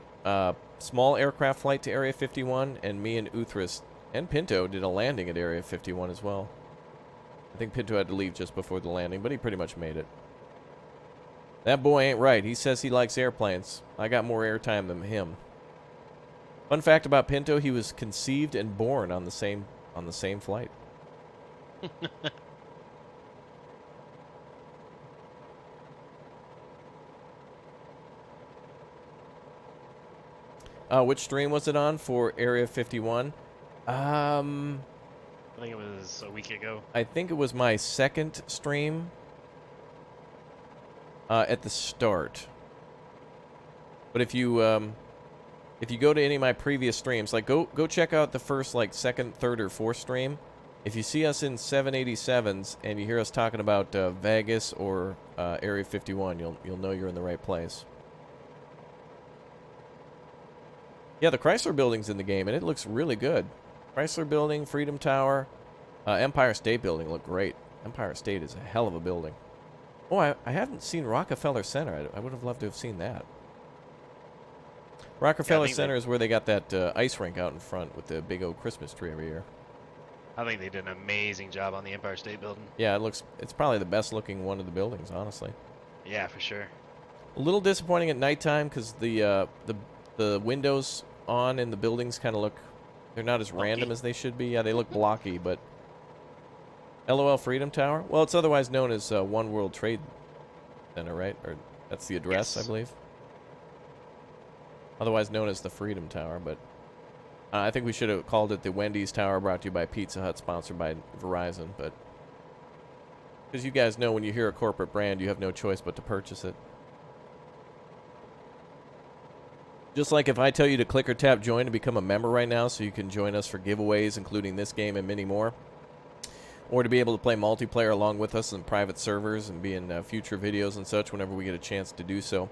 S2: small aircraft flight to Area 51, and me and Uthris and Pinto did a landing at Area 51 as well. I think Pinto had to leave just before the landing, but he pretty much made it. That boy ain't right. He says he likes airplanes. I got more airtime than him. Fun fact about Pinto, he was conceived and born on the same flight. Which stream was it on for Area 51?
S3: I think it was a week ago.
S2: I think it was my second stream at the start. But if you go to any of my previous streams, like go check out the first, like, second, third, or fourth stream. If you see us in 787s and you hear us talking about Vegas or Area 51, you'll know you're in the right place. Yeah, the Chrysler Building's in the game, and it looks really good. Chrysler Building, Freedom Tower, Empire State Building look great. Empire State is a hell of a building. Oh, I haven't seen Rockefeller Center. I would have loved to have seen that. Rockefeller Center is where they got that ice rink out in front with the big old Christmas tree every year.
S3: I think they did an amazing job on the Empire State Building.
S2: Yeah, it's probably the best looking one of the buildings, honestly.
S3: Yeah, for sure.
S2: A little disappointing at nighttime because the windows on in the buildings kind of look, they're not as random as they should be. Yeah, they look blocky, but LOL Freedom Tower? Well, it's otherwise known as One World Trade Center, right? Or that's the address, yes. I believe. Otherwise known as the Freedom Tower, but I think we should have called it the Wendy's Tower, brought to you by Pizza Hut, sponsored by Verizon, but because you guys know when you hear a corporate brand, you have no choice but to purchase it. Just like if I tell you to click or tap join to become a member right now so you can join us for giveaways, including this game and many more. Or to be able to play multiplayer along with us in private servers and be in future videos and such whenever we get a chance to do so.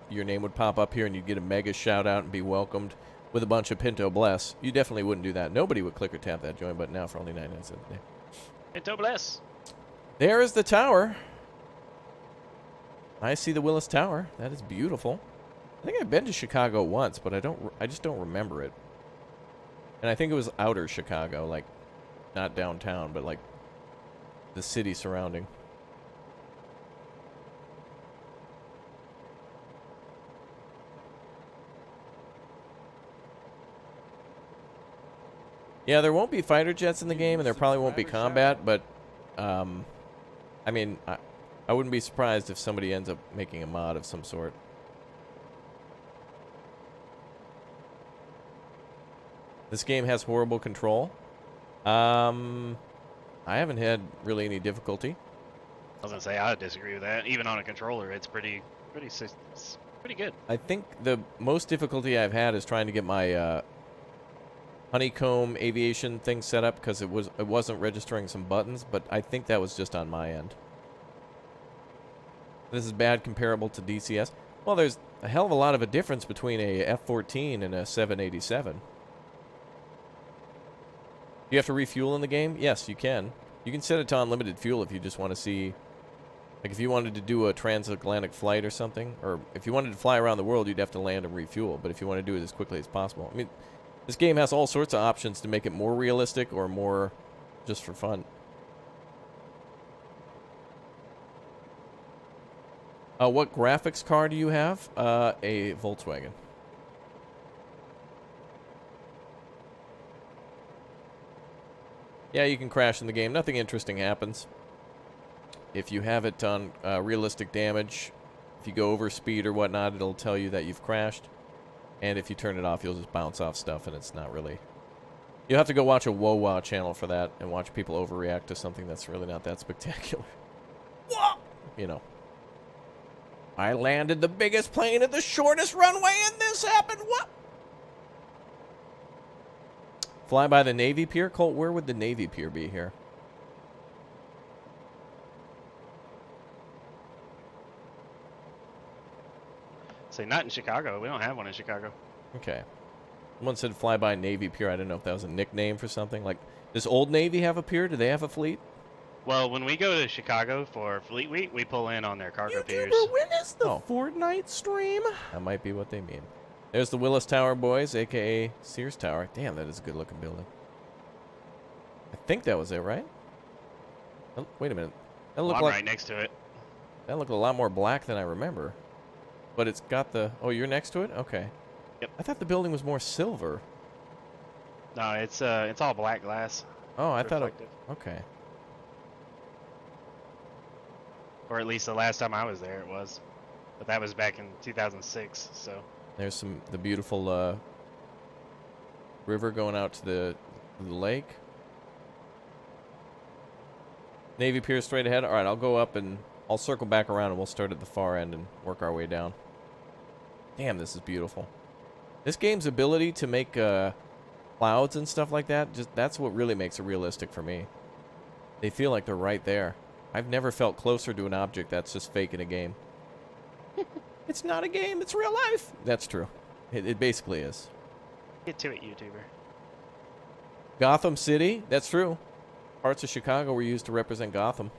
S2: Your name would pop up here and you'd get a mega shout out and be welcomed with a bunch of Pinto Bless. You definitely wouldn't do that. Nobody would click or tap that join button now for only 99 cents a day.
S3: Pinto Bless.
S2: There is the tower. I see the Willis Tower. That is beautiful. I think I've been to Chicago once, but I just don't remember it. And I think it was outer Chicago, like not downtown, but like the city surrounding. Yeah, there won't be fighter jets in the game, and there probably won't be combat, but I mean, I wouldn't be surprised if somebody ends up making a mod of some sort. This game has horrible control. I haven't had really any difficulty.
S3: I was gonna say I disagree with that. Even on a controller, it's pretty good.
S2: I think the most difficulty I've had is trying to get my honeycomb aviation thing set up because it wasn't registering some buttons, but I think that was just on my end. This is bad comparable to DCS. Well, there's a hell of a lot of a difference between a F-14 and a 787. You have to refuel in the game? Yes, you can. You can set it to unlimited fuel if you just want to see... Like, if you wanted to do a transatlantic flight or something, or if you wanted to fly around the world, you'd have to land and refuel. But if you want to do it as quickly as possible... I mean, this game has all sorts of options to make it more realistic or more just for fun. What graphics card do you have? A Volkswagen. Yeah, you can crash in the game. Nothing interesting happens. If you have it on realistic damage, if you go over speed or whatnot, it'll tell you that you've crashed. And if you turn it off, you'll just bounce off stuff, and it's not really... You'll have to go watch a WoWa channel for that and watch people overreact to something that's really not that spectacular. You know. I landed the biggest plane at the shortest runway, and this happened. What? Fly by the Navy Pier? Colt, where would the Navy Pier be here?
S3: Say not in Chicago. We don't have one in Chicago.
S2: Okay. Someone said fly by Navy Pier. I didn't know if that was a nickname for something. Like, does Old Navy have a pier? Do they have a fleet?
S3: Well, when we go to Chicago for Fleet Week, we pull in on their cargo piers.
S1: YouTuber, when is the
S2: Oh.
S1: Fortnite stream?
S2: That might be what they mean. There's the Willis Tower boys, a.k.a. Sears Tower. Damn, that is a good-looking building. I think that was it, right? Oh, wait a minute. That
S3: Well,
S2: looked
S3: I'm
S2: like
S3: right next to it.
S2: that looked a lot more black than I remember. But it's got the... Oh, you're next to it? Okay.
S3: Yep.
S2: I thought the building was more silver.
S3: No, it's all black glass.
S2: Oh, I thought it...
S3: Reflective.
S2: Okay.
S3: Or at least the last time I was there, it was. But that was back in 2006, so...
S2: There's the beautiful river going out to the lake. Navy Pier straight ahead. All right, I'll go up and I'll circle back around and we'll start at the far end and work our way down. Damn, this is beautiful. This game's ability to make clouds and stuff like that, that's what really makes it realistic for me. They feel like they're right there. I've never felt closer to an object that's just fake in a game. It's not a game, it's real life. That's true. It basically is.
S3: Get to it, YouTuber.
S2: Gotham City, that's true. Parts of Chicago were used to represent Gotham.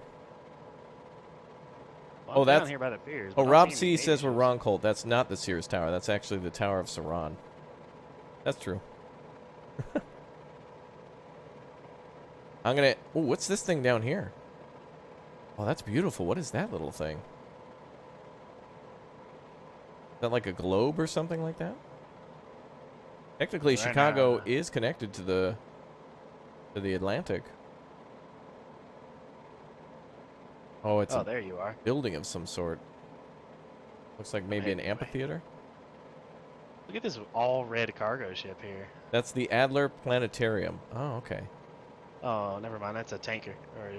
S3: Well,
S2: Oh,
S3: I'm
S2: that's-
S3: down here by the piers.
S2: Oh,
S3: but I
S2: Rob
S3: don't see
S2: C
S3: any
S2: says we're
S3: Navy
S2: wrong, Colt. That's not the Sears Tower. That's actually the Tower of Saran. That's true. I'm gonna... Oh, what's this thing down here? Oh, that's beautiful. What is that little thing? Is that like a globe or something like that? Technically,
S3: Right
S2: Chicago
S3: now.
S2: is connected to the Atlantic. Oh, it's
S3: Oh,
S2: a
S3: there you are.
S2: building of some sort. Looks like maybe an
S3: Wait.
S2: amphitheater.
S3: Look at this all red cargo ship here.
S2: That's the Adler Planetarium. Oh, okay.
S3: Oh, never mind. That's a tanker. Or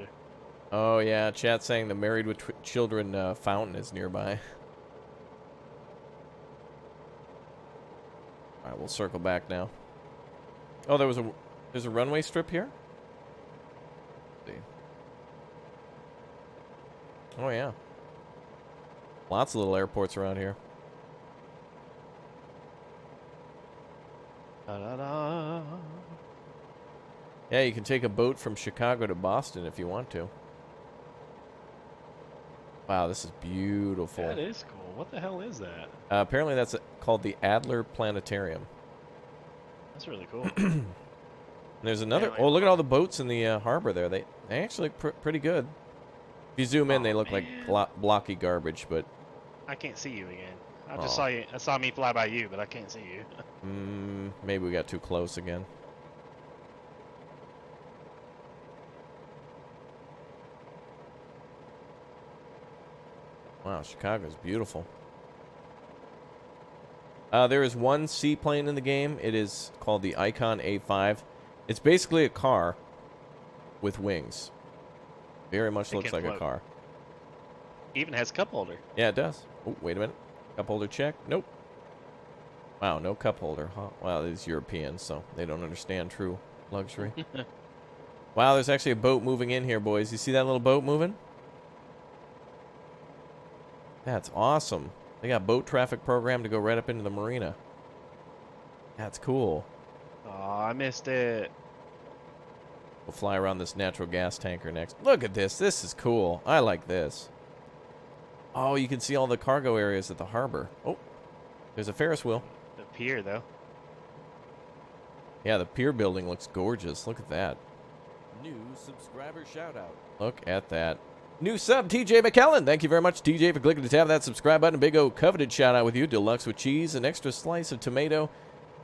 S2: Oh, yeah. Chat saying the Married with Children fountain is nearby. All right, we'll circle back now. Oh, there's a runway strip here? Let's see. Oh, yeah. Lots of little airports around here.
S3: Da-da-da.
S2: Yeah, you can take a boat from Chicago to Boston if you want to. Wow, this is beautiful.
S3: That is cool. What the hell is that?
S2: Apparently that's called the Adler Planetarium.
S3: That's really cool.
S2: And there's another...
S3: like-
S2: Oh, look at all the boats in the harbor there. They actually look pretty good. If you zoom in,
S3: Oh,
S2: they look like
S3: man.
S2: blocky garbage, but...
S3: I can't see you again. I
S2: Aw.
S3: just saw you. I saw me fly by you, but I can't see you.
S2: maybe we got too close again. Wow, Chicago's beautiful. There is one seaplane in the game. It is called the Icon A5. It's basically a car with wings. Very much looks like a car.
S3: Even has cup holder.
S2: Yeah, it does. Oh, wait a minute. Cup holder check. Nope. Wow, no cup holder. Huh? Wow, these Europeans, so they don't understand true luxury. Wow, there's actually a boat moving in here, boys. You see that little boat moving? That's awesome. They got boat traffic programmed to go right up into the marina. That's cool.
S3: Oh, I missed it.
S2: We'll fly around this natural gas tanker next. Look at this. This is cool. I like this. Oh, you can see all the cargo areas at the harbor. Oh, there's a Ferris wheel.
S3: The pier, though.
S2: Yeah, the pier building looks gorgeous. Look at that.
S5: New subscriber shout out.
S2: Look at that. New sub, TJ McKellen. Thank you very much, TJ, for clicking the tab of that subscribe button. Big O coveted shout out with you. Deluxe with cheese, an extra slice of tomato.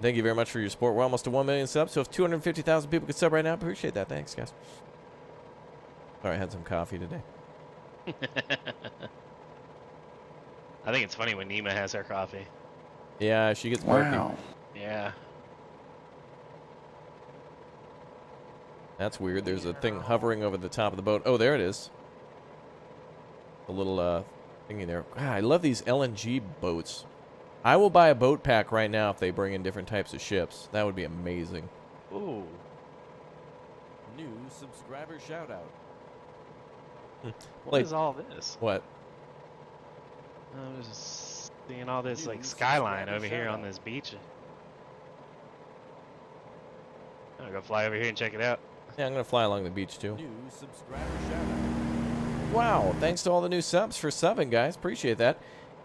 S2: Thank you very much for your support. We're almost to 1 million subs, so if 250,000 people could sub right now, appreciate that. Thanks, guys. Sorry, I had some coffee today.
S3: I think it's funny when Nima has her coffee.
S2: Yeah, she gets barky.
S6: Wow.
S3: Yeah.
S2: That's weird. There's a thing hovering over the top of the boat. Oh, there it is. A little thingy there. God, I love these LNG boats. I will buy a boat pack right now if they bring in different types of ships. That would be amazing.
S3: Ooh.
S5: New subscriber shout out.
S3: What is all this?
S2: What?
S3: I'm just seeing all this like
S5: New
S3: skyline
S5: subscriber
S3: over here
S5: shout
S3: on
S5: out.
S3: this beach. I'm gonna go fly over here and check it out.
S2: Yeah, I'm going to fly along the beach, too.
S5: New subscriber shout out.
S2: Wow, thanks to all the new subs for subbing, guys. Appreciate that.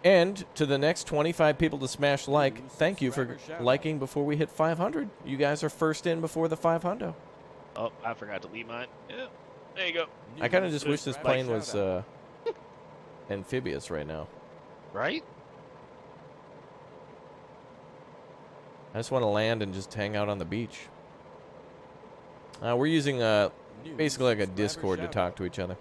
S2: And to the next 25 people to smash like, thank you for liking before we hit 500. You guys are first in before the 500.
S3: Oh, I forgot to leave mine. Yeah, there you go.
S2: I kind of just
S5: New
S2: wish this
S5: subscriber
S2: plane was
S5: shout out.
S2: amphibious right now.
S3: Right?
S2: I just want to land and just hang out on the beach. We're using
S5: New
S2: basically like a
S5: subscriber
S2: Discord to
S5: shout
S2: talk
S5: out.
S2: to each other.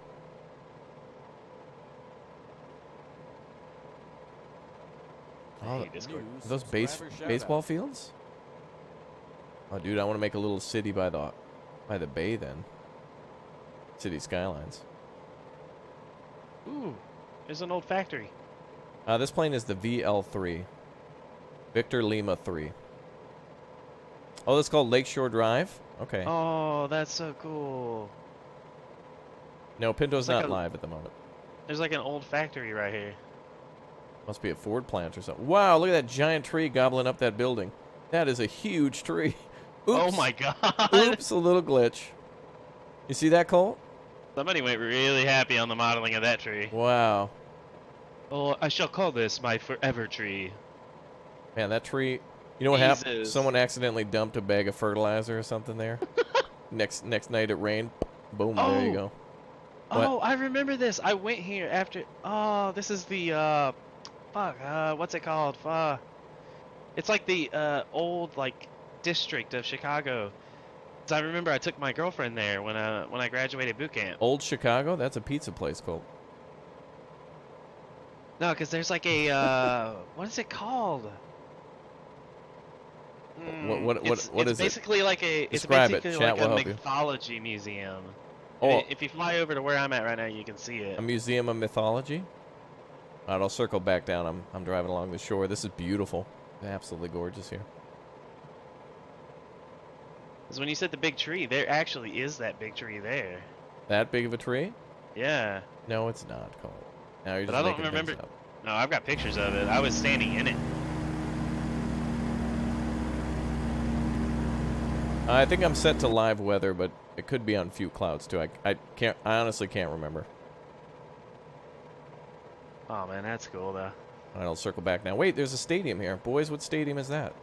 S2: Oh,
S3: Hey, Discord.
S5: New
S2: are those
S5: subscriber shout
S2: baseball
S5: out.
S2: fields? Oh, dude, I want to make a little city by the bay then. City skylines.
S3: Ooh, there's an old factory.
S2: This plane is the VL3. Victor Lima 3. Oh, that's called Lakeshore Drive? Okay.
S3: Oh, that's so cool.
S2: No, Pinto's
S3: it's like
S2: not
S3: a-
S2: live at the moment.
S3: There's like an old factory right here.
S2: Must be a Ford plant or something. Wow, look at that giant tree gobbling up that building. That is a huge tree. Oops.
S3: Oh my god.
S2: Oops, a little glitch. You see that, Colt?
S3: Somebody went really happy on the modeling of that tree.
S2: Wow.
S3: Oh, I shall call this my forever tree.
S2: Man, that tree... You know what happened?
S3: Jesus.
S2: Someone accidentally dumped a bag of fertilizer or something there. Next night it rained. Boom, there you
S3: Oh.
S2: go. What?
S3: Oh, I remember this. I went here after. Oh, this is the what's it called? It's like the old like district of Chicago. 'Cause I remember I took my girlfriend there when I graduated boot camp.
S2: Old Chicago? That's a pizza place, Colt.
S3: No, because there's like a what is it called?
S2: What
S3: it's
S2: is it?
S3: basically like a it's
S2: Describe it.
S3: basically
S2: Chat
S3: like
S2: will
S3: a
S2: help you.
S3: mythology museum.
S2: Oh,
S3: If you fly over to where I'm at right now, you can see it.
S2: a museum of mythology? All right, I'll circle back down. I'm driving along the shore. This is beautiful. Absolutely gorgeous here.
S3: Because when you said the big tree, there actually is that big tree there.
S2: That big of a tree?
S3: Yeah.
S2: No, it's not, Colt. Now you're
S3: But
S2: just
S3: I don't
S2: making things
S3: remember-
S2: up.
S3: No, I've got pictures of it. I was standing in it.
S2: I think I'm set to live weather, but it could be on few clouds too. I honestly can't remember.
S3: Oh man, that's cool though.
S2: All right, I'll circle back now. Wait, there's a stadium here. Boys, what stadium is that?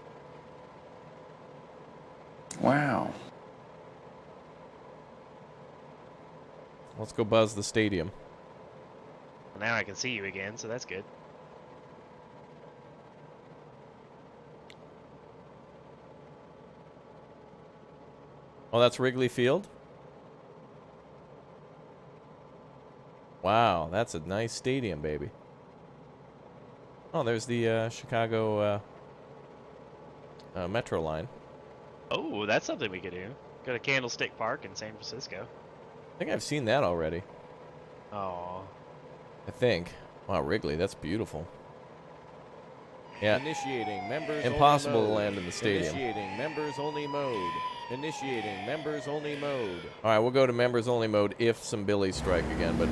S6: Wow.
S2: Let's go buzz the stadium.
S3: Now I can see you again, so that's good.
S2: Oh, that's Wrigley Field? Wow, that's a nice stadium, baby. Oh, there's the Chicago Metro line.
S3: Oh, that's something we could do. Go to Candlestick Park in San Francisco.
S2: I think I've seen that already.
S3: Oh.
S2: I think. Wow, Wrigley, that's beautiful. Yeah.
S5: Initiating members
S2: Impossible
S5: only
S2: to
S5: mode.
S2: land in the stadium.
S5: Initiating members only mode. Initiating members only mode.
S2: All right, we'll go to members only mode if some Billies strike again. But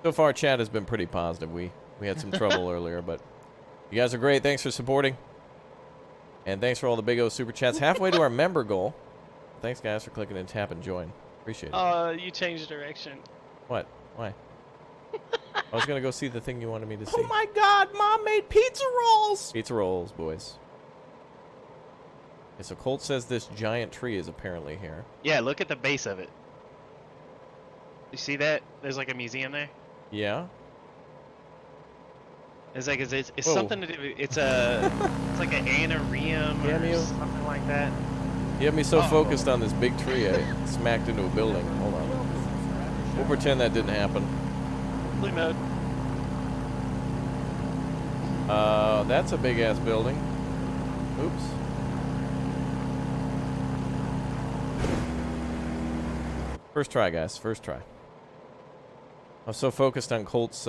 S2: so far, chat has been pretty positive. We had some trouble earlier, but you guys are great. Thanks for supporting. And thanks for all the big O super chats. Halfway to our member goal. Thanks, guys, for clicking and tap and join. Appreciate it.
S3: You changed direction.
S2: What? Why? I was going to go see the thing you wanted me to see.
S1: Oh my god, Mom made pizza rolls!
S2: Pizza rolls, boys. Okay, so Colt says this giant tree is apparently here.
S3: Yeah, look at the base of it. You see that? There's like a museum there.
S2: Yeah?
S3: It's like it's
S2: Whoa.
S3: something to do. It's like an anarium
S2: Yeah,
S3: or
S2: Neil.
S3: something like that.
S2: You have me so
S3: Oh.
S2: focused on this big tree, I smacked into a building. Hold on. We'll pretend that didn't happen.
S3: Blue mode.
S2: That's a big-ass building. Oops. First try, guys. First try. I was so focused on Colt's,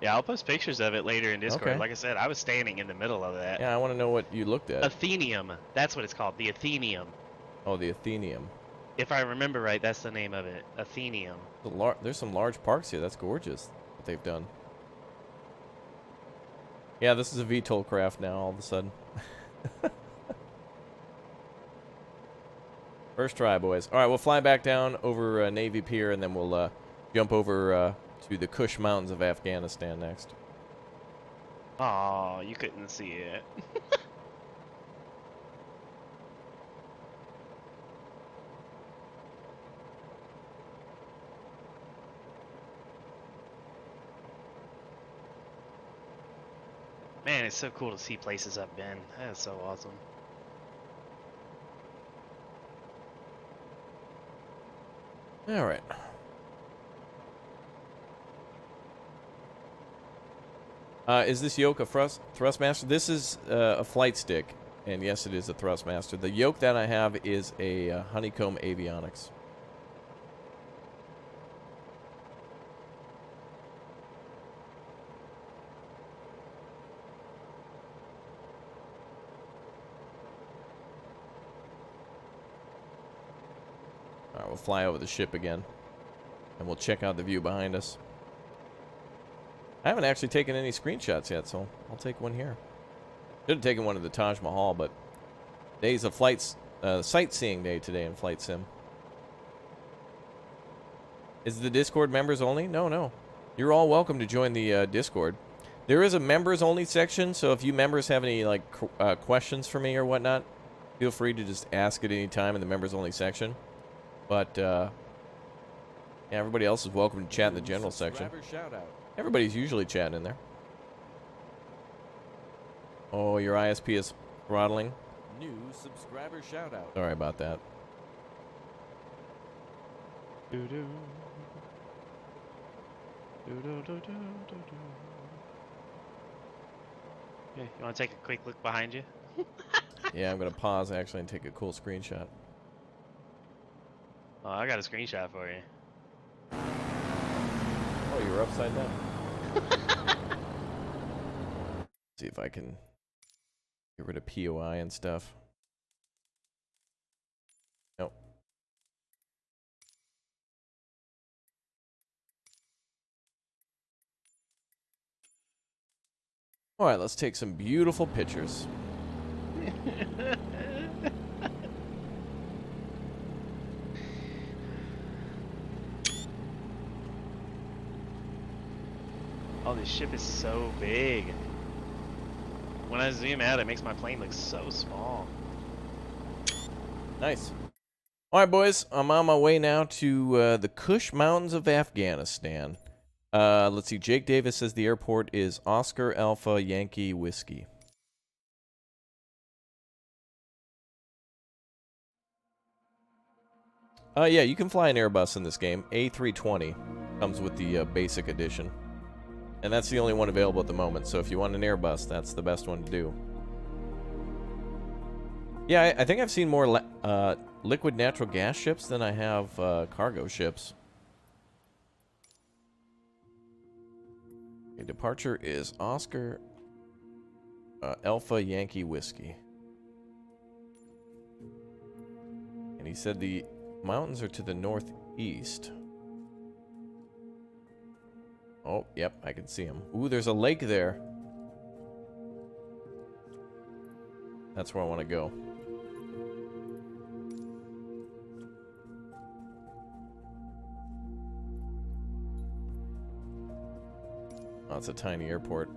S3: Yeah, I'll post pictures of it later in Discord.
S2: Okay.
S3: Like I said, I was standing in the middle of that.
S2: Yeah, I want to know what you looked at.
S3: Athenium. That's what it's called. The Athenium.
S2: Oh, the Athenium.
S3: If I remember right, that's the name of it. Athenium.
S2: There's some large parks here. That's gorgeous what they've done. Yeah, this is a VTOL craft now, all of a sudden. First try, boys. All right, we'll fly back down over Navy Pier, and then we'll jump over to the Kush Mountains of Afghanistan next.
S3: Oh, you couldn't see it. Man, it's so cool to see places I've been. That is so awesome.
S2: All right. Is this yoke a Thrustmaster? This is a flight stick, and yes, it is a Thrustmaster. The yoke that I have is a Honeycomb Avionics. All right, we'll fly over the ship again, and we'll check out the view behind us. I haven't actually taken any screenshots yet, so I'll take one here. Should have taken one of the Taj Mahal, but today's a sightseeing day today in Flight Sim. Is the Discord members only? No. You're all welcome to join the Discord. There is a members only section, so if you members have any like questions for me or whatnot, feel free to just ask at any time in the members only section. But yeah, everybody else is welcome to chat in the general section.
S5: Subscriber shout out.
S2: Everybody's usually chatting in there. Oh, your ISP is throttling.
S5: New subscriber shout out.
S2: Sorry about that.
S3: Doo-doo. Yeah, you want to take a quick look behind you?
S2: Yeah, I'm going to pause actually and take a cool screenshot.
S3: Oh, I got a screenshot for you.
S2: Oh, you're upside down. See if I can get rid of POI and stuff. Nope. All right, let's take some beautiful pictures.
S3: Oh, this ship is so big. When I zoom out, it makes my plane look so small.
S2: Nice. All right, boys. I'm on my way now to the Kush Mountains of Afghanistan. Let's see. Jake Davis says the airport is Oscar Alpha Yankee Whiskey. Yeah, you can fly an Airbus in this game. A320 comes with the basic edition. And that's the only one available at the moment, so if you want an Airbus, that's the best one to do. Yeah, I think I've seen more liquid natural gas ships than I have cargo ships. Okay, departure is Oscar Alpha Yankee Whiskey. And he said the mountains are to the northeast. Oh, yep, I can see them. Ooh, there's a lake there. That's where I want to go. Oh, it's a tiny airport.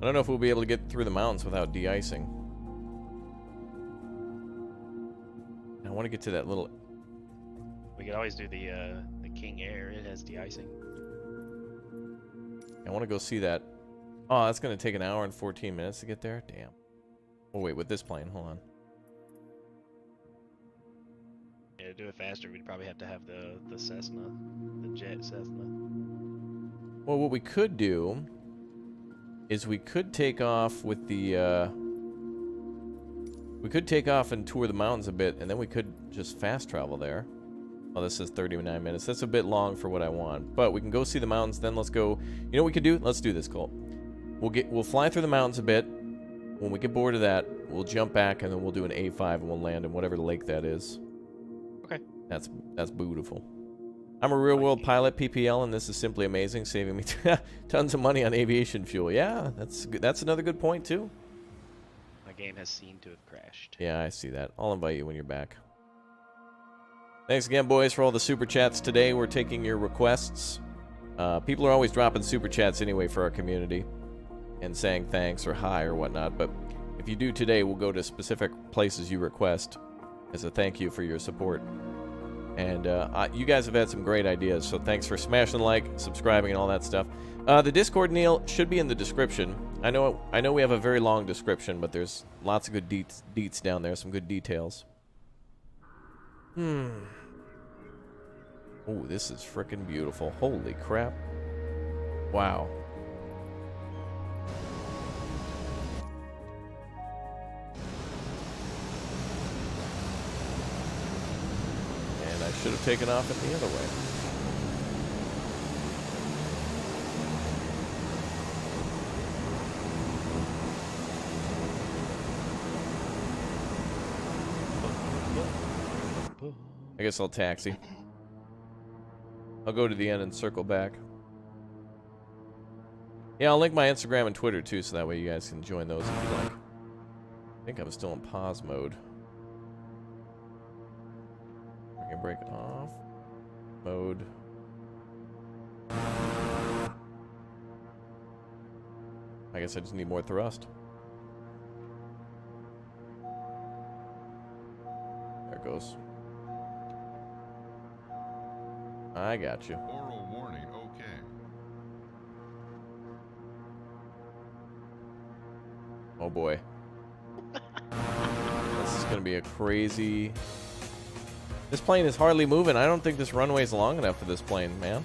S2: I don't know if we'll be able to get through the mountains without de-icing. I want to get to that little...
S3: We could always do the King Air. It has de-icing.
S2: I want to go see that. Oh, that's going to take an hour and 14 minutes to get there? Damn. Oh, wait, with this plane. Hold on.
S3: Yeah, to do it faster, we'd probably have to have the Cessna. The jet Cessna.
S2: Well, what we could do is we could take off with the... we could take off and tour the mountains a bit, and then we could just fast travel there. Oh, this is 39 minutes. That's a bit long for what I want. But we can go see the mountains, then let's go... You know what we could do? Let's do this, Colt. We'll fly through the mountains a bit. When we get bored of that, we'll jump back, and then we'll do an A5, and we'll land in whatever lake that is.
S3: Okay.
S2: That's beautiful. I'm a real-world pilot, PPL, and this is simply amazing, saving me tons of money on aviation fuel. Yeah, that's another good point, too.
S3: My game has seemed to have crashed.
S2: Yeah, I see that. I'll invite you when you're back. Thanks again, boys, for all the super chats today. We're taking your requests. People are always dropping super chats anyway for our community and saying thanks or hi or whatnot. But if you do today, we'll go to specific places you request as a thank you for your support. And you guys have had some great ideas, so thanks for smashing the like, subscribing, and all that stuff. The Discord, Neil, should be in the description. I know we have a very long description, but there's lots of good deets down there, some good details. Oh, this is frickin' beautiful. Holy crap. Wow. And I should have taken off it the other way. I guess I'll taxi. I'll go to the end and circle back. Yeah, I'll link my Instagram and Twitter too, so that way you guys can join those if you like. I think I'm still in pause mode. I can break off. Mode. I guess I just need more thrust. There it goes. I got you.
S7: Oral warning, okay.
S2: Oh boy. This is gonna be a crazy... This plane is hardly moving. I don't think this runway is long enough for this plane, man.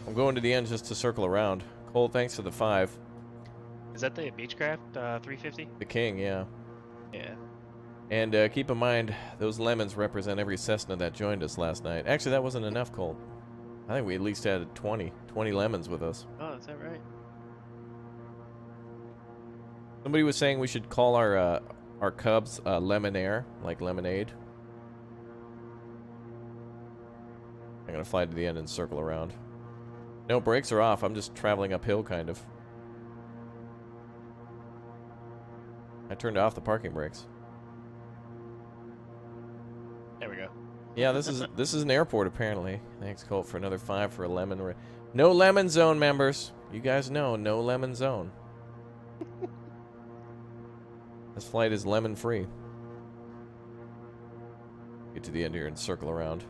S2: I'm going to the end just to circle around. Cole, thanks for the 5.
S3: Is that the Beechcraft 350?
S2: The King, yeah.
S3: Yeah.
S2: And keep in mind, those lemons represent every Cessna that joined us last night. Actually, that wasn't enough, Colt. I think we at least had 20 lemons with us.
S3: Oh, is that right?
S2: Somebody was saying we should call our Cubs Lemonaire, like lemonade. I'm gonna fly to the end and circle around. No, brakes are off. I'm just traveling uphill, kind of. I turned off the parking brakes.
S3: There we go.
S2: Yeah, this is an airport apparently. Thanks, Colt, for another 5 for a lemon. No lemon zone, members. You guys know, no lemon zone. This flight is lemon free. Get to the end here and circle around.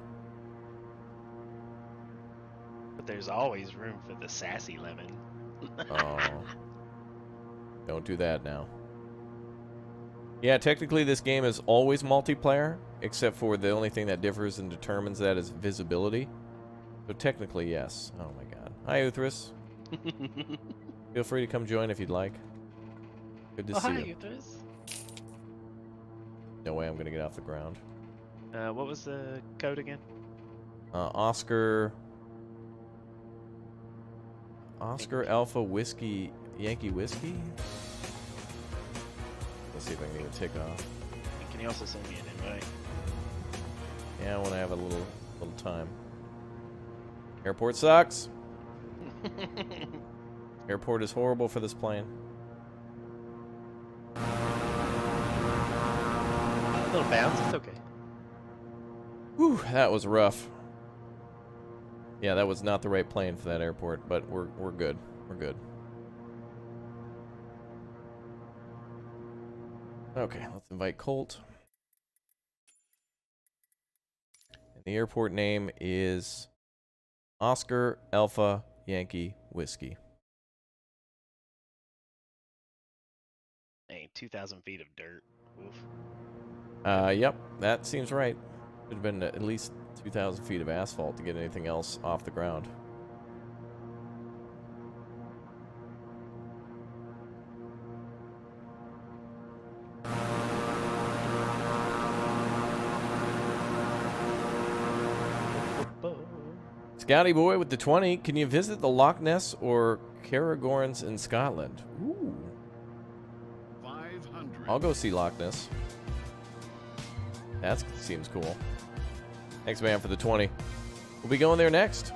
S3: But there's always room for the sassy lemon.
S2: Oh. Don't do that now. Yeah, technically this game is always multiplayer, except for the only thing that differs and determines that is visibility. So technically, yes. Oh my god. Hi, Uthris. Feel free to come join if you'd like. Good to see
S3: hi,
S2: you.
S3: Uthris.
S2: No way I'm gonna get off the ground.
S3: What was the code again?
S2: Oscar Alpha Whiskey Yankee Whiskey. Let's see if I can even take off.
S3: Can you also send me an invite?
S2: Yeah, when I have a little time. Airport sucks. Airport is horrible for this plane.
S3: A little bounce, it's okay.
S2: Whew, that was rough. Yeah, that was not the right plane for that airport, but we're good. We're good. Okay, let's invite Colt. And the airport name is Oscar Alpha Yankee Whiskey.
S3: Dang, 2,000 feet of dirt. Oof.
S2: Yep, that seems right. Should have been at least 2,000 feet of asphalt to get anything else off the ground. Scouty boy with the 20. Can you visit the Loch Ness or Caragorns in Scotland? Ooh.
S6: 500.
S2: I'll go see Loch Ness. That seems cool. Thanks, man, for the 20. We'll be going there next.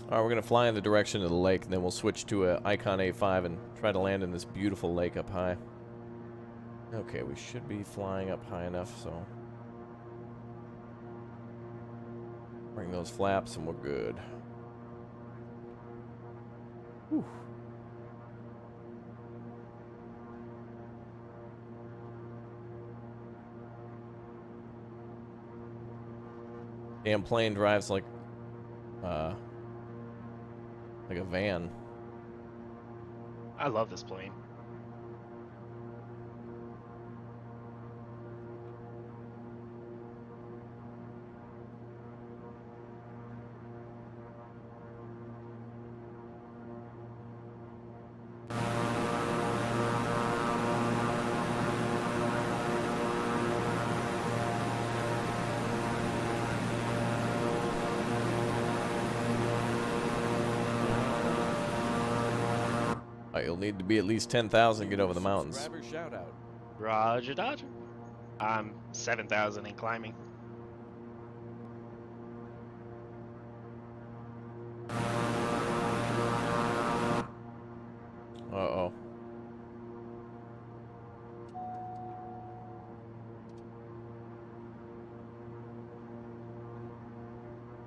S2: Alright, we're going to fly in the direction of the lake, and then we'll switch to a Icon A5 and try to land in this beautiful lake up high. Okay, we should be flying up high enough, so... bring those flaps and we're good. Whew. Damn plane drives like a van.
S3: I love this plane.
S2: You'll need to be at least 10,000 to get over the mountains.
S5: Subscriber shout out.
S3: Roger Dodger. I'm 7,000 in climbing.
S2: Uh-oh.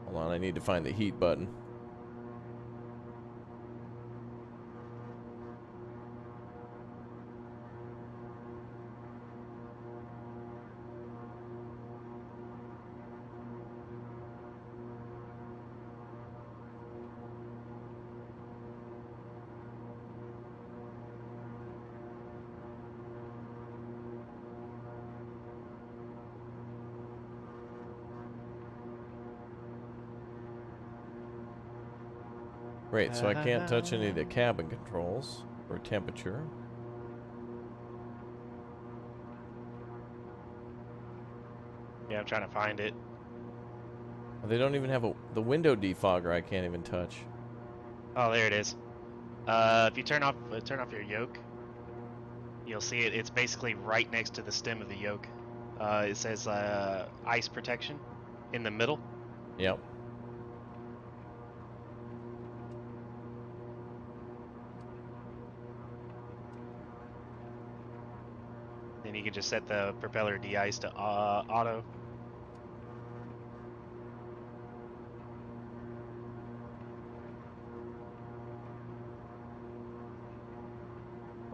S2: Hold on, I need to find the heat button. Great, so I can't touch any of the cabin controls or temperature.
S3: Yeah, I'm trying to find it.
S2: They don't even have the window defogger. I can't even touch.
S3: Oh, there it is. If you turn off your yoke, you'll see it. It's basically right next to the stem of the yoke. It says ice protection in the middle.
S2: Yep.
S3: Then you can just set the propeller de-ice to auto.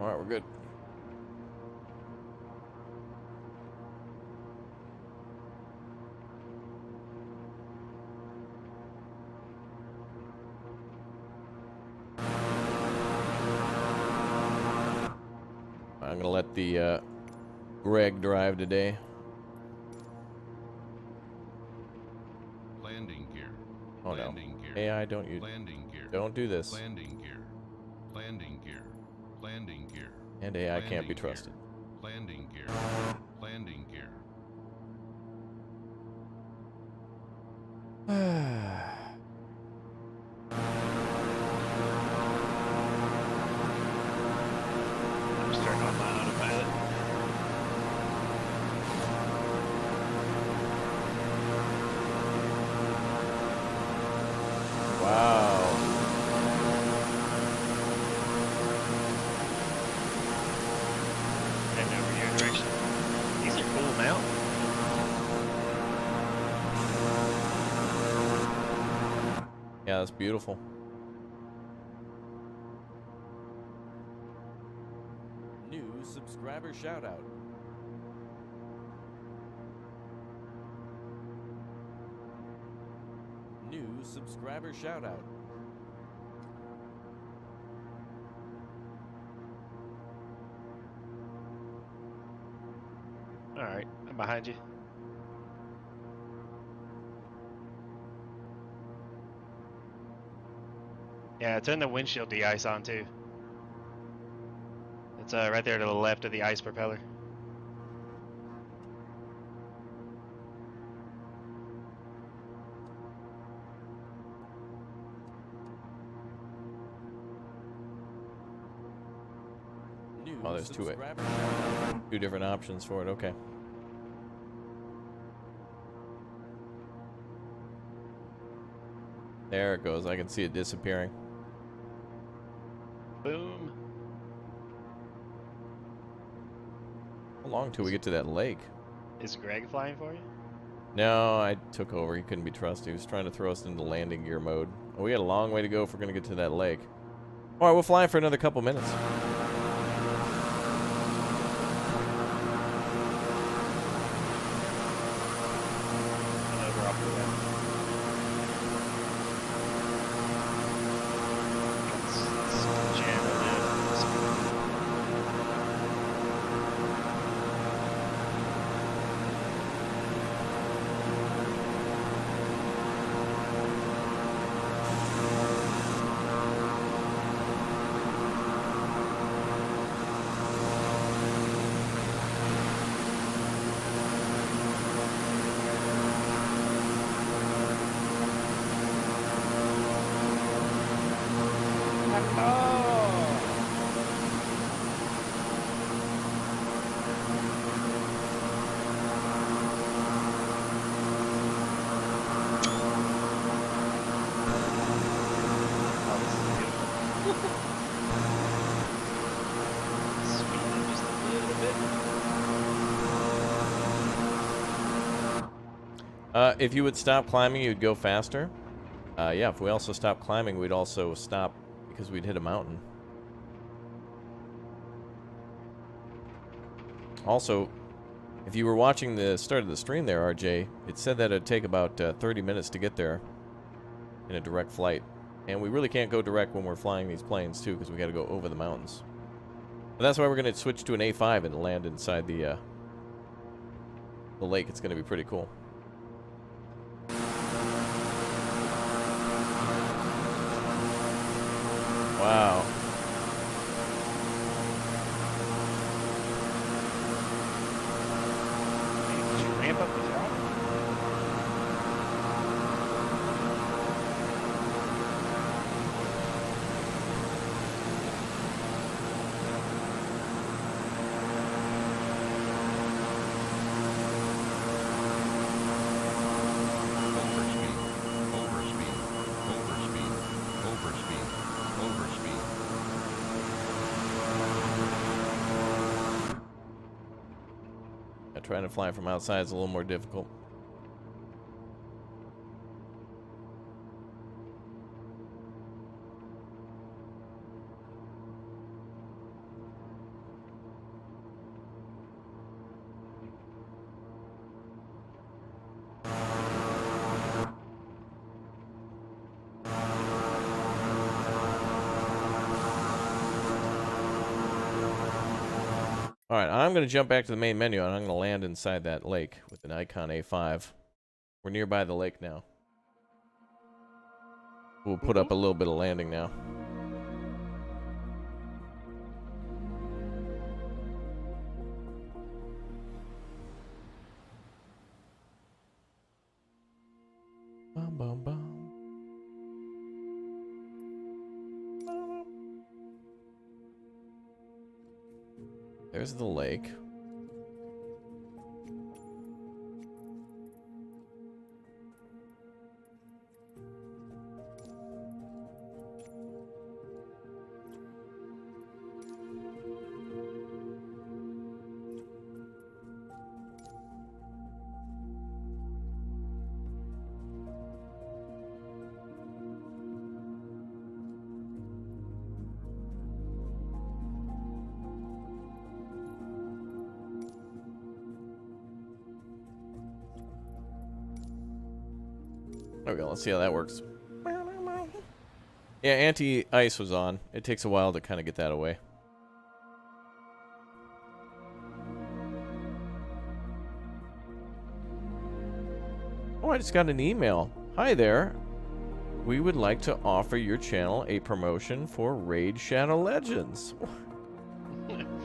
S2: All right, we're good. I'm gonna let the Greg drive today.
S7: Landing gear.
S2: Oh no.
S7: Landing gear.
S2: AI, don't you
S7: Landing gear.
S2: don't do this.
S7: Landing gear. Landing gear. Landing gear.
S2: And AI can't be
S7: Landing gear.
S2: trusted.
S7: Landing gear. Landing gear.
S3: I'm just turning on my autopilot.
S2: Wow.
S3: Heading over your direction. These are cool mountains.
S2: Yeah, that's beautiful.
S5: New subscriber shoutout. New subscriber shoutout.
S3: Alright, I'm behind you. Yeah, turn the windshield de-ice on too. It's right there to the left of the ice propeller.
S5: New
S2: Oh, there's two
S5: subscriber shoutout.
S2: Two different options for it. Okay. There it goes. I can see it disappearing.
S3: Boom.
S2: How long till we get to that lake?
S3: Is Greg flying for you?
S2: No, I took over. He couldn't be trusted. He was trying to throw us into landing gear mode. We got a long way to go if we're going to get to that lake. All right, we'll fly for another couple minutes.
S3: Over off the left. Let's jam it in.
S2: If you would stop climbing, you'd go faster. Yeah, if we also stop climbing, we'd also stop because we'd hit a mountain. Also, if you were watching the start of the stream there, RJ, it said that it'd take about 30 minutes to get there in a direct flight. And we really can't go direct when we're flying these planes, too, because we got to go over the mountains. But that's why we're going to switch to an A5 and land inside the lake. It's going to be pretty cool. Wow.
S3: Did you ramp up the throttle?
S2: Trying to fly from outside is a little more difficult. All right, I'm going to jump back to the main menu, and I'm going to land inside that lake with an icon A5. We're nearby the lake now. We'll put up a little bit of landing now. Bum, bum, bum. There's the lake. There we go. Let's see how that works. Yeah, anti-ice was on. It takes a while to kind of get that away. Oh, I just got an email. Hi there. We would like to offer your channel a promotion for Raid Shadow Legends.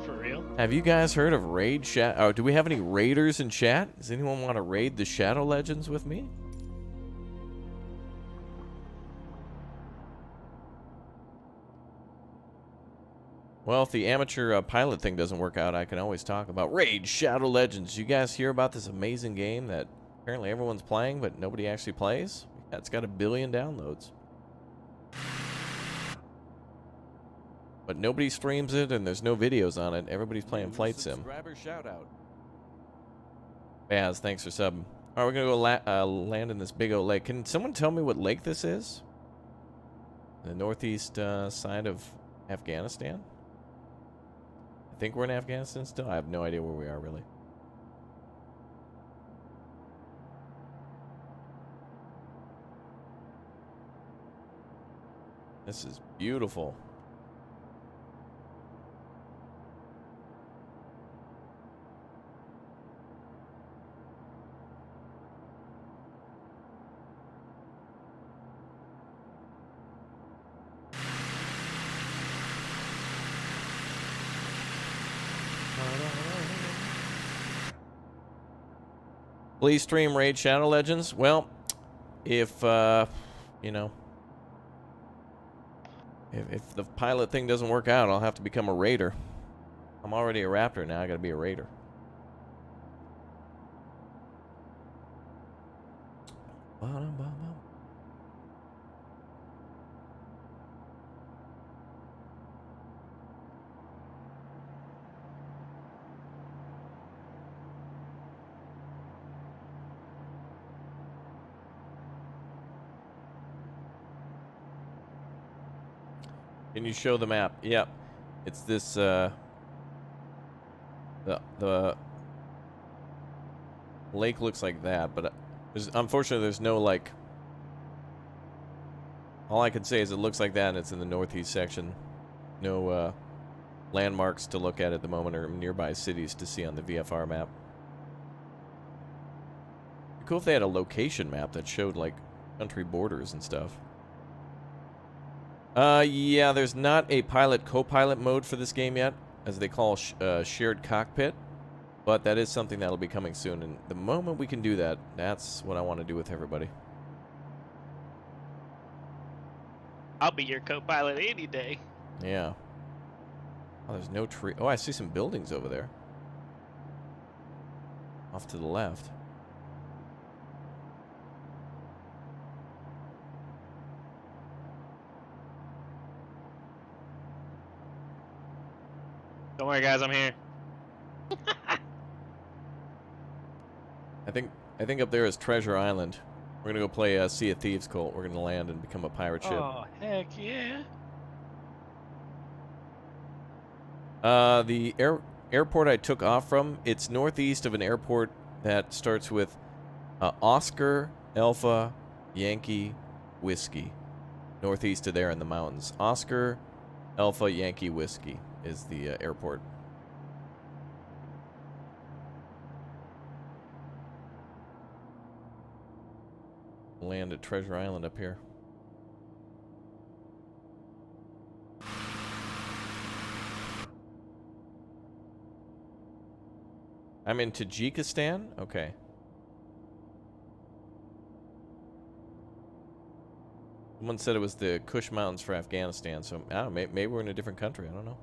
S3: For real?
S2: Have you guys heard of Raid Shadow? Oh, do we have any raiders in chat? Does anyone want to raid the Shadow Legends with me? Well, if the amateur pilot thing doesn't work out, I can always talk about Raid Shadow Legends. You guys hear about this amazing game that apparently everyone's playing, but nobody actually plays? Yeah, it's got 1 billion downloads. But nobody streams it, and there's no videos on it. Everybody's playing Flight Sim.
S5: Subscriber shout out.
S2: Baz, thanks for subbing. All right, we're going to go land in this big old lake. Can someone tell me what lake this is? The northeast side of Afghanistan? I think we're in Afghanistan still. I have no idea where we are, really. This is beautiful. Please stream Raid Shadow Legends. Well, if, you know, if the pilot thing doesn't work out, I'll have to become a raider. I'm already a raptor, now I gotta be a raider. Can you show the map? Yep. It's this, the lake looks like that, but unfortunately there's no, like, all I can say is it looks like that and it's in the northeast section. No, landmarks to look at the moment or nearby cities to see on the VFR map. It'd be cool if they had a location map that showed, like, country borders and stuff. Yeah, there's not a pilot co-pilot mode for this game yet, as they call shared cockpit, but that is something that'll be coming soon, and the moment we can do that, that's what I want to do with everybody.
S3: I'll be your co-pilot any day.
S2: Yeah. Oh, there's no tree. Oh, I see some buildings over there. Off to the left.
S3: Don't worry, guys, I'm here.
S2: I think up there is Treasure Island. We're gonna go play Sea of Thieves, Colt. We're gonna land and become a pirate ship.
S3: Oh, heck yeah.
S2: The airport I took off from, it's northeast of an airport that starts with Oscar, Alpha, Yankee, Whiskey. Northeast of there in the mountains. Oscar, Alpha, Yankee, Whiskey is the airport. Land at Treasure Island up here. I'm in Tajikistan? Okay. Someone said it was the Kush Mountains for Afghanistan, so I don't know, maybe we're in a different country, I don't know.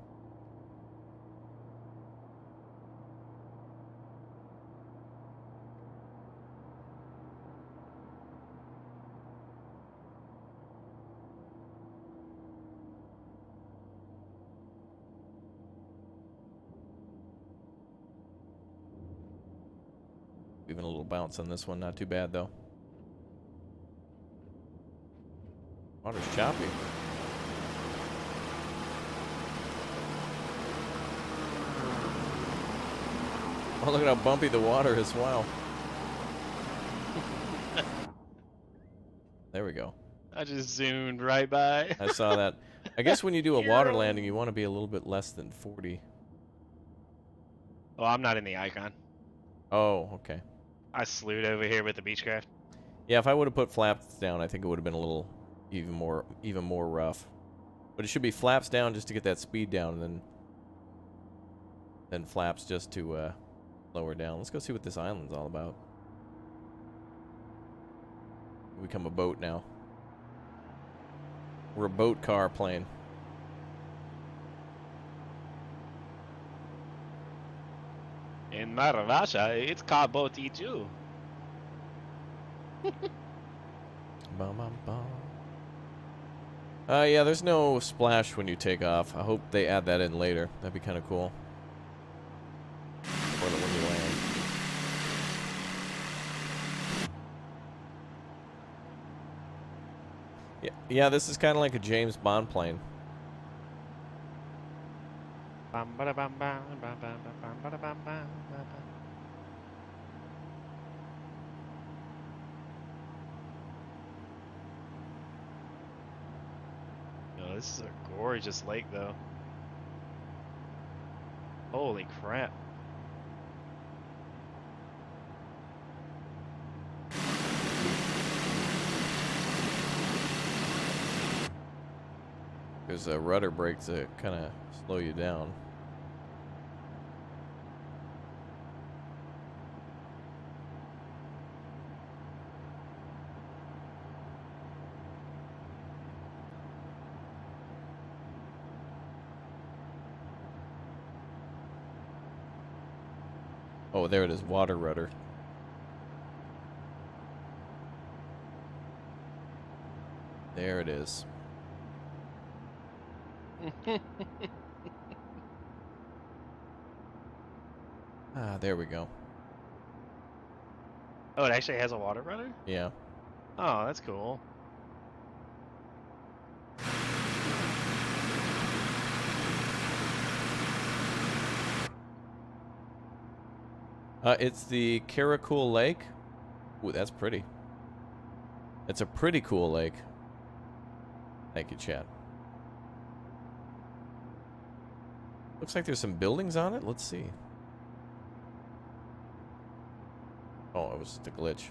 S2: Even a little bounce on this one, not too bad though. Water's choppy. Oh, look at how bumpy the water is, wow. There we go.
S3: I just zoomed right by.
S2: I saw that. I guess when you do a water landing, you want to be a little bit less than 40.
S3: Oh, I'm not in the icon.
S2: Oh, okay.
S3: I slewed over here with the Beechcraft.
S2: Yeah, if I would have put flaps down, I think it would have been a little even more rough. But it should be flaps down just to get that speed down, and then flaps just to lower down. Let's go see what this island's all about. We become a boat now. We're a boat car plane.
S3: In Maharashtra, it's called Boti too.
S2: Bum, bum, bum. Yeah, there's no splash when you take off. I hope they add that in later. That'd be kind of cool. Or when you land. Yeah, this is kind of like a James Bond plane.
S3: Bam, bada, bam, bam, bam, bam, bam, bada, bam, bam, bam, bam. Oh, this is a gorgeous lake, though. Holy crap.
S2: There's a rudder brakes that kind of slow you down. Oh, there it is, water rudder. There it is. There we go.
S3: Oh, it actually has a water rudder?
S2: Yeah.
S3: Oh, that's cool.
S2: It's the Karakul Lake. Ooh, that's pretty. It's a pretty cool lake. Thank you, chat. Looks like there's some buildings on it. Let's see. Oh, it was just a glitch.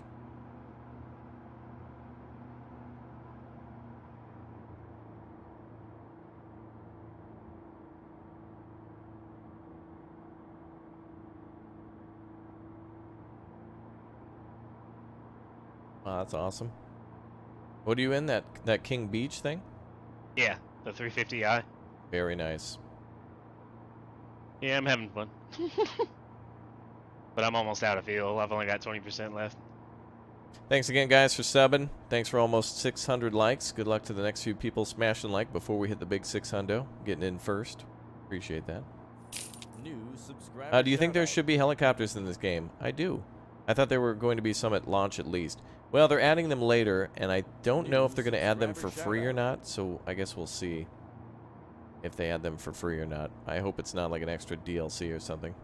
S2: Wow, that's awesome. What are you in, that King Beach thing?
S3: Yeah, the 350i.
S2: Very nice.
S3: Yeah, I'm having fun. But I'm almost out of fuel. I've only got 20% left.
S2: Thanks again, guys, for subbing. Thanks for almost 600 likes. Good luck to the next few people smashing like before we hit the big 600. Getting in first. Appreciate that.
S5: New subscriber.
S2: Do you think there should be helicopters in this game? I do. I thought there were going to be some at launch at least. Well, they're adding them later, and I don't know if they're going to add them for free or not, so I guess we'll see if they add them for free or not. I hope it's not like an extra DLC or something.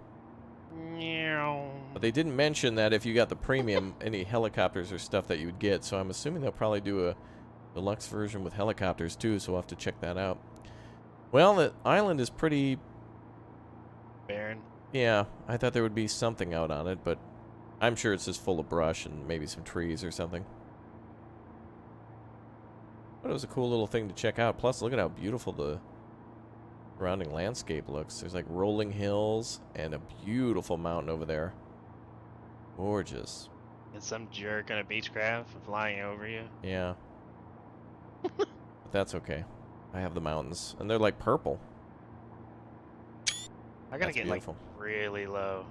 S2: But they didn't mention that if you got the premium, any helicopters or stuff that you would get, so I'm assuming they'll probably do a deluxe version with helicopters too, so we'll have to check that out. Well, the island is pretty
S3: Barren.
S2: Yeah, I thought there would be something out on it, but I'm sure it's just full of brush and maybe some trees or something. But it was a cool little thing to check out. Plus, look at how beautiful the surrounding landscape looks. There's like rolling hills and a beautiful mountain over there. Gorgeous.
S3: And some jerk on a Beechcraft flying over you.
S2: Yeah. But that's okay. I have the mountains, and they're like purple.
S3: I gotta
S2: That's
S3: get
S2: beautiful.
S3: like really low.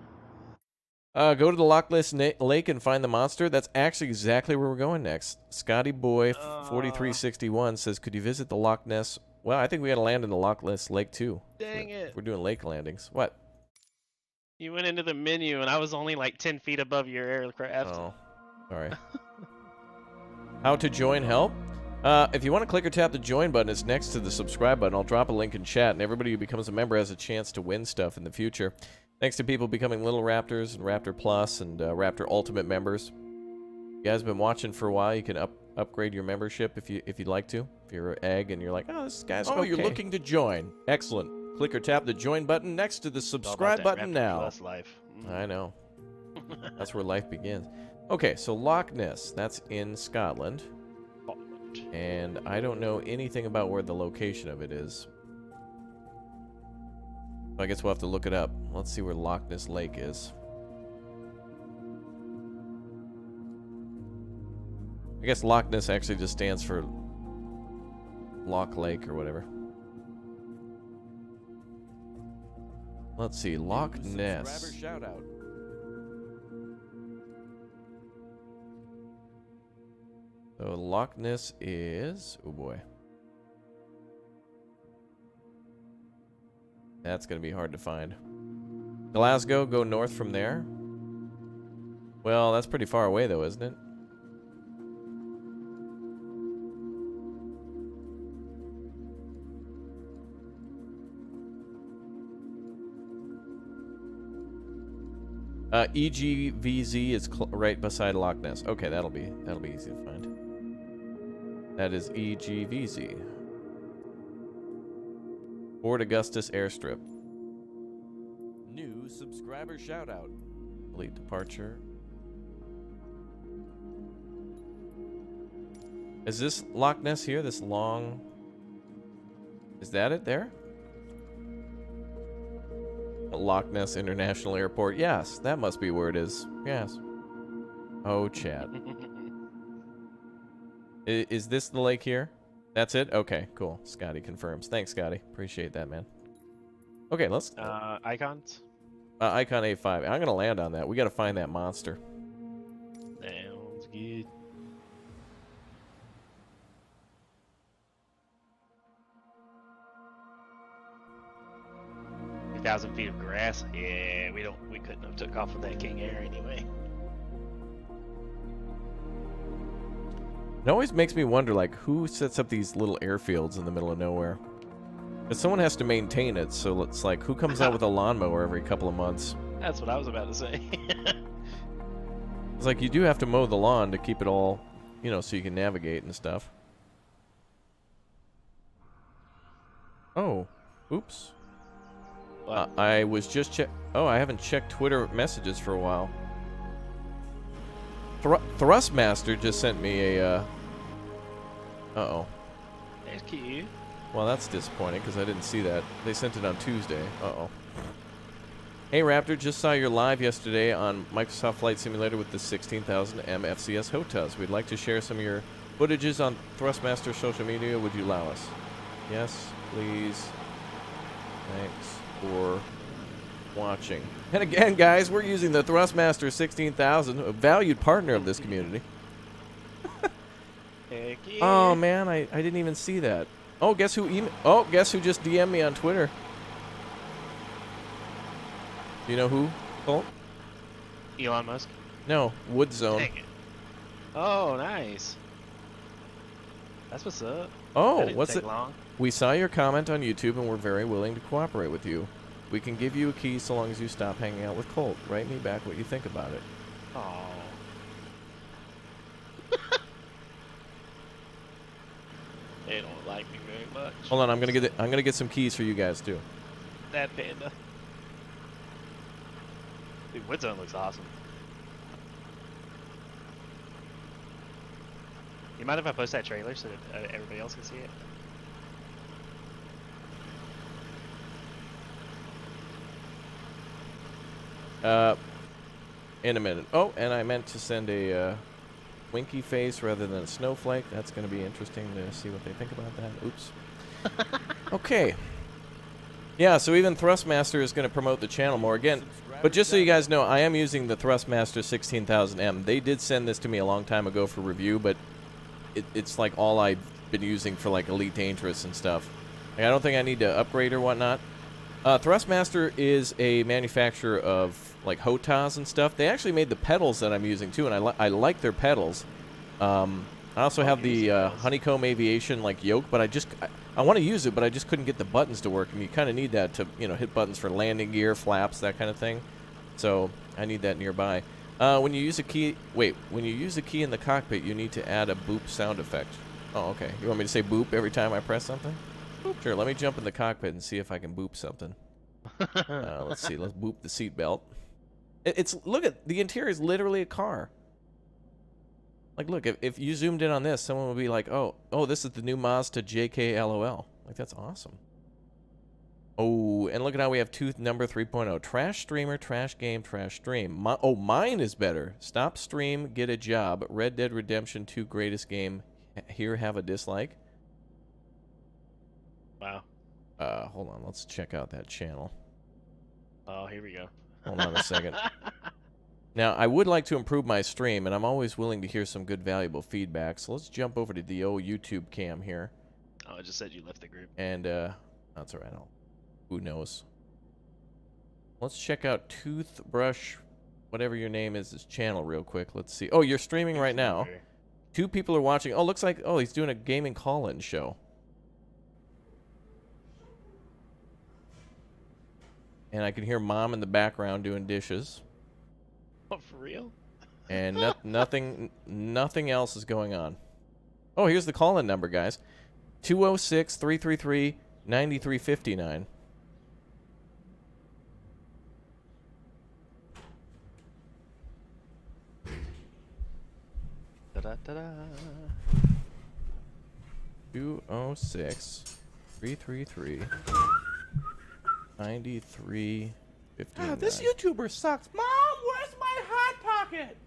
S2: Go to the Loch Ness Lake and find the monster. That's actually exactly where we're going next. Scotty Boy 4361 says, could you visit the Loch Ness? Well, I think we got to land in the Loch Ness Lake too.
S3: Dang it.
S2: We're doing lake landings. What?
S3: You went into the menu and I was only like 10 feet above your aircraft.
S2: Oh, all right. How to join help? If you want to click or tap the join button, it's next to the subscribe button. I'll drop a link in chat, and everybody who becomes a member has a chance to win stuff in the future. Thanks to people becoming Little Raptors and Raptor Plus and Raptor Ultimate members. You guys have been watching for a while. You can upgrade your membership if you'd like to. If you're an egg and you're like, oh, this guy's okay. You're looking to join. Excellent. Click or tap the join button next to the subscribe button now.
S3: Plus life.
S2: I know. That's where life begins. Okay, so Loch Ness. That's in Scotland. And I don't know anything about where the location of it is. I guess we'll have to look it up. Let's see where Loch Ness Lake is. I guess Loch Ness actually just stands for Loch Lake or whatever. Let's see, Loch Ness.
S5: Subscriber shout out.
S2: So Loch Ness is, oh boy. That's going to be hard to find. Glasgow, go north from there. Well, that's pretty far away though, isn't it? EGVZ is right beside Loch Ness. Okay, that'll be easy to find. That is EGVZ. Fort Augustus Airstrip.
S5: New subscriber shout out.
S2: Delete departure. Is this Loch Ness here? This long... Is that it there? Loch Ness International Airport. Yes, that must be where it is. Yes. Oh, chat. Is this the lake here? That's it? Okay, cool. Scotty confirms. Thanks, Scotty. Appreciate that, man. Okay, let's...
S3: Icons?
S2: Icon A5. I'm going to land on that. We got to find that monster.
S3: Sounds good. Thousand feet of grass. Yeah, we couldn't have took off with that King Air anyway.
S2: It always makes me wonder, like, who sets up these little airfields in the middle of nowhere? Because someone has to maintain it, so it's like, who comes out with a lawnmower every couple of months?
S3: That's what I was about to say.
S2: It's like, you do have to mow the lawn to keep it all, you know, so you can navigate and stuff. Oh, oops. I was just Oh, I haven't checked Twitter messages for a while. Thrustmaster just sent me a, uh-oh.
S3: That's cute.
S2: Well, that's disappointing, because I didn't see that. They sent it on Tuesday. Uh-oh. Hey, Raptor, just saw your live yesterday on Microsoft Flight Simulator with the 16,000M FCS HOTAS. We'd like to share some of your footages on Thrustmaster social media. Would you allow us? Yes, please. Thanks for watching. And again, guys, we're using the Thrustmaster 16,000, a valued partner of this community.
S3: Heck yeah.
S2: Oh man, I didn't even see that. Oh, guess who guess who just DM'd me on Twitter? Do you know who, Colt?
S3: Elon Musk?
S2: No, Woodzone.
S3: Dang it. Oh, nice. That's what's up.
S2: Oh,
S3: That
S2: what's
S3: didn't
S2: it?
S3: take long.
S2: We saw your comment on YouTube and we're very willing to cooperate with you. We can give you a key so long as you stop hanging out with Colt. Write me back what you think about it.
S3: Oh. They don't like me very much.
S2: Hold on, I'm gonna get some keys for you guys too.
S3: That panda. Dude, Woodzone looks awesome. You mind if I post that trailer so that everybody else can see it?
S2: In a minute. Oh, and I meant to send a winky face rather than a snowflake. That's going to be interesting to see what they think about that. Oops. Okay. Yeah, so even Thrustmaster is going to promote the channel more again. But just so you guys know, I am using the Thrustmaster 16000M. They did send this to me a long time ago for review, but it's like all I've been using for like Elite Dangerous and stuff. Like, I don't think I need to upgrade or whatnot. Thrustmaster is a manufacturer of like HOTAs and stuff. They actually made the pedals that I'm using too, and I like their pedals. I also have the Honeycomb Aviation like yoke, but I want to use it, but I just couldn't get the buttons to work, and you kind of need that to, you know, hit buttons for landing gear, flaps, that kind of thing. So I need that nearby. When you use a key, when you use a key in the cockpit, you need to add a boop sound effect. Oh, okay. You want me to say boop every time I press something? Boop. Sure. Let me jump in the cockpit and see if I can boop something. Let's see. Let's boop the seatbelt. Look at the interior is literally a car. Like, look, if you zoomed in on this, someone would be like, oh, this is the new Mazda JK-LOL. Like, that's awesome. Oh, and look at how we have tooth number 3.0. Trash streamer, trash game, trash stream. Mine is better. Stop stream, get a job. Red Dead Redemption 2 greatest game. Here, have a dislike.
S3: Wow.
S2: Hold on. Let's check out that channel.
S3: Oh, here we go.
S2: Hold on a second. Now, I would like to improve my stream, and I'm always willing to hear some good, valuable feedback. So let's jump over to the old YouTube cam here.
S3: Oh, I just said you left the group.
S2: And, that's all right. Who knows? Let's check out Toothbrush, whatever your name is, this channel real quick. Let's see. Oh, you're streaming right now. 2 people are watching. Oh, looks like, he's doing a gaming call-in show. And I can hear Mom in the background doing dishes.
S3: Oh, for real?
S2: And nothing else is going on. Oh, here's the call-in number, guys. 206-333-9359.
S3: Da-da-da-da.
S2: 206-333-9359.
S1: This YouTuber sucks. Mom, where's my hot pocket?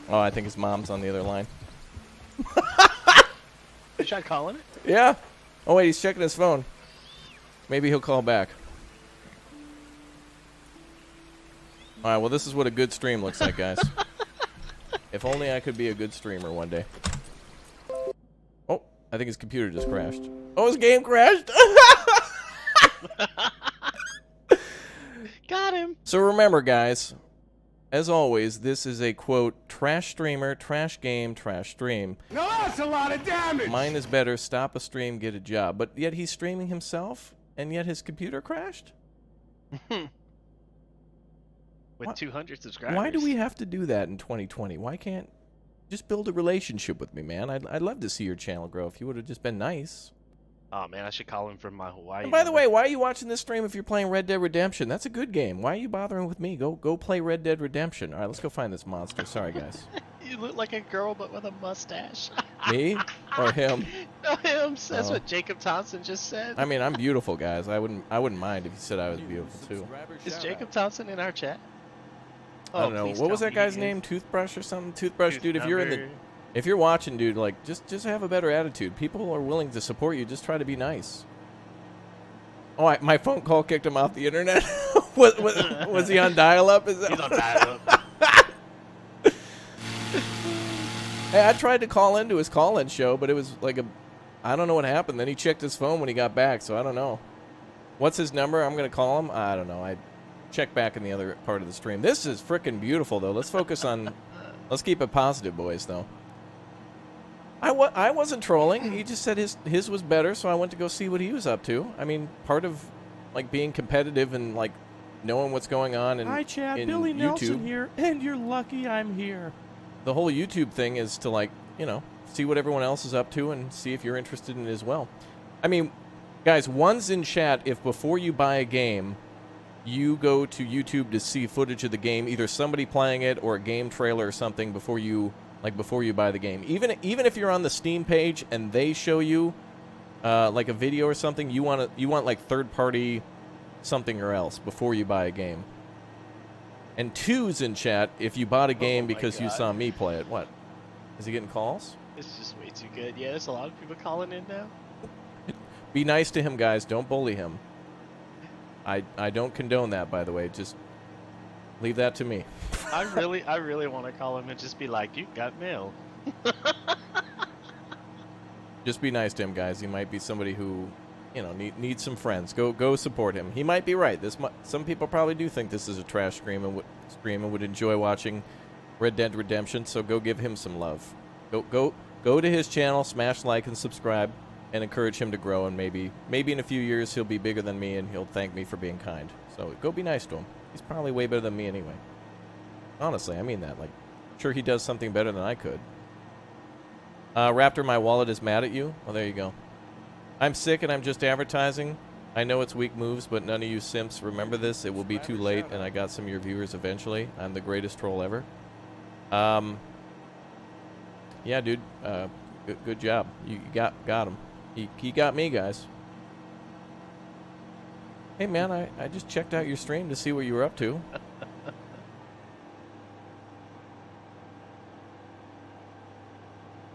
S2: Oh, I think his mom's on the other line.
S3: You tried calling it?
S2: Yeah. Oh, wait, he's checking his phone. Maybe he'll call back. All right, well, this is what a good stream looks like, guys. If only I could be a good streamer one day. Oh, I think his computer just crashed. Oh, his game crashed.
S3: Got him.
S2: So remember, guys, as always, this is a, quote, trash streamer, trash game, trash stream.
S6: Now that's a lot of damage!
S2: Mine is better, stop a stream, get a job. But yet he's streaming himself, and yet his computer crashed?
S3: With 200 subscribers.
S2: Why do we have to do that in 2020? Why can't just build a relationship with me, man? I'd love to see your channel grow if you would have just been nice.
S3: Oh, man, I should call him from my Hawaii.
S2: And by the way, why are you watching this stream if you're playing Red Dead Redemption? That's a good game. Why are you bothering with me? Go play Red Dead Redemption. All right, let's go find this monster. Sorry, guys.
S3: You look like a girl, but with a mustache.
S2: Me or him?
S3: No, him. That's what Jacob Thompson just said.
S2: I mean, I'm beautiful, guys. I wouldn't mind if you said I was beautiful too.
S3: Is Jacob Thompson in our chat?
S2: I don't know. What was that guy's name? Toothbrush or something? Toothbrush, dude. If you're watching, dude, like just have a better attitude. People are willing to support you. Just try to be nice. Oh, my phone call kicked him off the internet. was he on dial-up? He's
S3: on dial-up.
S2: Hey, I tried to call into his call-in show, but it was like I don't know what happened. Then he checked his phone when he got back, so I don't know. What's his number? I'm gonna call him. I don't know. I check back in the other part of the stream. This is freaking beautiful, though. Let's focus on. Let's keep it positive, boys, though. I wasn't trolling. He just said his was better, so I went to go see what he was up to. I mean, part of like being competitive and like knowing what's going on in
S1: Hi, Chad.
S2: in
S1: Billy
S2: YouTube.
S1: Nelson here, and you're lucky I'm here.
S2: the whole YouTube thing is to, like, you know, see what everyone else is up to and see if you're interested in it as well. I mean, guys, one's in chat if before you buy a game, you go to YouTube to see footage of the game, either somebody playing it or a game trailer or something before you buy the game. Even if you're on the Steam page and they show you like a video or something, you want like third-party something or else before you buy a game. And two's in chat if you bought a game because you saw me play it. What? Is he getting calls?
S3: It's just way too good. Yeah, there's a lot of people calling in now.
S2: Be nice to him, guys. Don't bully him. I don't condone that, by the way. Just leave that to me.
S3: I really want to call him and just be like, you got mail.
S2: Just be nice to him, guys. He might be somebody who, you know, needs some friends. Go support him. He might be right. Some people probably do think this is a trash stream and would enjoy watching Red Dead Redemption. So go give him some love. Go to his channel, smash like and subscribe, and encourage him to grow. And maybe in a few years he'll be bigger than me and he'll thank me for being kind. So go be nice to him. He's probably way better than me anyway. Honestly, I mean that. Like, sure he does something better than I could. Raptor, my wallet is mad at you. Oh, there you go. I'm sick and I'm just advertising. I know it's weak moves, but none of you simps remember this. It will be too late, and I got some of your viewers eventually. I'm the greatest troll ever. Yeah, dude. Good job. You got him. He got me, guys. Hey, man, I just checked out your stream to see what you were up to.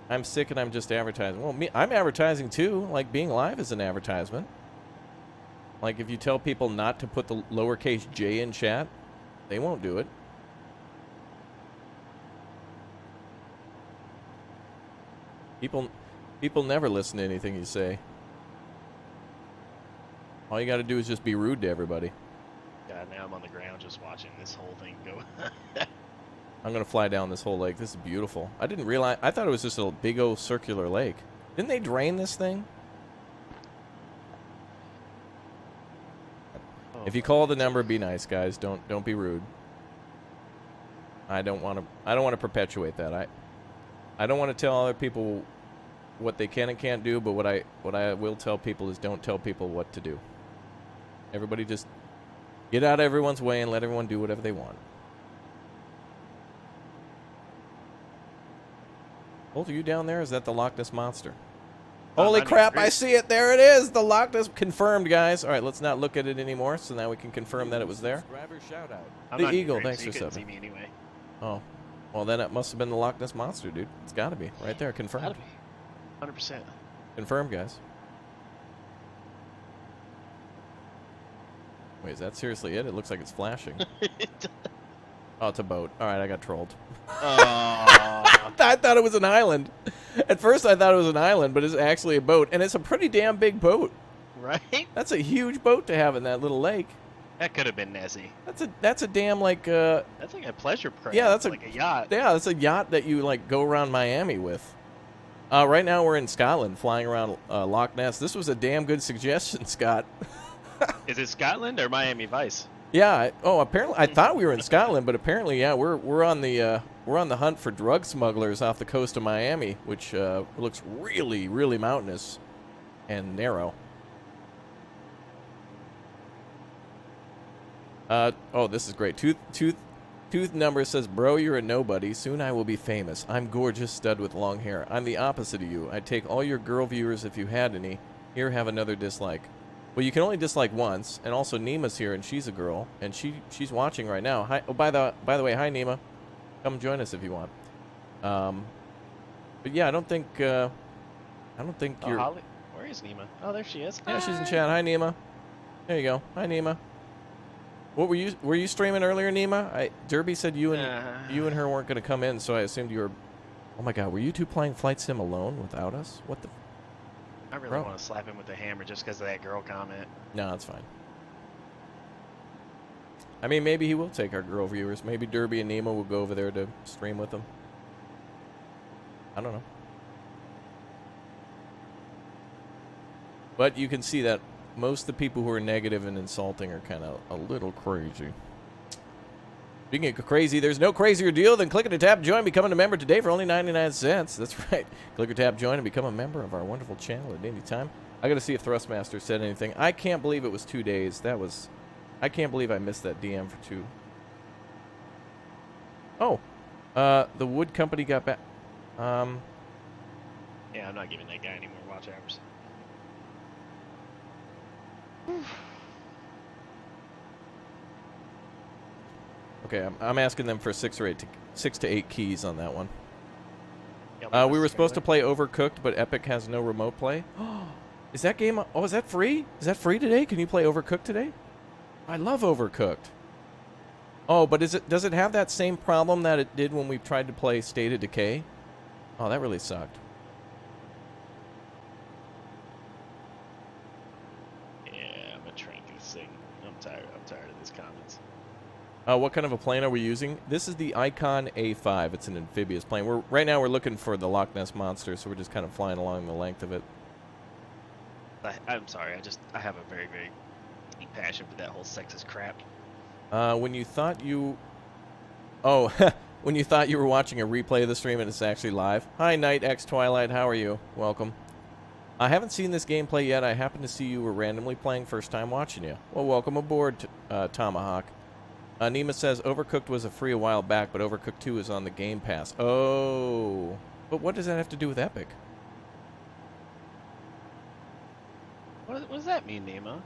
S2: I'm sick and I'm just advertising. Well, I'm advertising too. Like, being live is an advertisement. Like, if you tell people not to put the lowercase j in chat, they won't do it. People never listen to anything you say. All you got to do is just be rude to everybody.
S3: Yeah, now I'm on the ground just watching this whole thing go.
S2: I'm going to fly down this whole lake. This is beautiful. I didn't realize. I thought it was just a big old circular lake. Didn't they drain this thing?
S3: Oh,
S2: if you call the number, be nice, guys. Don't be rude. I don't want to perpetuate that. I don't want to tell other people what they can and can't do, but what I will tell people is don't tell people what to do. Everybody just get out of everyone's way and let everyone do whatever they want. Hold, are you down there? Is that the Loch Ness Monster? Holy crap, I see it. There it is. The Loch Ness. Confirmed, guys. All right, let's not look at it anymore, so now we can confirm that it was there. The Eagle, thanks for subbing.
S3: See me anyway.
S2: Oh. Well, then it must have been the Loch Ness Monster, dude. It's got to be. Right there. Confirmed.
S3: 100%.
S2: Confirmed, guys. Wait, is that seriously it? It looks like it's flashing. Oh, it's a boat. All right, I got trolled. I thought it was an island. At first, I thought it was an island, but it's actually a boat, and it's a pretty damn big boat.
S3: Right?
S2: That's a huge boat to have in that little lake.
S3: That could have been Nessie.
S2: That's a damn like.
S3: That's like a pleasure craft.
S2: Yeah, that's
S3: like a yacht.
S2: Yeah, that's a yacht that you like go around Miami with. Right now we're in Scotland, flying around Loch Ness. This was a damn good suggestion, Scott.
S3: Is it Scotland or Miami Vice?
S2: Yeah. Apparently I thought we were in Scotland, but apparently, yeah, we're on the hunt for drug smugglers off the coast of Miami, which looks really, really mountainous and narrow. This is great. Tooth number says, bro, you're a nobody. Soon I will be famous. I'm gorgeous stud with long hair. I'm the opposite of you. I'd take all your girl viewers if you had any. Here, have another dislike. Well, you can only dislike once, and also Nima's here, and she's a girl, and she's watching right now. Hi. Oh, by the way, hi Nima. Come join us if you want. But yeah, I don't think you're.
S3: Holly? Where is Nima? Oh, there she is.
S2: Yeah, she's in chat. Hi Nima. There you go. Hi Nima. What were you streaming earlier, Nima? Derby said you and her weren't going to come in, so I assumed you were. Oh my God, were you two playing Flight Sim alone without us? What the?
S3: I really want to slap him with a hammer just because of that girl comment.
S2: No, it's fine. I mean, maybe he will take our girl viewers. Maybe Derby and Nima will go over there to stream with them. I don't know. But you can see that most of the people who are negative and insulting are kind of a little crazy. Speaking of crazy, there's no crazier deal than clicking to tap join, becoming a member today for only 99 cents. That's right. Click or tap join and become a member of our wonderful channel at any time. I got to see if Thrustmaster said anything. I can't believe it was 2 days. I can't believe I missed that DM for 2. Oh, the wood company got back.
S3: Yeah, I'm not giving that guy any more watch hours.
S2: Okay, I'm asking them for 6 to 8 keys on that one.
S3: Yep,
S2: We were supposed to play Overcooked, but Epic has no remote play. Is that game? Oh, is that free? Is that free today? Can you play Overcooked today? I love Overcooked. Oh, but does it have that same problem that it did when we tried to play State of Decay? Oh, that really sucked.
S3: Yeah, I'm gonna train through this thing. I'm tired of these comments.
S2: What kind of a plane are we using? This is the Icon A5. It's an amphibious plane. Right now we're looking for the Loch Ness monster, so we're just kind of flying along the length of it.
S3: I'm sorry. I have a very, very deep passion for that whole sexist crap.
S2: When you thought you... Oh, when you thought you were watching a replay of the stream and it's actually live. Hi, Night X Twilight. How are you? Welcome. I haven't seen this gameplay yet. I happened to see you were randomly playing, first time watching you. Well, welcome aboard, Tomahawk. Nima says Overcooked was a free a while back, but Overcooked 2 is on the Game Pass. Oh. But what does that have to do with Epic?
S3: What does that mean, Nemo?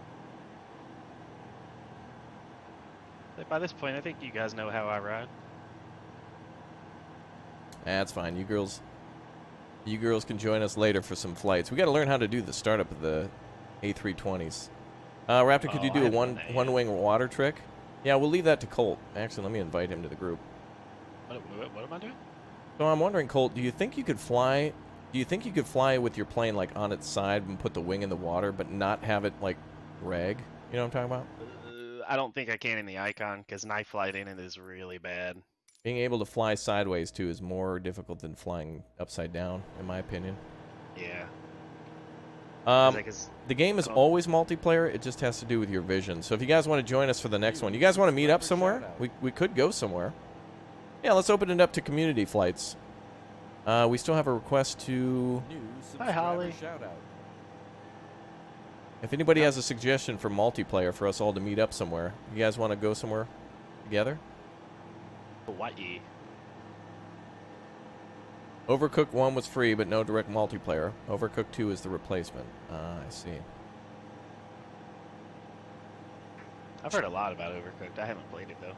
S3: By this point, I think you guys know how I ride.
S2: That's fine. You girls can join us later for some flights. We got to learn how to do the startup of the A320s. Raptor, could you do a one-wing water trick? Yeah, we'll leave that to Colt. Actually, let me invite him to the group.
S3: What am I doing?
S2: So I'm wondering, Colt, do you think you could fly? Do you think you could fly with your plane like on its side and put the wing in the water, but not have it like rag? You know what I'm talking about?
S3: I don't think I can in the Icon because knife flight in it is really bad.
S2: Being able to fly sideways too is more difficult than flying upside down, in my opinion.
S3: Yeah.
S2: The game is always multiplayer. It just has to do with your vision. So if you guys want to join us for the next one, you guys want to meet up somewhere? We could go somewhere. Yeah, let's open it up to community flights. We still have a request to...
S3: Hi, Holly.
S2: If anybody has a suggestion for multiplayer for us all to meet up somewhere, you guys want to go somewhere together?
S3: Hawaii.
S2: Overcooked 1 was free, but no direct multiplayer. Overcooked 2 is the replacement. I see.
S3: I've heard a lot about Overcooked. I haven't played it, though.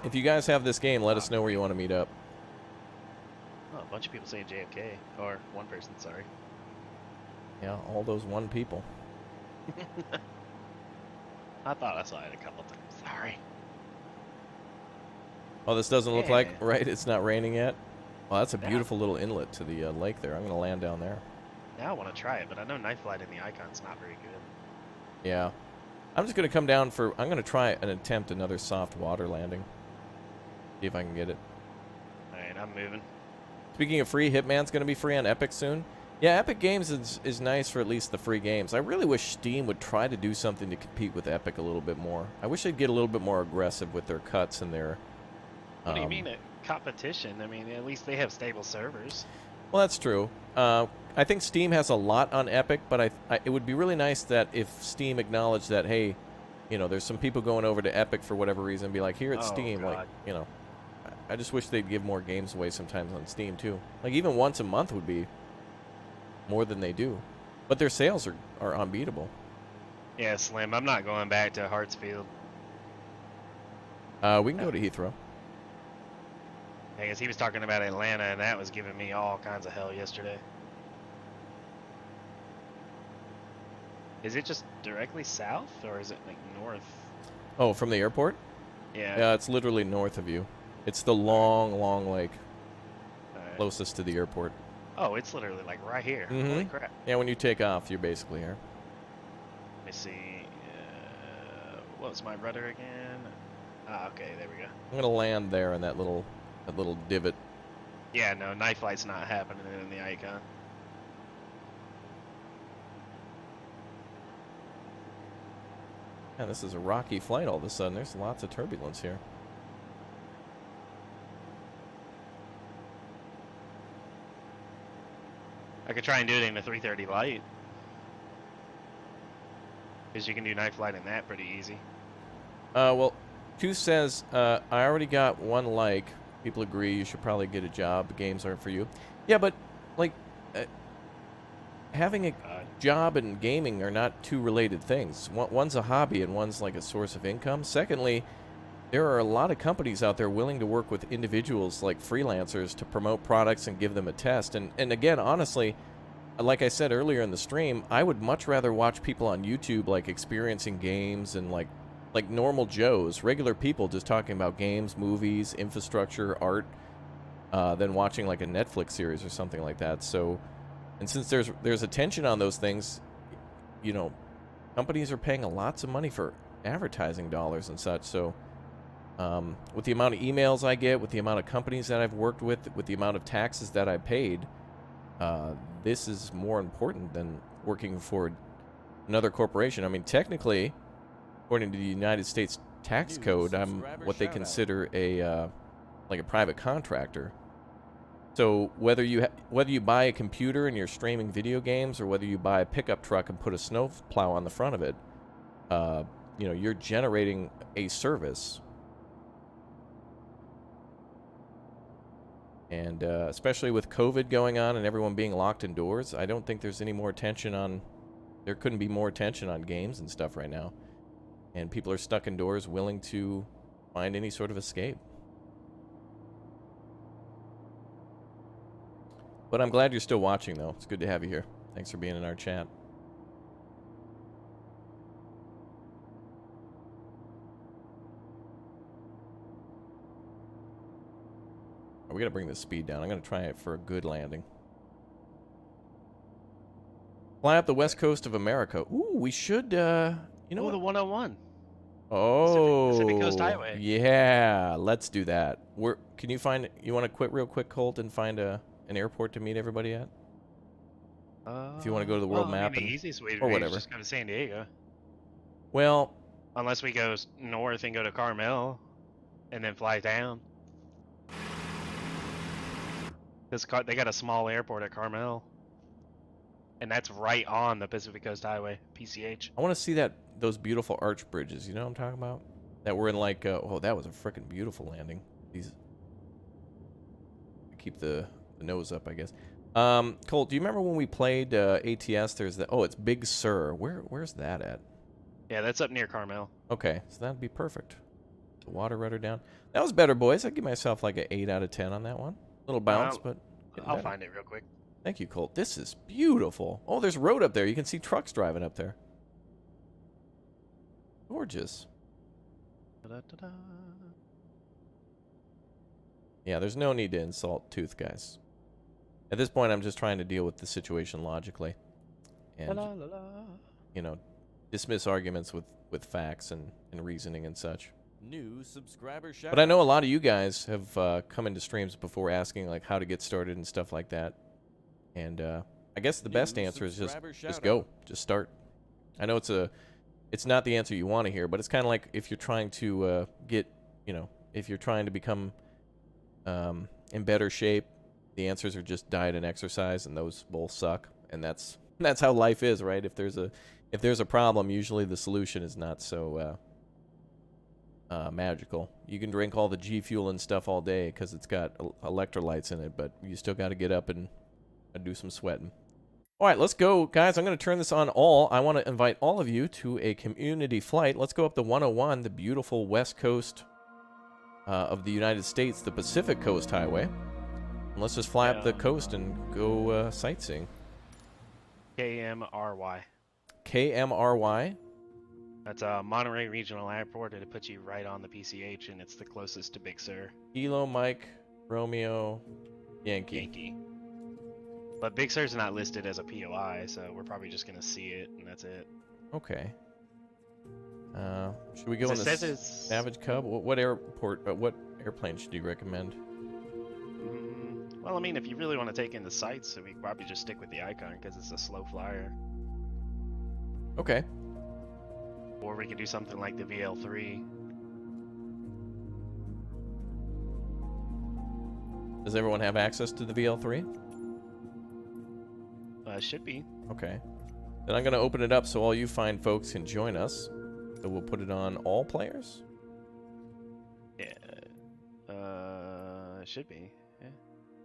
S2: If you guys have this game, let us know where you want to meet up.
S3: Oh, a bunch of people saying JFK. Or one person, sorry.
S2: Yeah, all those one people.
S3: I thought I saw it a couple times. Sorry.
S2: Oh, this doesn't look like, right? It's not raining yet? Well, that's a beautiful little inlet to the lake there. I'm going to land down there.
S3: Now I want to try it, but I know knife flight in the Icon's not very good.
S2: Yeah. I'm just going to come down for... I'm going to try and attempt another soft water landing. See if I can get it.
S3: Alright, I'm moving.
S2: Speaking of free, Hitman's going to be free on Epic soon. Yeah, Epic Games is nice for at least the free games. I really wish Steam would try to do something to compete with Epic a little bit more. I wish they'd get a little bit more aggressive with their cuts and their...
S3: What do you mean competition? I mean, at least they have stable servers.
S2: Well, that's true. I think Steam has a lot on Epic, but it would be really nice that if Steam acknowledged that, hey, you know, there's some people going over to Epic for whatever reason, be like, here at Steam,
S3: God.
S2: like, you know, I just wish they'd give more games away sometimes on Steam too. Like even once a month would be more than they do, but their sales are unbeatable.
S3: Yeah, Slim. I'm not going back to Hartsfield.
S2: We can go to Heathrow.
S3: I guess he was talking about Atlanta, and that was giving me all kinds of hell yesterday. Is it just directly south, or is it like north?
S2: Oh, from the airport?
S3: Yeah.
S2: Yeah, it's literally north of you. It's the long, long lake closest to the airport.
S3: Oh, it's literally like right here.
S2: Mm-hmm.
S3: Holy crap.
S2: Yeah, when you take off, you're basically here.
S3: Let me see. What's my rudder again? Ah, okay, there we go.
S2: I'm gonna land there in that little divot.
S3: Yeah, no, knife flight's not happening in the Icon.
S2: Yeah, this is a rocky flight all of a sudden. There's lots of turbulence here.
S3: I could try and do it in a 330 light. Because you can do night flight in that pretty easy.
S2: Well, Q says, I already got one like. People agree you should probably get a job. The games aren't for you. Yeah, but, like, having a job and gaming are not two related things. One's a hobby and one's like a source of income. Secondly, there are a lot of companies out there willing to work with individuals like freelancers to promote products and give them a test. And again, honestly, like I said earlier in the stream, I would much rather watch people on YouTube like experiencing games and like normal Joes, regular people just talking about games, movies, infrastructure, art, than watching like a Netflix series or something like that. So, and since there's attention on those things, you know, companies are paying lots of money for advertising dollars and such. So, with the amount of emails I get, with the amount of companies that I've worked with the amount of taxes that I paid, this is more important than working for another corporation. I mean, technically, according to the United States tax code, I'm what they consider a like a private contractor. So whether you buy a computer and you're streaming video games, or whether you buy a pickup truck and put a snow plow on the front of it, you know, you're generating a service. And especially with COVID going on and everyone being locked indoors, I don't think there's any more attention on. There couldn't be more attention on games and stuff right now. And people are stuck indoors, willing to find any sort of escape. But I'm glad you're still watching, though. It's good to have you here. Thanks for being in our chat. We gotta bring the speed down. I'm gonna try it for a good landing. Fly up the west coast of America. Ooh, we should, you know what?
S3: The 101.
S2: Oh,
S3: Pacific Coast Highway.
S2: Yeah, let's do that. Can you find? You want to quit real quick, Colt, and find an airport to meet everybody at? If you want to go to the world map,
S3: I mean, the easiest way to
S2: or
S3: do it
S2: whatever.
S3: is just go to San Diego.
S2: Well,
S3: unless we go north and go to Carmel, and then fly down. They got a small airport at Carmel, and that's right on the Pacific Coast Highway, PCH.
S2: I want to see those beautiful arch bridges. You know what I'm talking about? That were in like, oh, that was a freaking beautiful landing. These keep the nose up, I guess. Colt, do you remember when we played ATS? There's it's Big Sur. Where's that at?
S3: Yeah, that's up near Carmel.
S2: Okay, so that'd be perfect. The water rudder down. That was better, boys. I'd give myself like an 8 out of 10 on that one. Little bounce, but
S3: I'll find it real quick.
S2: Thank you, Colt. This is beautiful. Oh, there's a road up there. You can see trucks driving up there. Gorgeous.
S3: Da-da-da-da.
S2: Yeah, there's no need to insult Tooth, guys. At this point, I'm just trying to deal with the situation logically. And, you know, dismiss arguments with facts and reasoning and such.
S5: New subscriber shout.
S2: But I know a lot of you guys have come into streams before asking like how to get started and stuff like that. And I guess the best answer is just go, just start. I know it's not the answer you want to hear, but it's kind of like if you're trying to if you're trying to become in better shape, the answers are just diet and exercise, and those both suck. And that's how life is, right? If there's a problem, usually the solution is not so magical. You can drink all the G Fuel and stuff all day because it's got electrolytes in it, but you still got to get up and do some sweating. All right, let's go, guys. I'm going to turn this on all. I want to invite all of you to a community flight. Let's go up the 101, the beautiful west coast of the United States, the Pacific Coast Highway. And let's just fly up the coast and go sightseeing.
S3: KMRY.
S2: KMRY?
S3: That's Monterey Regional Airport, and it puts you right on the PCH, and it's the closest to Big Sur.
S2: Kilo, Mike, Romeo, Yankee.
S3: But Big Sur's not listed as a POI, so we're probably just going to see it, and that's it.
S2: Okay. Should we go on the Savage Cub? What airport? What airplane should you recommend?
S3: Well, I mean, if you really want to take in the sights, we could probably just stick with the Icon because it's a slow flyer.
S2: Okay.
S3: Or we could do something like the VL3.
S2: Does everyone have access to the VL3?
S3: Should be.
S2: Okay. Then I'm going to open it up so all you fine folks can join us. So we'll put it on all players.
S3: Yeah. Should be. Yeah.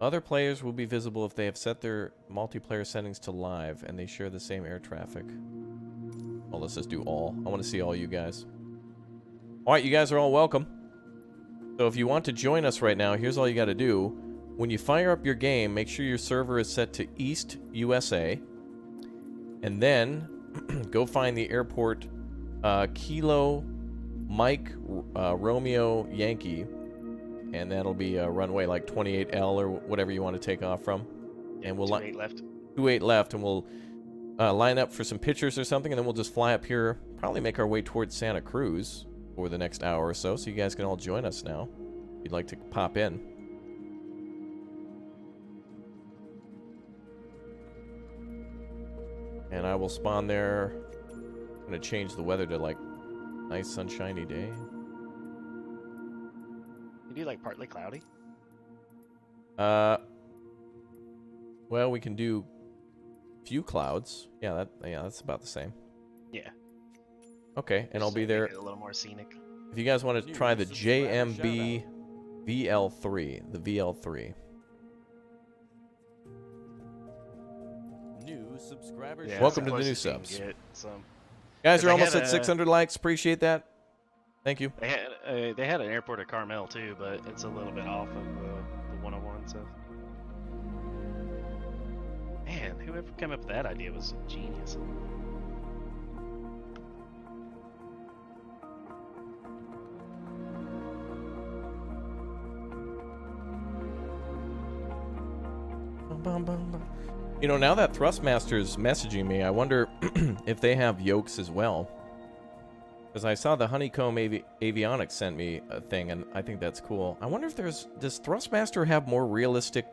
S2: Other players will be visible if they have set their multiplayer settings to live and they share the same air traffic. Well, let's just do all. I want to see all you guys. All right, you guys are all welcome. So if you want to join us right now, here's all you got to do. When you fire up your game, make sure your server is set to East USA. And then go find the airport Kilo Mike Romeo Yankee. And that'll be a runway like 28L or whatever you want to take off from. And we'll
S3: 28 left.
S2: 28 left, and we'll line up for some pictures or something, and then we'll just fly up here, probably make our way towards Santa Cruz for the next hour or so you guys can all join us now if you'd like to pop in. And I will spawn there. I'm going to change the weather to like nice sunshiny day.
S3: You do like partly cloudy?
S2: Well, we can do few clouds. Yeah, that's about the same.
S3: Yeah.
S2: Okay, and I'll be
S3: Make
S2: there.
S3: it a little more scenic.
S2: If you guys want to try the JMB VL3, the VL3.
S5: New subscribers.
S3: Yeah,
S2: Welcome
S3: that's
S2: to the new
S3: closest you can
S2: subs.
S3: get, so.
S2: Guys, you're
S3: They
S2: almost
S3: had
S2: at
S3: a-
S2: 600 likes. Appreciate that. Thank you.
S3: They had an airport at Carmel too, but it's a little bit off of the 101. So, man, whoever came up with that idea was a genius.
S2: You know, now that Thrustmaster's messaging me, I wonder if they have yokes as well. Because I saw the Honeycomb Avionics sent me a thing, and I think that's cool. I wonder if does Thrustmaster have more realistic,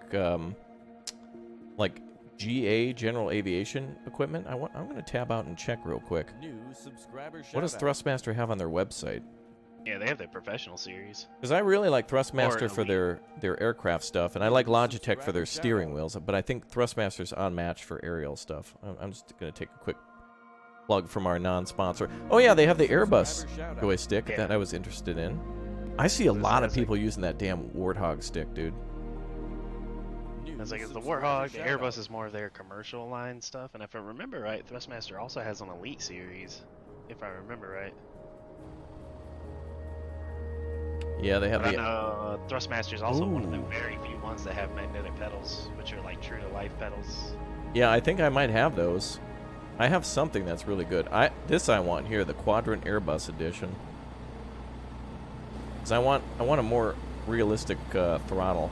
S2: like, GA, General Aviation equipment? I'm going to tab out and check real quick.
S5: New subscriber
S2: What does
S5: shout-out.
S2: Thrustmaster have on their website?
S3: Yeah, they have their professional series.
S2: Because I really like Thrustmaster
S3: Or
S2: for
S3: Elite.
S2: their aircraft stuff, and I like Logitech for their steering wheels, but I think Thrustmaster's unmatched for aerial stuff. I'm just going to take a quick plug from our non-sponsor. Oh yeah, they have the Airbus joystick
S3: Yeah.
S2: that I was interested in. I see a lot of
S3: Fantastic.
S2: people using that damn Warthog stick, dude.
S5: New
S3: I was like, it's the
S5: subscriber
S3: Warthog, the
S5: shout-out.
S3: Airbus is more of their commercial line stuff, and if I remember right, Thrustmaster also has an Elite series, if I remember right.
S2: Yeah, they have
S3: But I
S2: the...
S3: know Thrustmaster is also one of the
S2: Ooh.
S3: very few ones that have magnetic pedals, which are like true to life pedals.
S2: Yeah, I think I might have those. I have something that's really good. This I want here, the Quadrant Airbus edition. Because I want a more realistic throttle.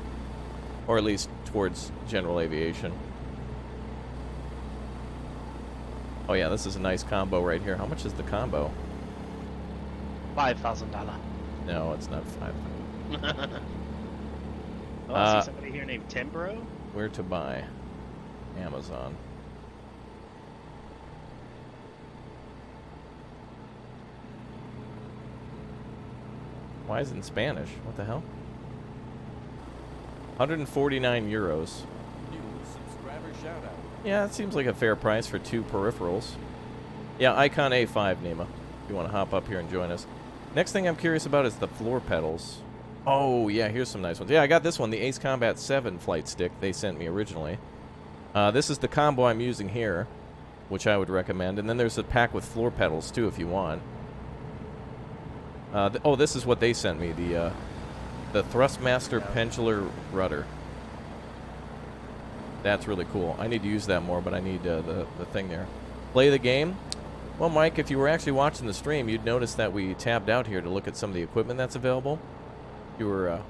S2: Or at least towards general aviation. Oh yeah, this is a nice combo right here. How much is the combo?
S3: $5,000.
S2: No, it's not 5.
S3: Oh, I see somebody here named Timbro.
S2: Where to buy? Amazon. Why is it in Spanish? What the hell? 149 euros.
S5: New subscriber shout-out.
S2: Yeah, it seems like a fair price for 2 peripherals. Yeah, Icon A5, Nima. If you want to hop up here and join us. Next thing I'm curious about is the floor pedals. Oh, yeah, here's some nice ones. Yeah, I got this one, the Ace Combat 7 flight stick they sent me originally. This is the combo I'm using here, which I would recommend. And then there's a pack with floor pedals, too, if you want. Oh, this is what they sent me, the Thrustmaster Pendular Rudder. That's really cool. I need to use that more, but I need the thing there. Play the game. Well, Mike, if you were actually watching the stream, you'd notice that we tabbed out here to look at some of the equipment that's available. If you were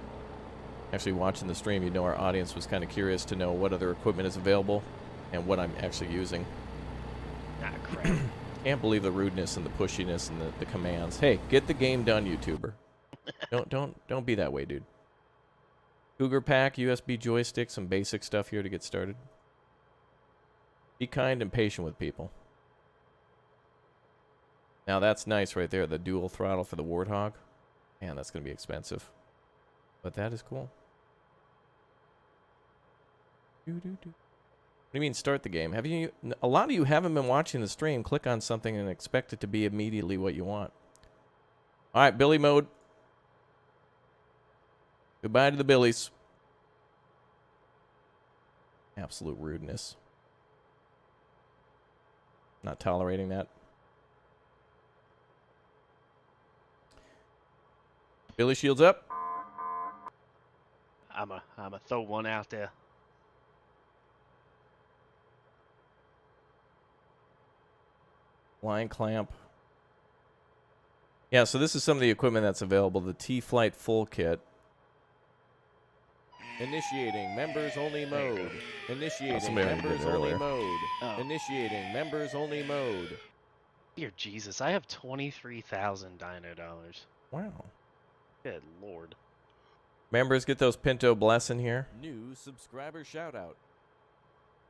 S2: actually watching the stream, you'd know our audience was kind of curious to know what other equipment is available and what I'm actually using.
S3: Ah, crap.
S2: Can't believe the rudeness and the pushiness and the commands. Hey, get the game done, YouTuber. Don't be that way, dude. Cougar pack, USB joystick, some basic stuff here to get started. Be kind and patient with people. Now that's nice right there, the dual throttle for the Warthog. Man, that's going to be expensive. But that is cool. do you mean start the game? Have you? A lot of you haven't been watching the stream. Click on something and expect it to be immediately what you want. All right, Billy mode. Goodbye to the Billies. Absolute rudeness. Not tolerating that. Billy shields up.
S3: I'm a throw one out there.
S2: Line clamp. Yeah, so this is some of the equipment that's available. The T-Flight full kit.
S5: Initiating members only mode. Initiating
S2: somebody already did
S5: members
S2: it
S5: only
S2: earlier.
S5: mode.
S3: Oh.
S5: Initiating members only mode.
S3: Dear Jesus, I have 23,000 dino dollars.
S2: Wow.
S3: Good lord.
S2: Members, get those Pinto Bless in here.
S5: New subscriber shoutout.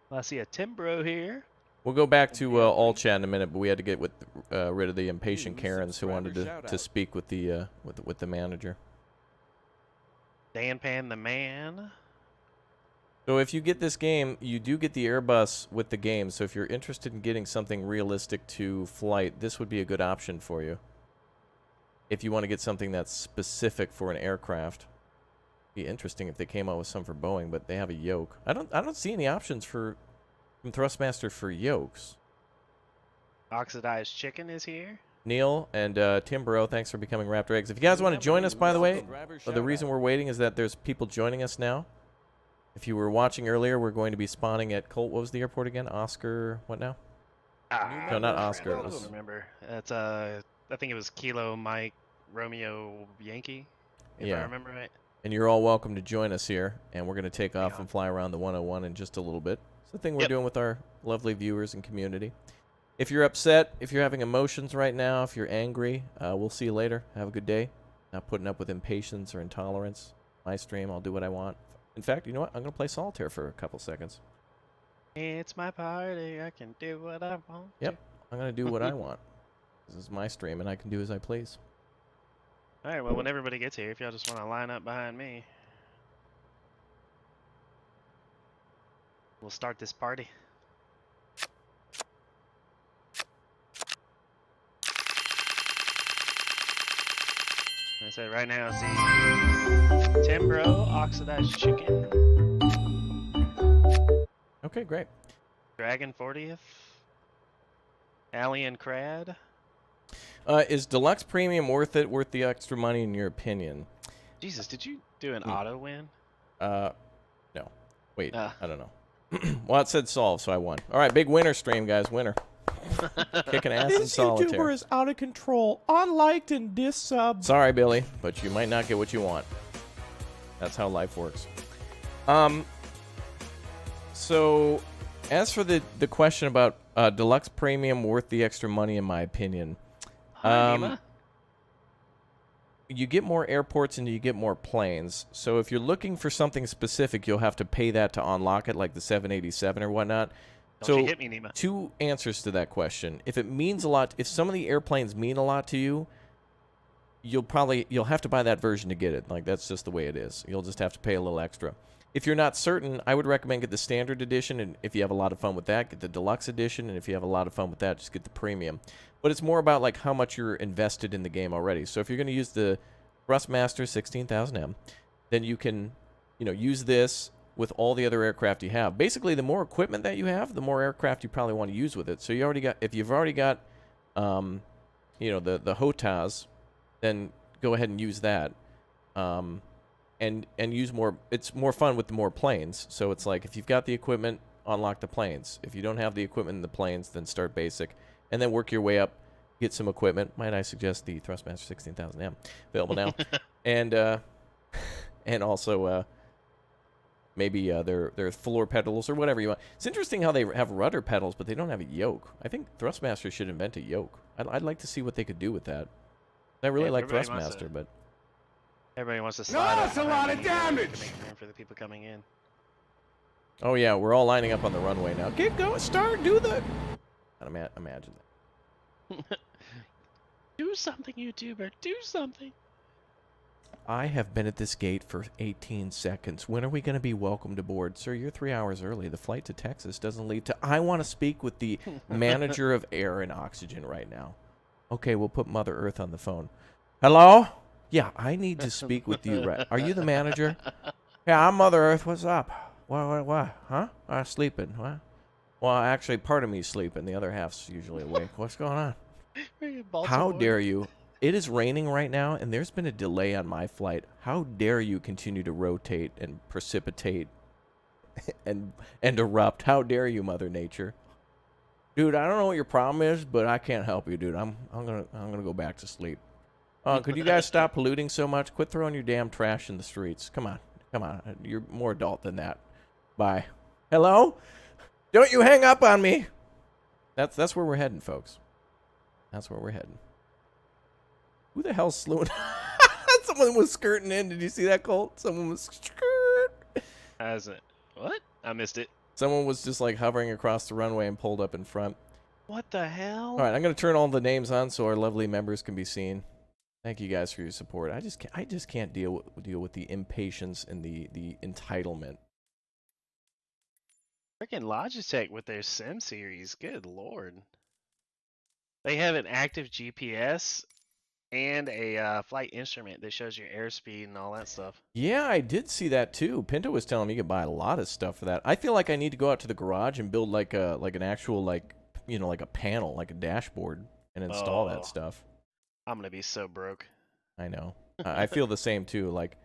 S3: Well, I see a Timbro here.
S2: We'll go back to all chat in a minute, but we had to get rid of the impatient
S5: New
S2: Karens who wanted
S5: subscriber
S2: to
S5: shout-out.
S2: speak with the manager.
S3: Dan Pan the man.
S2: So if you get this game, you do get the Airbus with the game. So if you're interested in getting something realistic to flight, this would be a good option for you. If you want to get something that's specific for an aircraft, be interesting if they came out with some for Boeing, but they have a yoke. I don't see any options from Thrustmaster for yokes.
S3: Oxidized chicken is here.
S2: Neil and Tim Burrow, thanks for becoming Raptor Eggs. If you guys want to join us, by the way, the reason we're waiting is that there's people joining us now. If you were watching earlier, we're going to be spawning at Colt. What was the airport again? Oscar, what now? No, not Oscar. It
S3: I
S2: was,
S3: don't remember. It's I think it was Kilo Mike Romeo Yankee, if I remember right.
S2: and you're all welcome to join us here. And we're going to take off and fly around the 101 in just a little bit. It's the thing we're doing with our lovely viewers and community. If you're upset, if you're having emotions right now, if you're angry, we'll see you later. Have a good day. Not putting up with impatience or intolerance. My stream, I'll do what I want. In fact, you know what? I'm going to play solitaire for a couple seconds.
S3: It's my party. I can do what I want.
S2: Yep. I'm going to do what I want. This is my stream, and I can do as I please.
S3: All right. Well, when everybody gets here, if y'all just want to line up behind me, we'll start this party. I said right now, see Timbro, oxidized chicken,
S2: Okay, great.
S3: Dragon 40th, Alien Crad.
S2: Is Deluxe Premium worth it? Worth the extra money, in your opinion?
S3: Jesus, did you do an auto win?
S2: No. Wait, I don't know. Well, it said solve, so I won. All right, big winner stream, guys. Winner. Kicking ass in
S1: This
S2: solitaire.
S1: YouTuber is out of control. Unliked and dis-subbed.
S2: Sorry, Billy, but you might not get what you want. That's how life works. So, as for the question about Deluxe Premium worth the extra money, in my opinion, you get more airports and you get more planes. So if you're looking for something specific, you'll have to pay that to unlock it, like the 787 or whatnot.
S3: Don't you hit me, Nima.
S2: Two answers to that question. If it means a lot, if some of the airplanes mean a lot to you, you'll have to buy that version to get it. Like, that's just the way it is. You'll just have to pay a little extra. If you're not certain, I would recommend get the standard edition, and if you have a lot of fun with that, get the deluxe edition, and if you have a lot of fun with that, just get the premium. But it's more about like how much you're invested in the game already. So if you're going to use the Thrustmaster 16000M, then you can, use this with all the other aircraft you have. Basically, the more equipment that you have, the more aircraft you probably want to use with it. So if you've already got, the HOTAS, then go ahead and use that. And use more. It's more fun with the more planes. So it's like, if you've got the equipment, unlock the planes. If you don't have the equipment in the planes, then start basic, and then work your way up. Get some equipment. Might I suggest the Thrustmaster 16000M, available now, and also maybe their floor pedals or whatever you want. It's interesting how they have rudder pedals, but they don't have a yoke. I think Thrustmaster should invent a yoke. I'd like to see what they could do with that. I really like Thrustmaster, but.
S3: Everybody wants to slide up.
S6: That's a lot of
S3: to
S6: damage!
S3: make room for the people coming in.
S2: Oh yeah, we're all lining up on the runway now. Get going, start, do the. Imagine that.
S3: Do something, YouTuber. Do something.
S2: I have been at this gate for 18 seconds. When are we going to be welcomed aboard? Sir, you're 3 hours early. The flight to Texas doesn't leave to... I want to speak with the manager of air and oxygen right now. Okay, we'll put Mother Earth on the phone. Hello? Yeah, I need to speak with you. Right. Are you the manager? Yeah, I'm Mother Earth. What's up? What? Huh? Sleeping. What? Well, actually, part of me's sleeping. The other half's usually awake. What's going on? How dare you? It is raining right now, and there's been a delay on my flight. How dare you continue to rotate and precipitate and erupt? How dare you, Mother Nature? Dude, I don't know what your problem is, but I can't help you, dude. I'm gonna go back to sleep. Could you guys stop polluting so much? Quit throwing your damn trash in the streets. Come on. You're more adult than that. Bye. Hello? Don't you hang up on me. That's where we're heading, folks. That's where we're heading. Who the hell's slewing? Someone was skirting in. Did you see that, Colt? Someone was
S3: What? I missed it.
S2: Someone was just like hovering across the runway and pulled up in front.
S3: What the hell?
S2: All right, I'm gonna turn all the names on so our lovely members can be seen. Thank you guys for your support. I just can't deal with the impatience and the entitlement.
S3: Freaking Logitech with their Sim series. Good lord. They have an active GPS and a flight instrument that shows your airspeed and all that stuff.
S2: Yeah, I did see that too. Pinto was telling me you could buy a lot of stuff for that. I feel like I need to go out to the garage and build like an actual like a panel, like a dashboard, and install that stuff.
S3: I'm gonna be so broke.
S2: I know. I feel the same too. Like,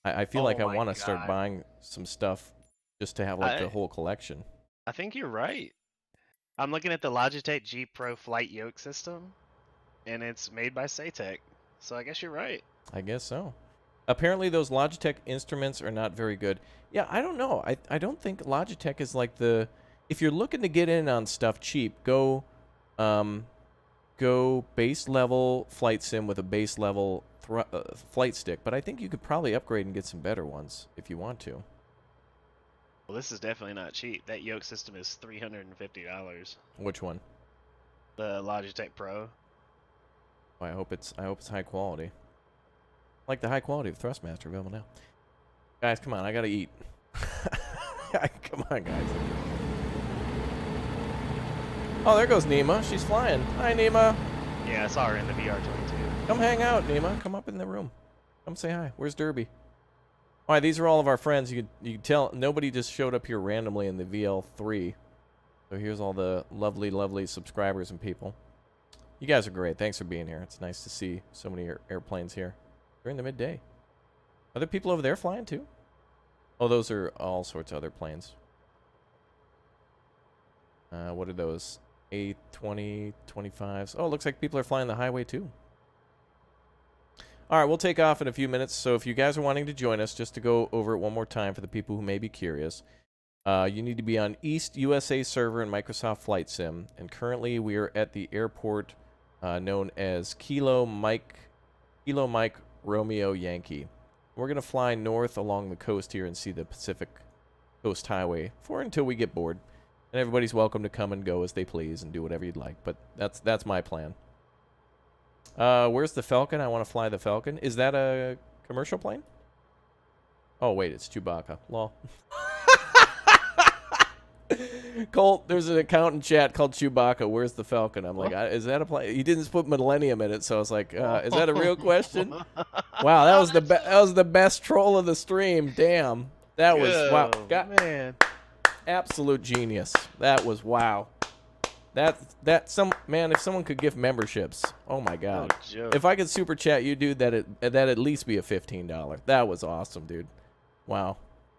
S2: I feel like I want to start buying some stuff just to have like the whole collection.
S3: I think you're right. I'm looking at the Logitech G Pro Flight Yoke system, and it's made by Saytech. So I guess you're right.
S2: I guess so. Apparently those Logitech instruments are not very good. Yeah, I don't know. I don't think Logitech is like the... If you're looking to get in on stuff cheap, go base level flight sim with a base level flight stick. But I think you could probably upgrade and get some better ones if you want to.
S3: Well, this is definitely not cheap. That yoke system is $350.
S2: Which one?
S3: The Logitech Pro.
S2: Well, I hope it's high quality. Like the high quality of Thrustmaster available now. Guys, come on, I gotta eat. Come on, guys. Oh, there goes Nima. She's flying. Hi, Nima.
S3: Yeah, I saw her in the VR22.
S2: Come hang out, Nima. Come up in the room. Come say hi. Where's Derby? All right, these are all of our friends. You can tell nobody just showed up here randomly in the VL3. So here's all the lovely, lovely subscribers and people. You guys are great. Thanks for being here. It's nice to see so many airplanes here during the midday. Are there people over there flying too? Oh, those are all sorts of other planes. What are those? A20, 25s. Oh, it looks like people are flying the highway too. All right, we'll take off in a few minutes. So if you guys are wanting to join us, just to go over it one more time for the people who may be curious, you need to be on East USA server in Microsoft Flight Sim. And currently we are at the airport known as Kilo Mike Romeo Yankee. We're going to fly north along the coast here and see the Pacific Coast Highway until we get bored. And everybody's welcome to come and go as they please and do whatever you'd like. But that's my plan. Where's the Falcon? I want to fly the Falcon. Is that a commercial plane? Oh, wait, it's Chewbacca. Lol. Colt, there's an account in chat called Chewbacca. Where's the Falcon? I'm like, is that a plane? He didn't put Millennium in it, so I was like, is that a real question? Wow, that was the best troll of the stream. Damn, that was wow. Man, absolute genius. That was wow. If someone could give memberships, oh my god. If I could super chat you, dude, that'd at least be a $15. That was awesome, dude. Wow.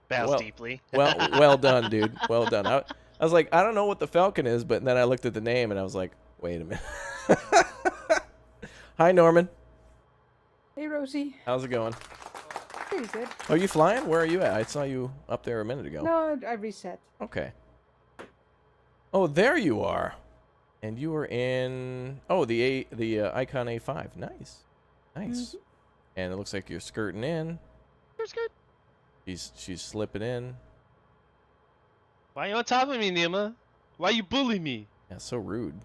S3: Bows deeply.
S2: well done, dude. Well done. I was like, I don't know what the Falcon is, but then I looked at the name and I was like, wait a minute. Hi, Norman.
S8: Hey, Rosie.
S2: How's it going?
S8: Pretty good.
S2: Are you flying? Where are you at? I saw you up there a minute ago.
S8: No, I reset.
S2: Okay. Oh, there you are. And you were in the Icon A5. Nice.
S8: Mm-hmm.
S2: And it looks like you're skirting in.
S3: Skirt.
S2: She's slipping in.
S3: Why you on top of me, Nima? Why you bully me?
S2: Yeah, so rude.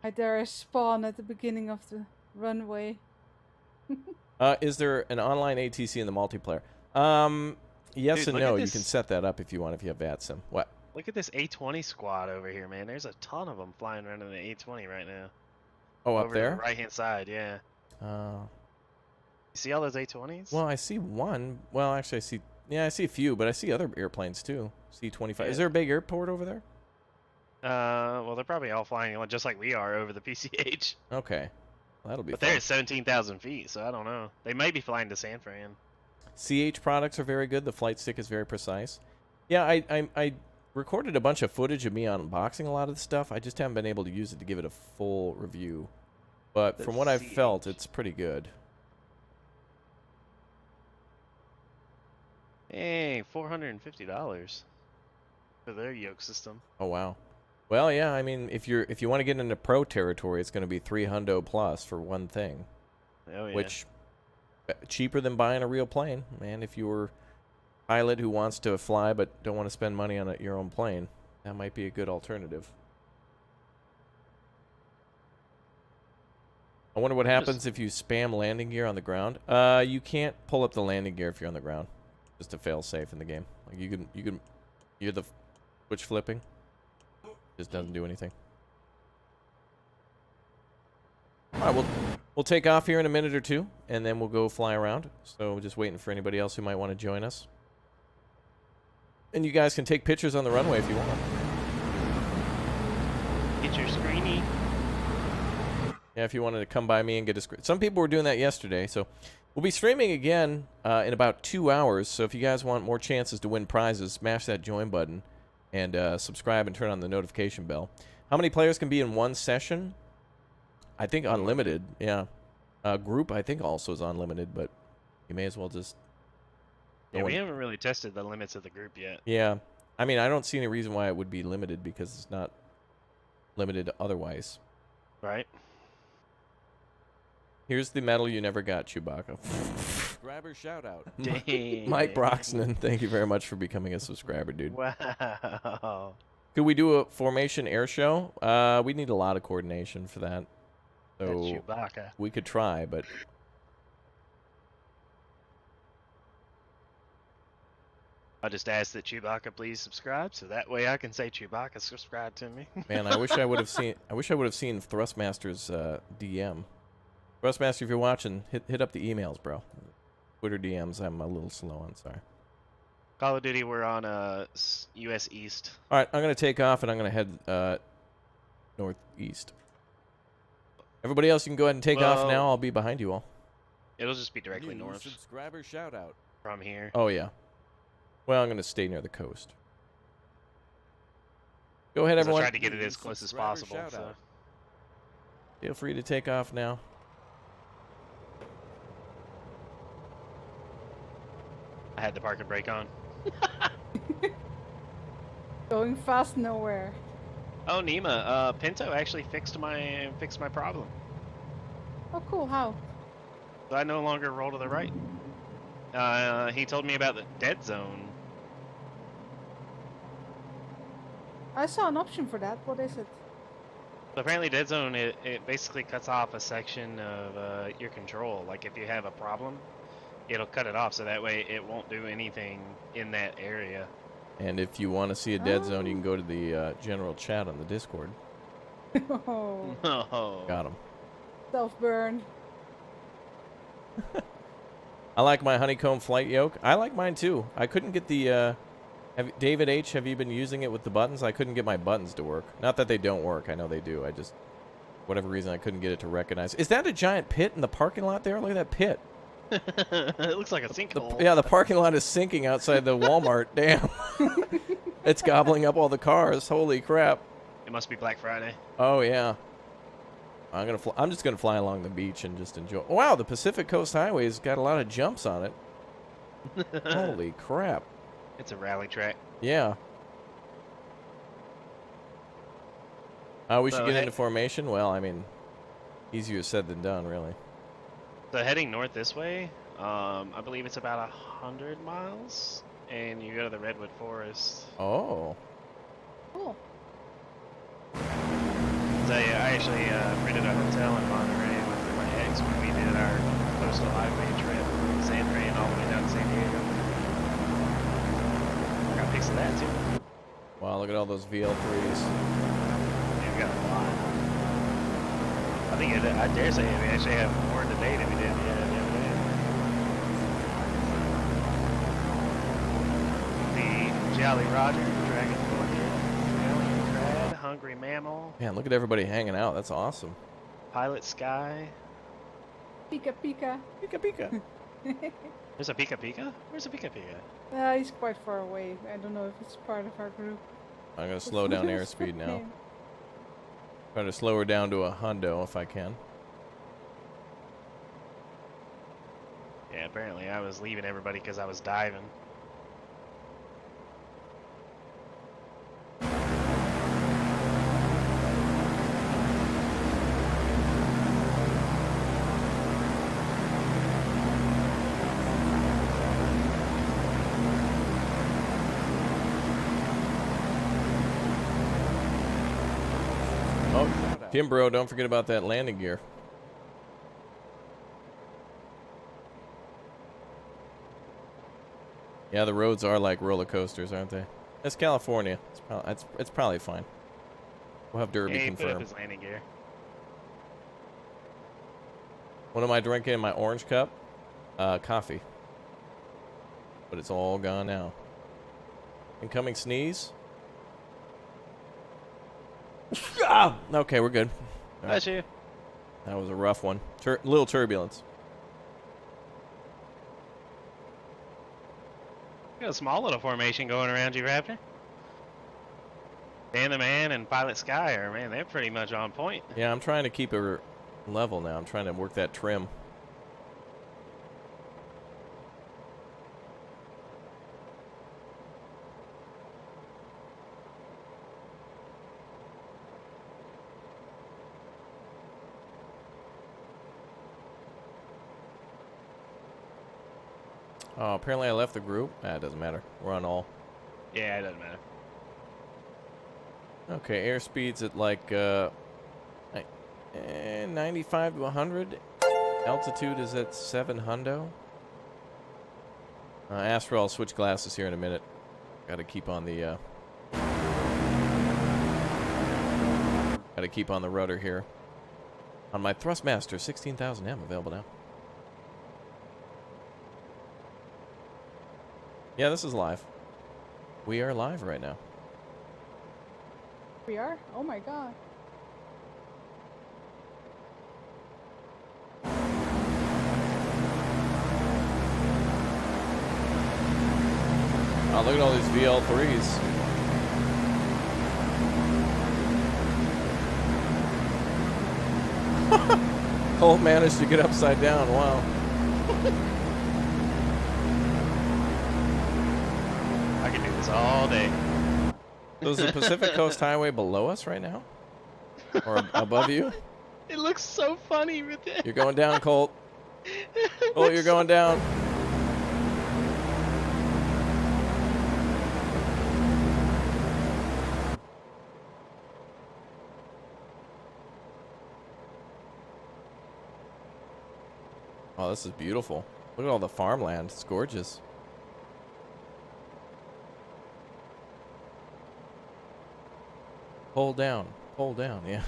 S8: I dare spawn at the beginning of the runway.
S2: Is there an online ATC in the multiplayer? Yes
S3: Dude,
S2: and
S3: look at
S2: no. You
S3: this.
S2: can set that up if you want, if you have VATSIM. What?
S3: Look at this A20 squad over here, man. There's a ton of them flying around in the A20 right now.
S2: Oh, up
S3: over to
S2: there?
S3: the right-hand side, yeah. You see all those A20s?
S2: Well, I see one. Well, actually, I see... Yeah, I see a few, but I see other airplanes, too. C-25.
S3: Yeah.
S2: Is there a big airport over there?
S3: Well, they're probably all flying just like we are over the PCH.
S2: Okay. Well, that'll be
S3: But
S2: fun.
S3: they're at 17,000 feet, so I don't know. They may be flying to San Fran.
S2: CH products are very good. The flight stick is very precise. Yeah, I recorded a bunch of footage of me unboxing a lot of the stuff. I just haven't been able to use it to give it a full review. But
S3: The
S2: from what I've
S3: CH.
S2: felt, it's pretty good.
S3: Hey, $450 for their yoke system.
S2: Oh wow. Well, yeah. I mean, if you want to get into pro territory, it's going to be $300 plus for one thing,
S3: Oh yeah.
S2: which cheaper than buying a real plane. Man, if you were a pilot who wants to fly but don't want to spend money on your own plane, that might be a good alternative. I wonder what happens if you spam landing gear on the ground. You can't pull up the landing gear if you're on the ground. Just a fail safe in the game. Like you can hear the switch flipping. Just doesn't do anything. All right, we'll take off here in a minute or two, and then we'll go fly around. So just waiting for anybody else who might want to join us. And you guys can take pictures on the runway if you want.
S3: Get your screeny.
S2: Yeah, if you wanted to come by me and get a screen. Some people were doing that yesterday, so we'll be streaming again in about 2 hours. So if you guys want more chances to win prizes, smash that join button and subscribe and turn on the notification bell. How many players can be in one session? I think unlimited, yeah. Group, I think, also is unlimited, but you may as well just...
S3: Yeah, we haven't really tested the limits of the group yet.
S2: Yeah. I mean, I don't see any reason why it would be limited because it's not limited otherwise.
S3: Right.
S2: Here's the medal you never got, Chewbacca.
S5: Subscriber shout out.
S3: Dang.
S2: Mike Broxton, thank you very much for becoming a subscriber, dude.
S3: Wow.
S2: Could we do a formation air show? We need a lot of coordination for that.
S3: That's
S2: So
S3: Chewbacca.
S2: we could try, but
S3: I just asked that Chewbacca please subscribe, so that way I can say Chewbacca subscribe to me.
S2: man, I wish I would have seen. I wish I would have seen Thrustmaster's DM. Thrustmaster, if you're watching, hit up the emails, bro. Twitter DMs, I'm a little slow on. Sorry.
S3: Call of Duty, we're on U.S. East.
S2: All right, I'm gonna take off and I'm gonna head northeast. Everybody else, you can go ahead and take off now. I'll be behind you all.
S3: It'll just be directly
S5: New
S3: north
S5: subscriber shout out.
S3: from here.
S2: Oh yeah. Well, I'm gonna stay near the coast. Go ahead,
S3: 'Cause I
S2: everyone.
S3: tried to get it as close as
S5: Subscriber
S3: possible.
S5: shout
S3: So.
S5: out.
S2: Feel free to take off now.
S3: I had the park and brake on.
S8: Going fast nowhere.
S3: Oh, Nima, Pinto actually fixed my problem.
S8: Oh, cool. How?
S3: So I no longer roll to the right. He told me about the dead zone.
S8: I saw an option for that. What is it?
S3: So apparently dead zone, it basically cuts off a section of your control. Like if you have a problem, it'll cut it off so that way it won't do anything in that area.
S2: And if you want to see a dead zone, you can go to the general chat on the Discord.
S8: Oh,
S3: Oh.
S2: Got him.
S8: self-burn.
S2: I like my honeycomb flight yoke. I like mine too. I couldn't get the. David H, have you been using it with the buttons? I couldn't get my buttons to work. Not that they don't work. I know they do. I just, whatever reason, I couldn't get it to recognize. Is that a giant pit in the parking lot there? Look at that pit.
S3: It looks like a sinkhole.
S2: Yeah, the parking lot is sinking outside the Walmart. Damn. It's gobbling up all the cars. Holy crap.
S3: It must be Black Friday.
S2: Oh yeah. I'm just gonna fly along the beach and just enjoy. Wow, the Pacific Coast Highway's got a lot of jumps on it. Holy crap.
S3: It's a rally track.
S2: Yeah. We should
S3: So
S2: get into formation. Well, I mean, easier said than done, really.
S3: So heading north this way, I believe it's about 100 miles, and you go to the Redwood Forest.
S2: Oh.
S8: Cool.
S3: So yeah, I actually rented a hotel in Monterey with my ex when we did our Coastal Highway trip, San Fran all the way down to San Diego. Got pics of that too.
S2: Wow, look at all those VL3s.
S3: Yeah, we got a lot. I think I dare say we actually have more today than we did the other day. The Jolly Roger, Dragon Orchid, Alien Crab, Hungry Mammal,
S2: Man, look at everybody hanging out. That's awesome.
S3: Pilot Sky.
S8: Pika Pika.
S2: Pika pika.
S3: There's a Pika Pika? Where's a Pika Pika?
S8: He's quite far away. I don't know if it's part of our group.
S2: I'm gonna slow down airspeed now. Try to slow her down to a hundo if I can.
S3: Yeah, apparently I was leaving everybody because I was diving.
S2: Oh, Tim bro, don't forget about that landing gear. Yeah, the roads are like roller coasters, aren't they? It's California. It's probably fine. We'll have Derby
S3: Yeah, he put up
S2: confirm.
S3: his landing gear.
S2: What am I drinking in my orange cup? Coffee. But it's all gone now. Incoming sneeze. Ah! Okay, we're good. All right.
S3: That's you.
S2: That was a rough one. Little turbulence.
S3: Got a small little formation going around you, Raptor. Dan the Man and Pilot Sky are, man, they're pretty much on point.
S2: Yeah, I'm trying to keep it level now. I'm trying to work that trim. Oh, apparently I left the group. It doesn't matter. We're on all.
S3: Yeah, it doesn't matter.
S2: Okay, airspeed's at like 95 to 100. Altitude is at 700. Astro, I'll switch glasses here in a minute. Gotta keep on the rudder here. On my Thrustmaster 16,000M available now. Yeah, this is live. We are live right now.
S8: We are? Oh my god.
S2: Oh, look at all these VL3s. Colt managed to get upside down. Wow.
S3: I can do this all day.
S2: So is the Pacific Coast Highway below us right now? Or above you?
S3: It looks so funny with it.
S2: You're going down, Colt. Colt, you're going down. Oh, this is beautiful. Look at all the farmland. It's gorgeous. Pull down, yeah.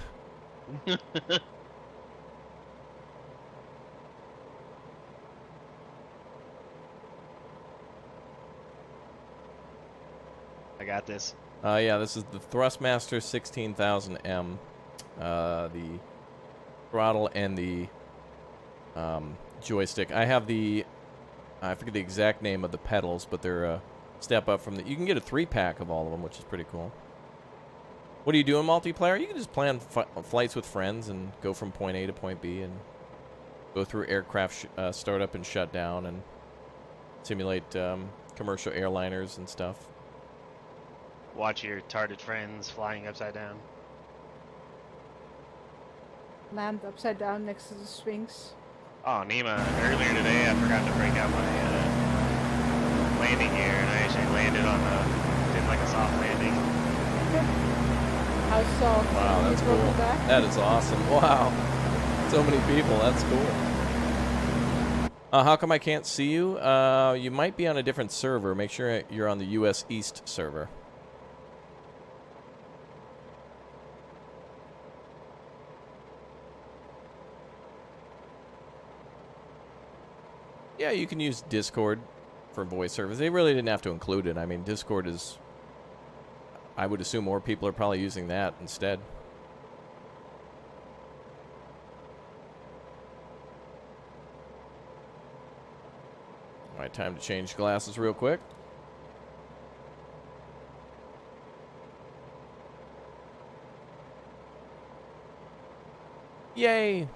S3: I got this.
S2: Yeah, this is the Thrustmaster 16,000M. The throttle and the joystick. I have the, I forget the exact name of the pedals, but they're a step up from the, you can get a 3-pack of all of them, which is pretty cool. What do you do in multiplayer? You can just plan flights with friends and go from point A to point B and go through aircraft startup and shutdown and simulate commercial airliners and stuff.
S3: Watch your retarded friends flying upside down.
S8: Land upside down next to the Sphinx.
S3: Oh, Nima, earlier today I forgot to break out my landing gear and I actually landed on did like a soft landing.
S8: How soft?
S2: Wow, that's
S8: You broke
S2: cool.
S8: it back?
S2: That is awesome. Wow. So many people. That's cool. How come I can't see you? You might be on a different server. Make sure you're on the US East server. Yeah, you can use Discord for voice service. They really didn't have to include it. I mean, Discord is... I would assume more people are probably using that instead. Alright, time to change glasses real quick. Yay!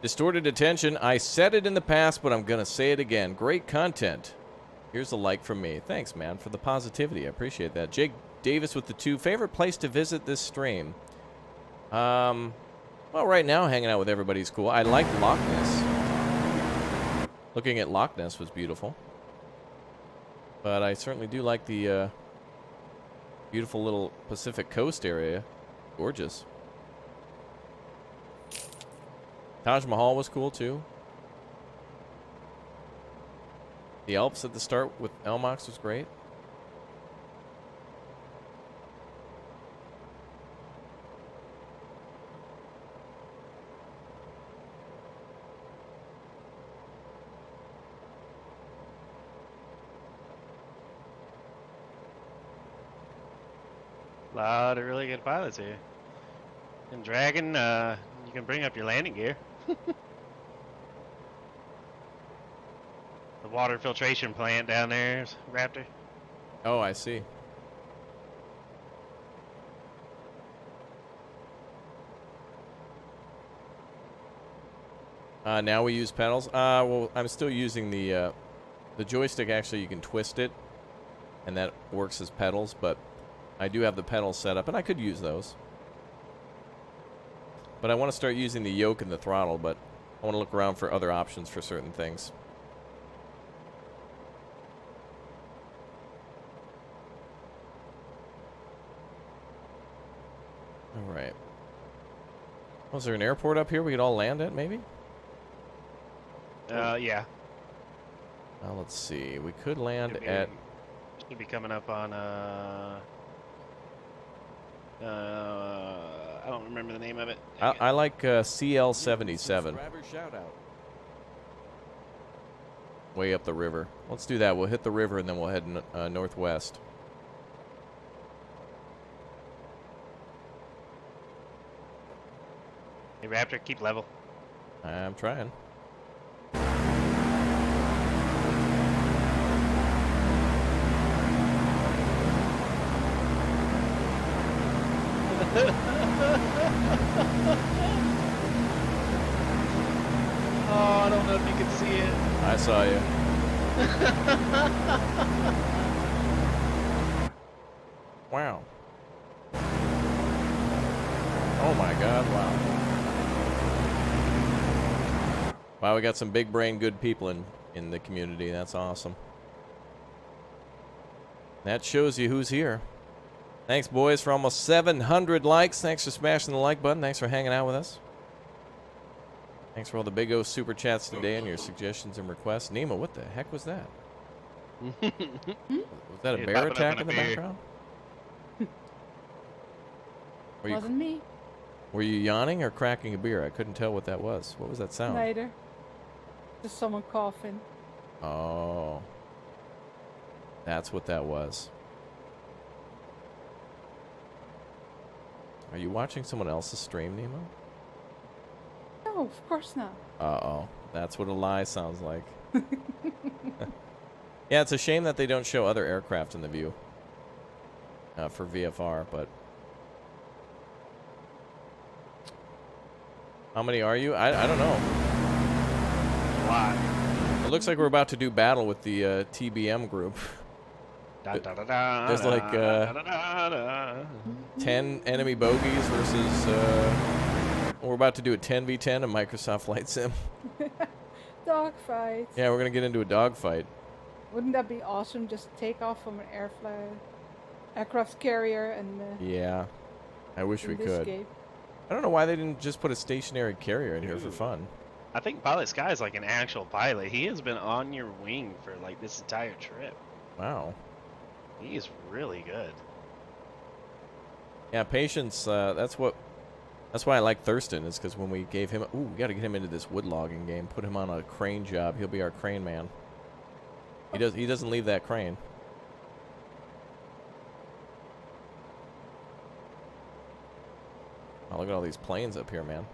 S2: Distorted attention. I said it in the past, but I'm going to say it again. Great content. Here's a like from me. Thanks, man, for the positivity. I appreciate that. Jake Davis with the 2. Favorite place to visit this stream? Well, right now, hanging out with everybody's cool. I like Loch Ness. Looking at Loch Ness was beautiful. But I certainly do like the beautiful little Pacific Coast area. Gorgeous. Taj Mahal was cool, too. The Alps at the start with Elmox was great.
S3: A lot of really good pilots here. And Dragon, you can bring up your landing gear. The water filtration plant down there, Raptor.
S2: Oh, I see. Now we use pedals. Well, I'm still using the joystick. Actually, you can twist it, and that works as pedals. But I do have the pedals set up, and I could use those. But I want to start using the yoke and the throttle. But I want to look around for other options for certain things. All right. Was there an airport up here we could all land at, maybe?
S3: Yeah.
S2: Let's see. We could land at...
S3: Should be coming up on, I don't remember the name of it.
S2: I like CL77.
S5: Subscriber shout out.
S2: Way up the river. Let's do that. We'll hit the river and then we'll head northwest.
S3: Hey, Raptor, keep level.
S2: I'm trying.
S3: Oh, I don't know if you can see it.
S2: I saw you. Wow. Oh my god, wow. Wow, we got some big brain good people in the community. That's awesome. That shows you who's here. Thanks, boys, for almost 700 likes. Thanks for smashing the like button. Thanks for hanging out with us. Thanks for all the big O super chats today and your suggestions and requests. Nemo, what the heck was that? Was that a bear attack in the background?
S8: Wasn't me.
S2: Were you yawning or cracking a beer? I couldn't tell what that was. What was that sound?
S8: Neither. Just someone coughing.
S2: Oh. That's what that was. Are you watching someone else's stream, Nemo?
S8: No, of course not.
S2: Uh-oh. That's what a lie sounds like. Yeah, it's a shame that they don't show other aircraft in the view for VFR, but... How many are you? I don't know.
S3: A lot.
S2: It looks like we're about to do battle with the TBM group. There's like 10 enemy bogies versus... we're about to do a 10v10 in Microsoft Flight Sim.
S8: Dogfight.
S2: Yeah, we're going to get into a dogfight.
S8: Wouldn't that be awesome? Just take off from an aircraft carrier and
S2: Yeah. I wish we could.
S8: escape.
S2: I don't know why they didn't just put a stationary carrier in here for
S3: Ooh.
S2: fun.
S3: I think Pilot Sky is like an actual pilot. He has been on your wing for like this entire trip.
S2: Wow.
S3: He is really good.
S2: Yeah, patience. That's why I like Thurston. Is because when we gave him, ooh, we got to get him into this wood logging game. Put him on a crane job. He'll be our crane man. He doesn't leave that crane. Oh, look at all these planes up here, man.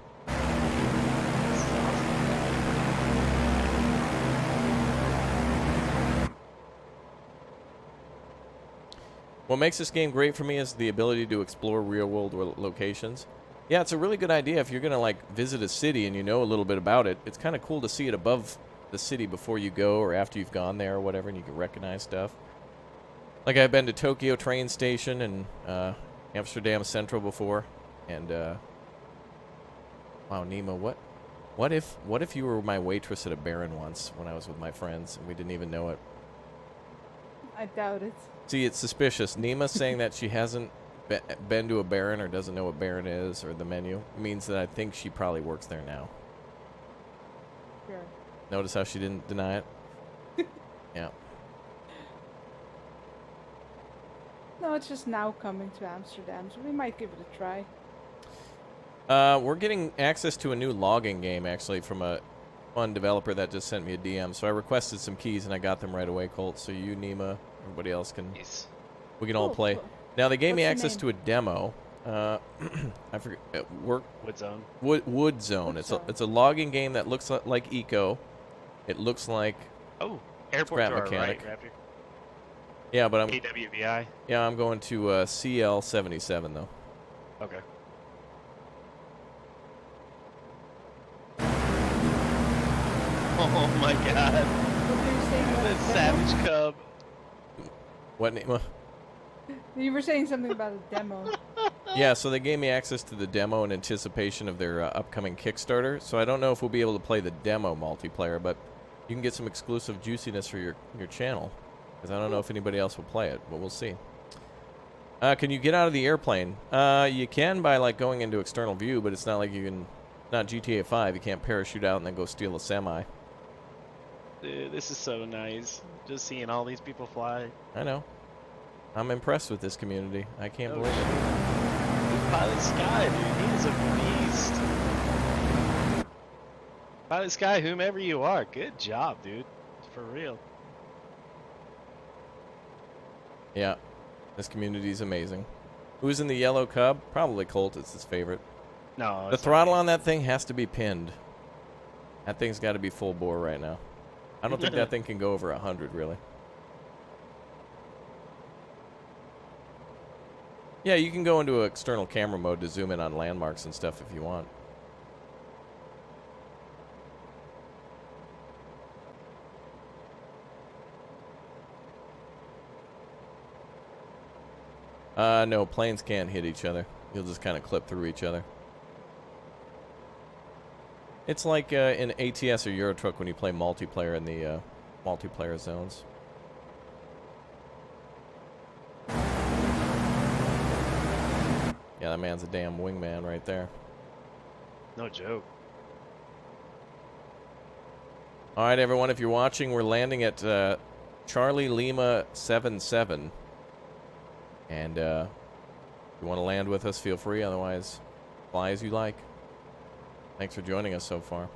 S2: What makes this game great for me is the ability to explore real-world locations. Yeah, it's a really good idea if you're going to, like, visit a city and you know a little bit about it. It's kind of cool to see it above the city before you go or after you've gone there or whatever, and you can recognize stuff. Like, I've been to Tokyo train station and Amsterdam Central before, and, wow, Nemo, what if you were my waitress at a Baron once when I was with my friends and we didn't even know it?
S8: I doubt it.
S2: See, it's suspicious. Nima saying that she hasn't been to a Baron or doesn't know what Baron is or the menu means that I think she probably works there now.
S8: Sure.
S2: Notice how she didn't deny it? Yeah.
S8: No, it's just now coming to Amsterdam, so we might give it a try.
S2: We're getting access to a new logging game, actually, from a fun developer that just sent me a DM. So I requested some keys, and I got them right away, Colt. So you, Nima, everybody else can...
S3: Nice.
S2: We can all
S8: Cool,
S2: play.
S8: cool.
S2: Now, they gave me
S8: What's the
S2: access
S8: name?
S2: to a demo. I forget.
S3: Wood Zone.
S2: Wood Zone.
S8: Wood
S2: It's
S8: Zone.
S2: a logging game that looks like Eco. It looks like...
S3: Oh, airport
S2: Scrap
S3: to our
S2: mechanic.
S3: right, Raptor.
S2: Yeah, but I'm...
S3: AWVI.
S2: Yeah, I'm going to CL77, though.
S3: Okay. Oh my god.
S8: What were you saying about
S3: The
S8: the
S3: Savage
S8: demo?
S3: Cub.
S2: What, Nima?
S8: You were saying something about a demo.
S2: Yeah, so they gave me access to the demo in anticipation of their upcoming Kickstarter. So I don't know if we'll be able to play the demo multiplayer, but you can get some exclusive juiciness for your channel. Because I don't know if anybody else will play it, but we'll see. Can you get out of the airplane? You can by, like, going into external view, but it's not like you can... Not GTA 5. You can't parachute out and then go steal a semi.
S3: Dude, this is so nice. Just seeing all these people fly.
S2: I know. I'm impressed with this community. I can't
S3: Oh,
S2: believe it.
S3: Dude, Pilot Sky, dude, he is a beast. Pilot Sky, whomever you are, good job, dude. For real.
S2: Yeah. This community is amazing. Who's in the yellow cub? Probably Colt. It's his favorite.
S3: No,
S2: The throttle on that thing has to be pinned. That thing's got to be full bore right now. I don't think that thing can go over 100, really. Yeah, you can go into external camera mode to zoom in on landmarks and stuff if you want. No, planes can't hit each other. You'll just kind of clip through each other. It's like in ATS or Euro Truck when you play multiplayer in the multiplayer zones. Yeah, that man's a damn wingman right there.
S3: No joke.
S2: All right, everyone, if you're watching, we're landing at Charlie Lima 77. And if you want to land with us, feel free. Otherwise, fly as you like. Thanks for joining us so far.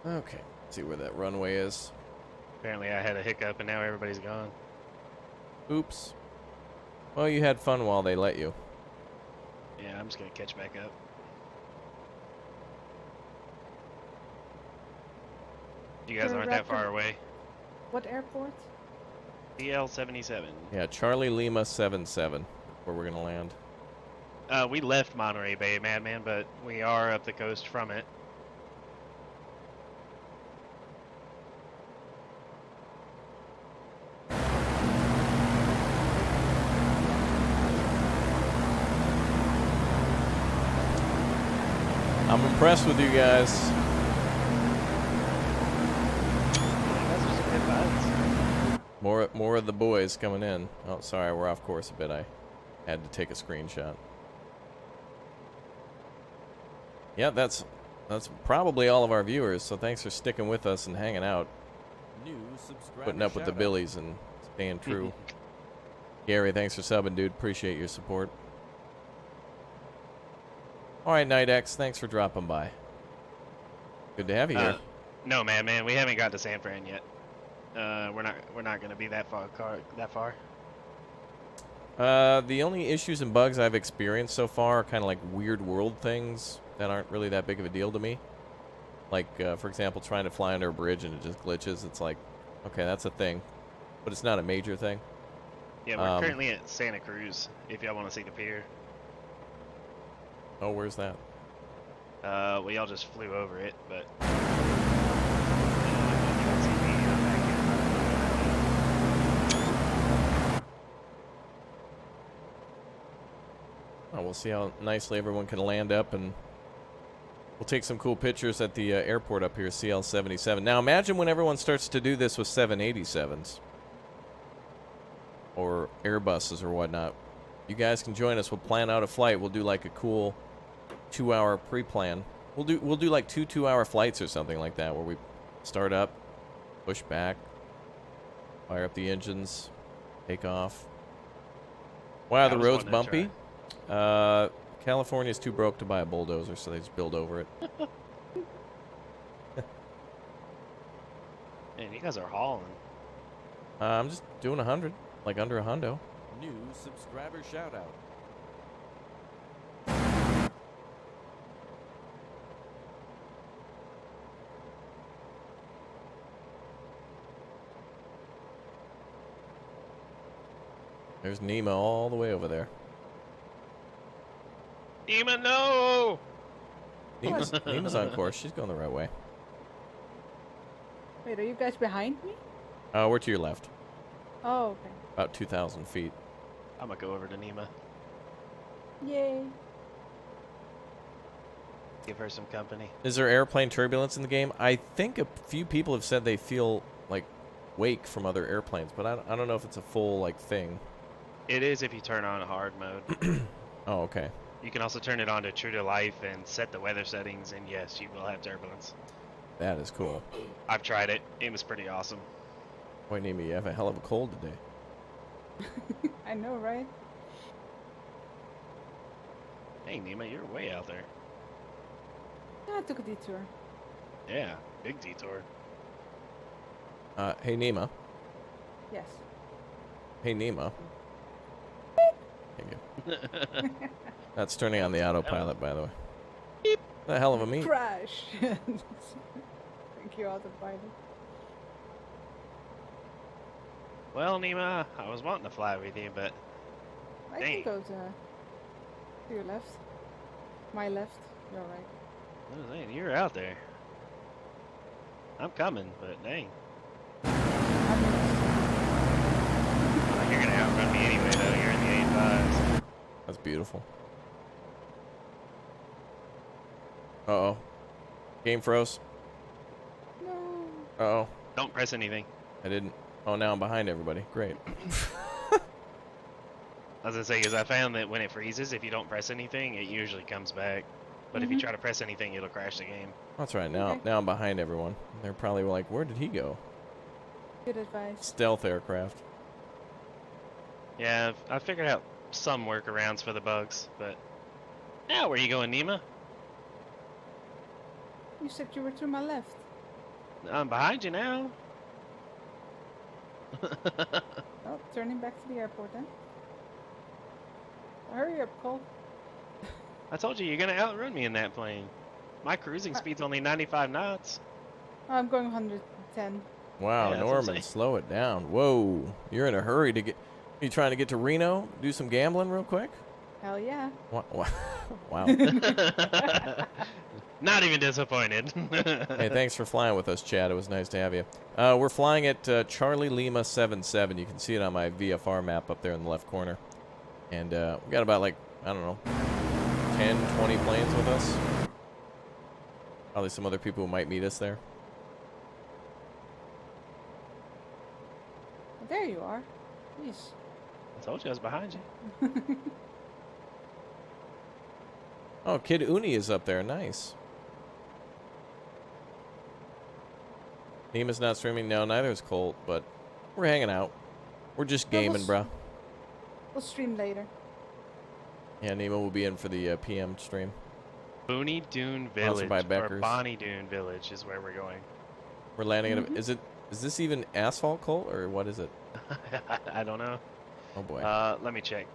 S2: Okay, let's see where that runway is.
S3: Apparently I had a hiccup and now everybody's gone.
S2: Oops. Well, you had fun while they let you.
S3: Yeah, I'm just gonna catch back up. You guys
S8: Sure,
S3: aren't that
S8: Raptor.
S3: far away.
S8: What airport?
S3: DL77.
S2: Yeah, Charlie Lima 77, where we're gonna land.
S3: We left Monterey Bay, Madman, but we are up the coast from it.
S2: I'm impressed with you guys.
S3: Those are some good buds.
S2: More of the boys coming in. Oh, sorry, we're off course a bit. I had to take a screenshot. Yeah, that's probably all of our viewers. So thanks for sticking with us and hanging out,
S5: New subscriber
S2: putting up with the
S5: shoutout.
S2: Billies and staying true. Gary, thanks for subbing, dude. Appreciate your support. All right, Night X, thanks for dropping by. Good to have you here.
S3: No, man, we haven't got to San Fran yet. We're not gonna be that far.
S2: The only issues and bugs I've experienced so far are kind of like weird world things that aren't really that big of a deal to me. Like, for example, trying to fly under a bridge and it just glitches. It's like, okay, that's a thing, but it's not a major thing.
S3: Yeah, we're currently at Santa Cruz. If y'all want to see the pier.
S2: Oh, where's that?
S3: Well, y'all just flew over it, but.
S2: Oh, we'll see how nicely everyone can land up, and we'll take some cool pictures at the airport up here, CL77. Now, imagine when everyone starts to do this with 787s or Airbuses or whatnot. You guys can join us. We'll plan out a flight. We'll do like a cool 2-hour pre-plan. We'll do like 2 2-hour flights or something like that, where we start up, push back, fire up the engines, take off. Wow, the road's bumpy. California's too broke to buy a bulldozer, so they just build over it.
S3: Man, you guys are hauling.
S2: I'm just doing 100, like under a hundo.
S5: New subscriber shoutout.
S2: There's Nima all the way over there.
S3: Nima, no!
S2: Nima's on course. She's going the right way.
S8: Wait, are you guys behind me?
S2: We're to your left.
S8: Oh, okay.
S2: About 2,000 feet.
S3: I'm gonna go over to Nima.
S8: Yay.
S3: Give her some company.
S2: Is there airplane turbulence in the game? I think a few people have said they feel like wake from other airplanes, but I don't know if it's a full like thing.
S3: It is if you turn on hard mode.
S2: Oh, okay.
S3: You can also turn it on to true to life and set the weather settings, and yes, you will have turbulence.
S2: That is cool.
S3: I've tried it. It was pretty awesome.
S2: Boy, Nima, you have a hell of a cold today.
S8: I know, right?
S3: Hey, Nima, you're way out there.
S8: Yeah, I took a detour.
S3: Yeah, big detour.
S2: Hey, Nima.
S8: Yes.
S2: Hey, Nima. Thank you. That's turning on the autopilot, by the way. Beep. The hell of a meet.
S8: Crash. Thank you, autopilot.
S3: Well, Nima, I was wanting to fly with you, but
S8: I
S3: dang.
S8: can go to your left. My left. Your right.
S3: Oh, dang, you're out there. I'm coming, but dang. You're gonna outrun me anyway, though. You're in the 85s.
S2: That's beautiful. Uh-oh. Game froze.
S8: No.
S2: Uh-oh.
S3: Don't press anything.
S2: I didn't. Oh, now I'm behind everybody. Great.
S3: I was gonna say, because I found that when it freezes, if you don't press anything, it usually comes back. But if you try to press anything, it'll crash the game.
S2: That's right. Now,
S8: Okay.
S2: now I'm behind everyone. They're probably like, where did he go?
S8: Good advice.
S2: Stealth aircraft.
S3: Yeah, I figured out some workarounds for the bugs, but... Now, where you going, Nima?
S8: You said you were to my left.
S3: I'm behind you now.
S8: Oh, turning back to the airport then. Hurry up, Cole.
S3: I told you, you're gonna outrun me in that plane. My cruising speed's only 95 knots.
S8: Oh, I'm going 110.
S2: Wow,
S3: Yeah, that's what I'm
S2: Norman,
S3: saying.
S2: slow it down. Whoa, you're in a hurry to get... You trying to get to Reno? Do some gambling real quick?
S8: Hell yeah.
S2: Wow.
S3: Not even disappointed.
S2: Hey, thanks for flying with us, Chad. It was nice to have you. We're flying at Charlie Lima 77. You can see it on my VFR map up there in the left corner. And we got about, like, I don't know, 10, 20 planes with us. Probably some other people who might meet us there.
S8: There you are. Jeez.
S3: I told you I was behind you.
S2: Oh, Kid Uni is up there. Nice. Neema's not streaming. No, neither is Colt, but we're hanging out. We're just gaming, bruh.
S8: We'll stream later.
S2: Yeah, Neema will be in for the PM stream.
S3: Booney Dune
S2: Sponsored
S3: Village,
S2: by
S3: or
S2: Becker's.
S3: Bonnie Dune Village is where we're going.
S2: We're landing at a, is this even asphalt, Colt, or what is it?
S3: I don't know.
S2: Oh boy.
S3: Let me check.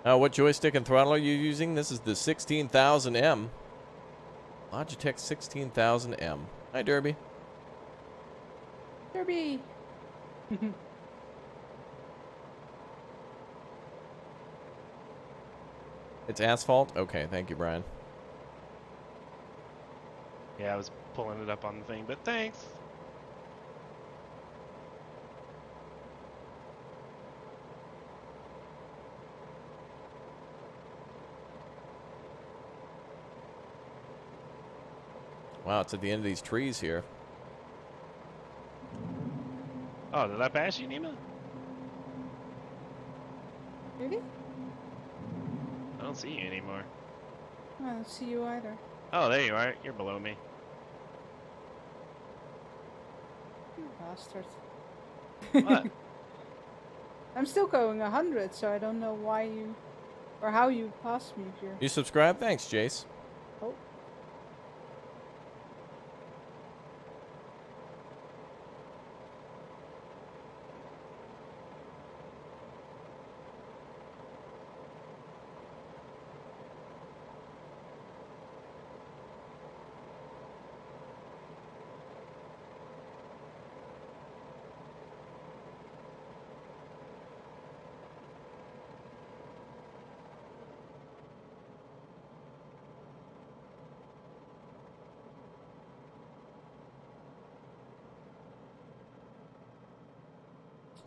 S2: What joystick and throttle are you using? This is the 16000M. Logitech 16000M. Hi, Derby.
S8: Derby.
S2: It's asphalt? Okay, thank you, Brian.
S3: Yeah, I was pulling it up on the thing, but thanks.
S2: Wow, it's at the end of these trees here.
S3: Oh, did I pass you, Nima?
S8: Really?
S3: I don't see you anymore.
S8: I don't see you either.
S3: Oh, there you are. You're below me.
S8: You bastard.
S3: What?
S8: I'm still going 100, so I don't know why you or how you passed me here.
S2: You subscribe? Thanks, Jace.
S8: Oh.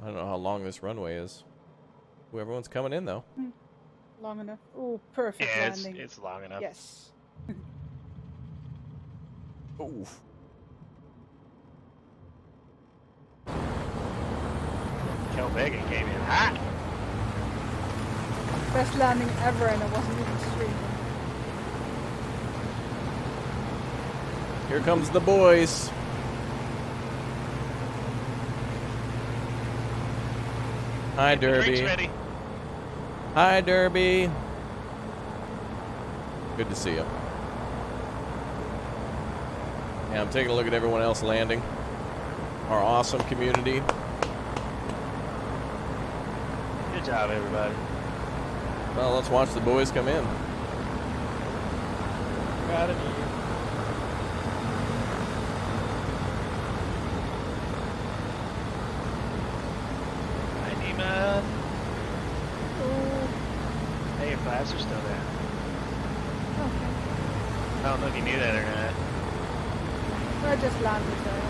S2: I don't know how long this runway is. Ooh, everyone's coming in, though.
S8: Long enough. Oh, perfect
S3: Yeah,
S8: landing.
S3: it's long enough.
S8: Yes.
S2: Oof.
S3: Kel Megan came in hot.
S8: Best landing ever, and it wasn't even streaming.
S2: Here comes the boys. Hi,
S3: Drinks
S2: Derby.
S3: ready.
S2: Hi, Derby. Good to see you. Yeah, I'm taking a look at everyone else landing. Our awesome community.
S3: Good job, everybody.
S2: Well, let's watch the boys come in.
S3: Proud of you. Hi, Nima. Hey, your flaps are still there.
S8: Okay.
S3: I don't know if you knew that or not.
S8: I just landed there.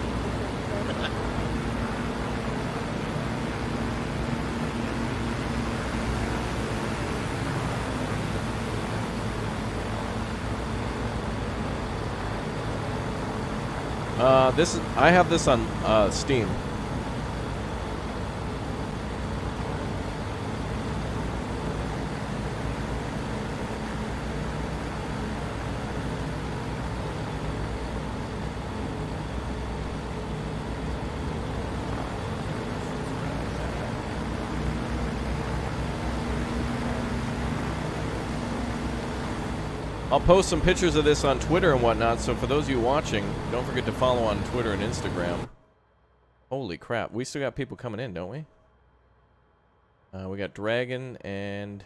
S2: I have this on Steam. I'll post some pictures of this on Twitter and whatnot, so for those of you watching, don't forget to follow on Twitter and Instagram. Holy crap, we still got people coming in, don't we? We got Dragon and...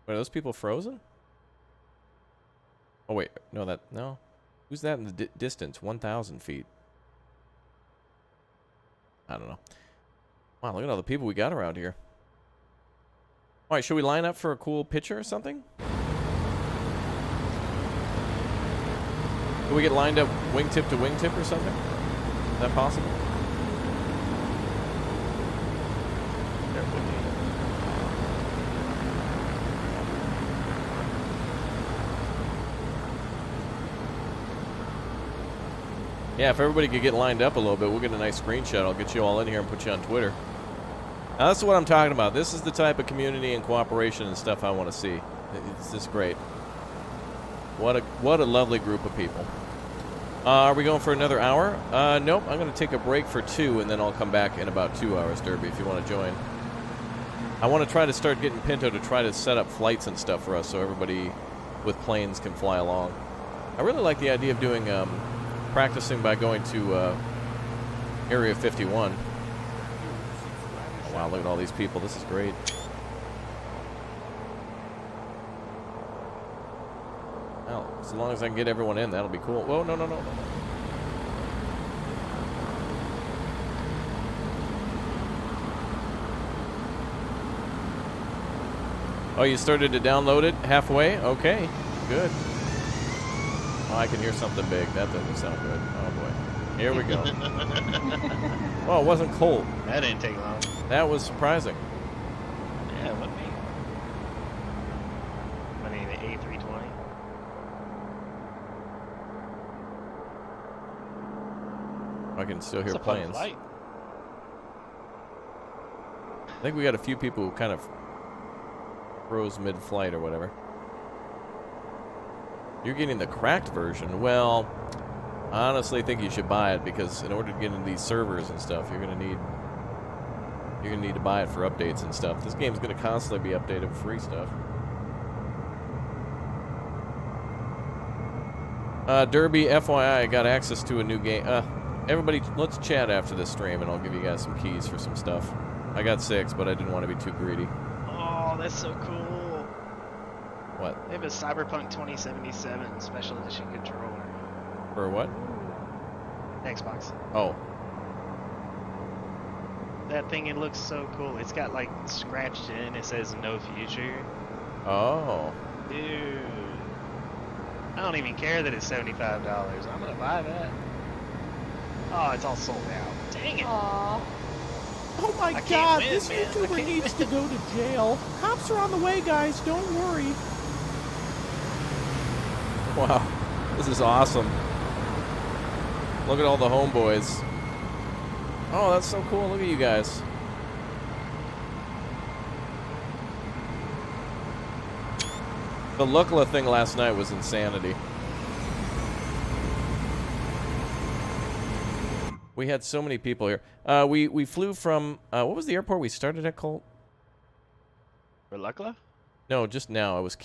S2: Wait, are those people frozen? Oh wait, no. Who's that in the distance? 1,000 feet. I don't know. Wow, look at all the people we got around here. Alright, should we line up for a cool picture or something? Can we get lined up wingtip to wingtip or something? that possible? There would be. Yeah, if everybody could get lined up a little bit, we'll get a nice screenshot. I'll get you all in here and put you on Twitter. Now, that's what I'm talking about. This is the type of community and cooperation and stuff I want to see. It's just great. What a lovely group of people. Are we going for another hour? Nope. I'm going to take a break for 2, and then I'll come back in about 2 hours, Derby, if you want to join. I want to try to start getting Pinto to try to set up flights and stuff for us so everybody with planes can fly along. I really like the idea of doing practicing by going to Area 51. Oh, wow, look at all these people. This is great. Well, as long as I can get everyone in, that'll be cool. Whoa, no. Oh, you started to download it halfway? Okay, good. Oh, I can hear something big. That doesn't sound good. Oh, boy. Here we go. Oh, it wasn't cold.
S3: That didn't take long.
S2: That was surprising.
S3: Yeah, it wouldn't be. I mean, the A320.
S2: I can still hear
S3: It's a fun
S2: planes.
S3: flight.
S2: I think we got a few people who kind of froze mid-flight or whatever. You're getting the cracked version. Well, I honestly think you should buy it because in order to get into these servers and stuff, you're gonna need to buy it for updates and stuff. This game's gonna constantly be updated with free stuff. Derby, FYI, I got access to a new game. Everybody, let's chat after this stream, and I'll give you guys some keys for some stuff. I got 6, but I didn't want to be too greedy.
S3: Oh, that's so cool.
S2: What?
S3: They have a Cyberpunk 2077 special edition controller.
S2: For what?
S3: Xbox.
S2: Oh.
S3: That thing, it looks so cool. It's got like scratched in, it says no future.
S2: Oh.
S3: Dude. I don't even care that it's $75. I'm gonna buy that. Oh, it's all sold out. Dang it.
S8: Aww.
S1: Oh my
S3: I can't
S1: god,
S3: win,
S1: this
S3: man. I
S1: YouTuber
S3: can't
S1: needs to go to jail. Cops are on the way, guys. Don't worry.
S2: Wow. This is awesome. Look at all the homeboys. Oh, that's so cool. Look at you guys. The Lukla thing last night was insanity. We had so many people here. We flew from what was the airport we started at, Colt?
S3: Relukla?
S2: No, just now. It was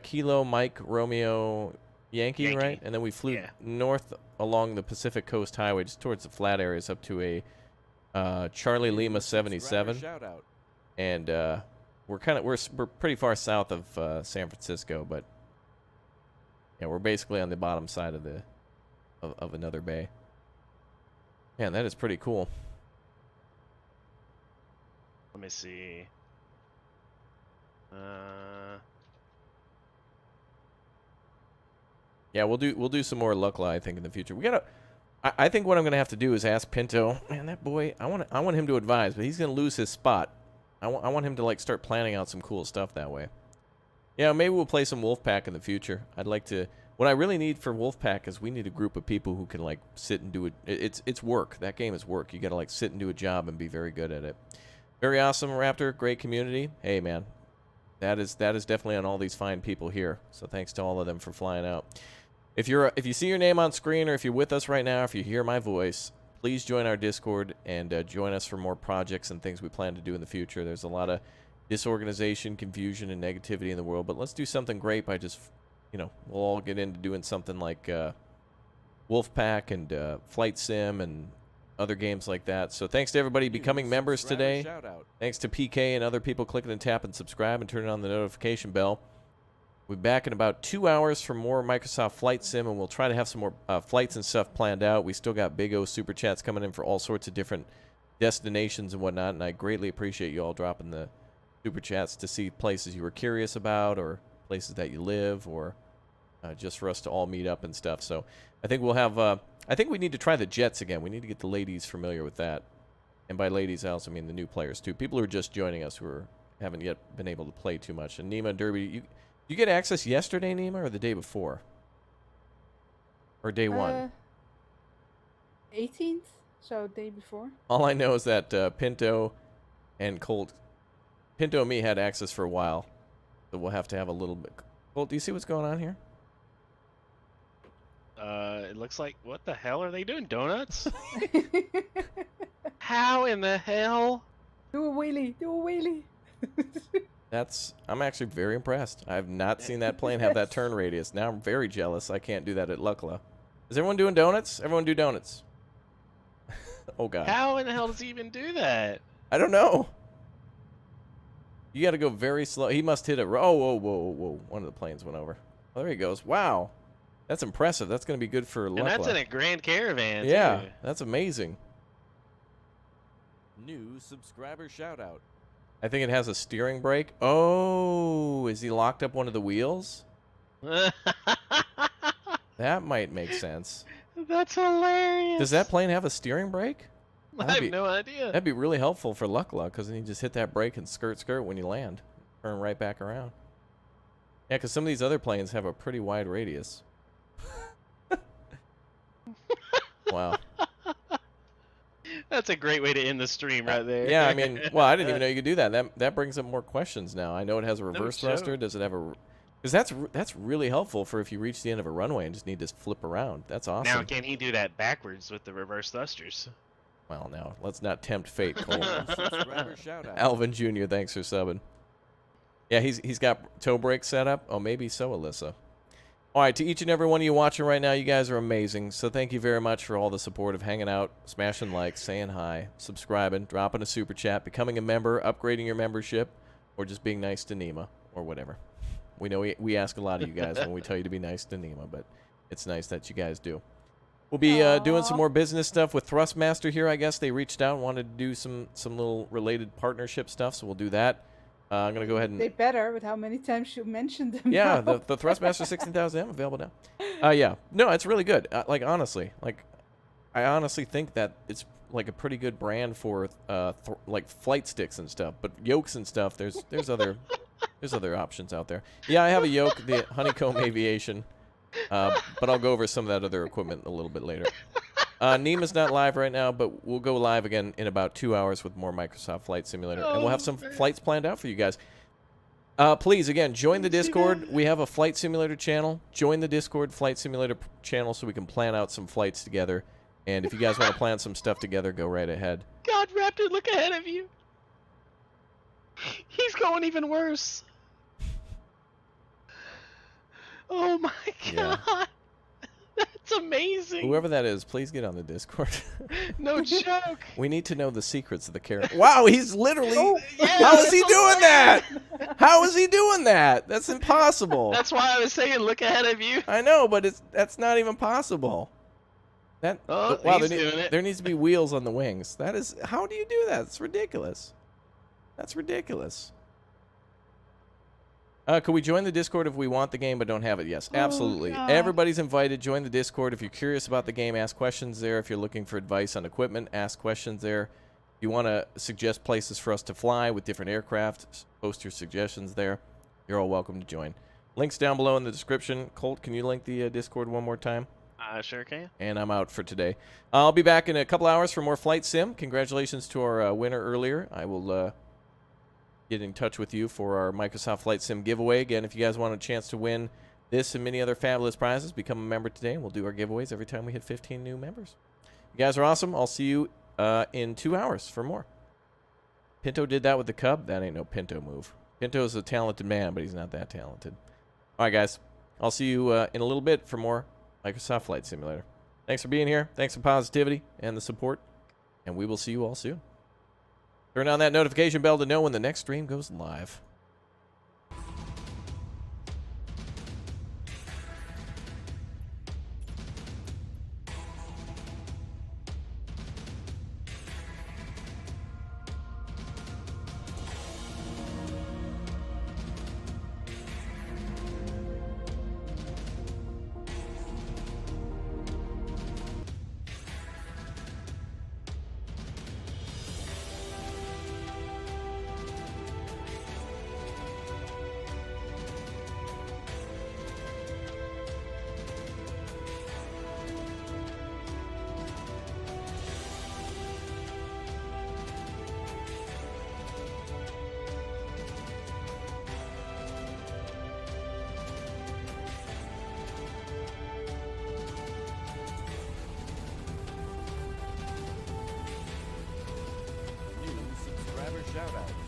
S2: Kilo, Mike, Romeo, Yankee, right? And then we flew north along the Pacific Coast Highway, just towards the flat areas, up to a Charlie Lima 77. And we're pretty far south of San Francisco, but yeah, we're basically on the bottom side of the of another bay. Man, that is pretty cool.
S3: Let me see.
S2: Yeah, we'll do some more Lukla, I think, in the future. I think what I'm gonna have to do is ask Pinto. Man, that boy, I want him to advise, but he's gonna lose his spot. I want him to like start planning out some cool stuff that way. Yeah, maybe we'll play some Wolfpack in the future. I'd like to. What I really need for Wolfpack is we need a group of people who can like sit and do it. It's work. That game is work. You got to like sit and do a job and be very good at it. Very awesome, Raptor. Great community. Hey, man, that is definitely on all these fine people here. So thanks to all of them for flying out. If you see your name on screen, or if you're with us right now, if you hear my voice, please join our Discord and join us for more projects and things we plan to do in the future. There's a lot of disorganization, confusion, and negativity in the world, but let's do something great by just, we'll all get into doing something like Wolfpack and Flight Sim and other games like that. So thanks to everybody becoming members today. Thanks to PK and other people clicking and tapping subscribe and turning on the notification bell. We'll be back in about 2 hours for more Microsoft Flight Sim, and we'll try to have some more flights and stuff planned out. We still got Big O Super Chats coming in for all sorts of different destinations and whatnot, and I greatly appreciate you all dropping the Super Chats to see places you were curious about, or places that you live, or just for us to all meet up and stuff. So I think we'll have. I think we need to try the jets again. We need to get the ladies familiar with that. And by ladies, I also mean the new players too. People who are just joining us who haven't yet been able to play too much. And Nima, Derby, you get access yesterday, Nima, or the day before? Or day one?
S8: 18th, so day before.
S2: All I know is that Pinto and Colt, Pinto and me had access for a while. So we'll have to have a little bit. Colt, do you see what's going on here?
S3: It looks like, what the hell are they doing? Donuts? How in the hell?
S8: Do a wheelie, do a wheelie.
S2: I'm actually very impressed. I have not seen that plane have that turn radius. Now I'm very jealous. I can't do that at Lukla. Is everyone doing donuts? Everyone do donuts. Oh, God.
S3: How in the hell does he even do that?
S2: I don't know. You got to go very slow. He must hit it. Oh, whoa. One of the planes went over. Oh, there he goes. Wow. That's impressive. That's going to be good for Lukla.
S3: And that's in a Grand Caravan,
S2: Yeah,
S3: too.
S2: that's amazing.
S5: New subscriber shout out.
S2: I think it has a steering brake. Oh, is he locked up one of the wheels? That might make sense.
S3: That's hilarious.
S2: Does that plane have a steering brake?
S3: I have no idea.
S2: That'd be really helpful for Lukla, because then you just hit that brake and skirt when you land. Turn right back around. Yeah, because some of these other planes have a pretty wide radius. Wow.
S3: That's a great way to end the stream right there.
S2: Yeah, I mean, well, I didn't even know you could do that. That brings up more questions now. I know it has a reverse thruster. Does it have a... Because that's really helpful for if you reach the end of a runway and just need to flip around. That's awesome.
S3: Now, can he do that backwards with the reverse thrusters?
S2: Well, now, let's not tempt fate, Cole.
S5: Subscriber shout out.
S2: Alvin Jr., thanks for subbing. Yeah, he's got toe brakes set up. Oh, maybe so, Alyssa. All right, to each and every one of you watching right now, you guys are amazing. So thank you very much for all the support of hanging out, smashing likes, saying hi, subscribing, dropping a super chat, becoming a member, upgrading your membership, or just being nice to Nima, or whatever. We know we ask a lot of you guys when we tell you to be nice to Nima, but it's nice that you guys do. We'll be doing some more business stuff with Thrustmaster here, I guess. They reached out and wanted to do some little related partnership stuff, so we'll do that. I'm going to go ahead and...
S8: They better, with how many times you mentioned them.
S2: Yeah,
S8: now.
S2: the Thrustmaster 16,000M available now. Yeah. No, it's really good. Like, honestly. Like, I honestly think that it's, like, a pretty good brand for, like, flight sticks and stuff. But yokes and stuff, there's other... There's other options out there. Yeah, I have a yoke, the Honeycomb Aviation, but I'll go over some of that other equipment a little bit later. Nima's not live right now, but we'll go live again in about 2 hours with more Microsoft Flight Simulator, and we'll have some flights planned out for you guys. Please, again, join the Discord. We have a Flight Simulator channel. Join the Discord Flight Simulator channel so we can plan out some flights together. And if you guys want to plan some stuff together, go right ahead.
S3: God, Raptor, look ahead of you. He's going even worse. Oh my God.
S2: Yeah.
S3: That's amazing.
S2: Whoever that is, please get on the Discord.
S3: No joke.
S2: We need to know the secrets of the character. Wow, he's literally...
S3: Yeah,
S2: how is he doing that? How is he doing that? That's impossible.
S3: That's why I was saying look ahead of you.
S2: I know, but that's not even possible. Wow,
S3: he's doing it.
S2: There needs to be wheels on the wings. That is... How do you do that? It's ridiculous. That's ridiculous. Could we join the Discord if we want the game but don't have it? Yes, absolutely.
S3: God.
S2: Everybody's invited. Join the Discord. If you're curious about the game, ask questions there. If you're looking for advice on equipment, ask questions there. If you want to suggest places for us to fly with different aircraft, post your suggestions there. You're all welcome to join. Links down below in the description. Colt, can you link the Discord one more time?
S3: I sure can.
S2: And I'm out for today. I'll be back in a couple hours for more Flight Sim. Congratulations to our winner earlier. I will... get in touch with you for our Microsoft Flight Sim giveaway. Again, if you guys want a chance to win this and many other fabulous prizes, become a member today, and we'll do our giveaways every time we hit 15 new members. You guys are awesome. I'll see you in 2 hours for more. Pinto did that with the Cub. That ain't no Pinto move. Pinto's a talented man, but he's not that talented. All right, guys. I'll see you in a little bit for more Microsoft Flight Simulator. Thanks for being here. Thanks for positivity and the support, and we will see you all soon. Turn on that notification bell to know when the next stream goes live.
S5: shoutouts.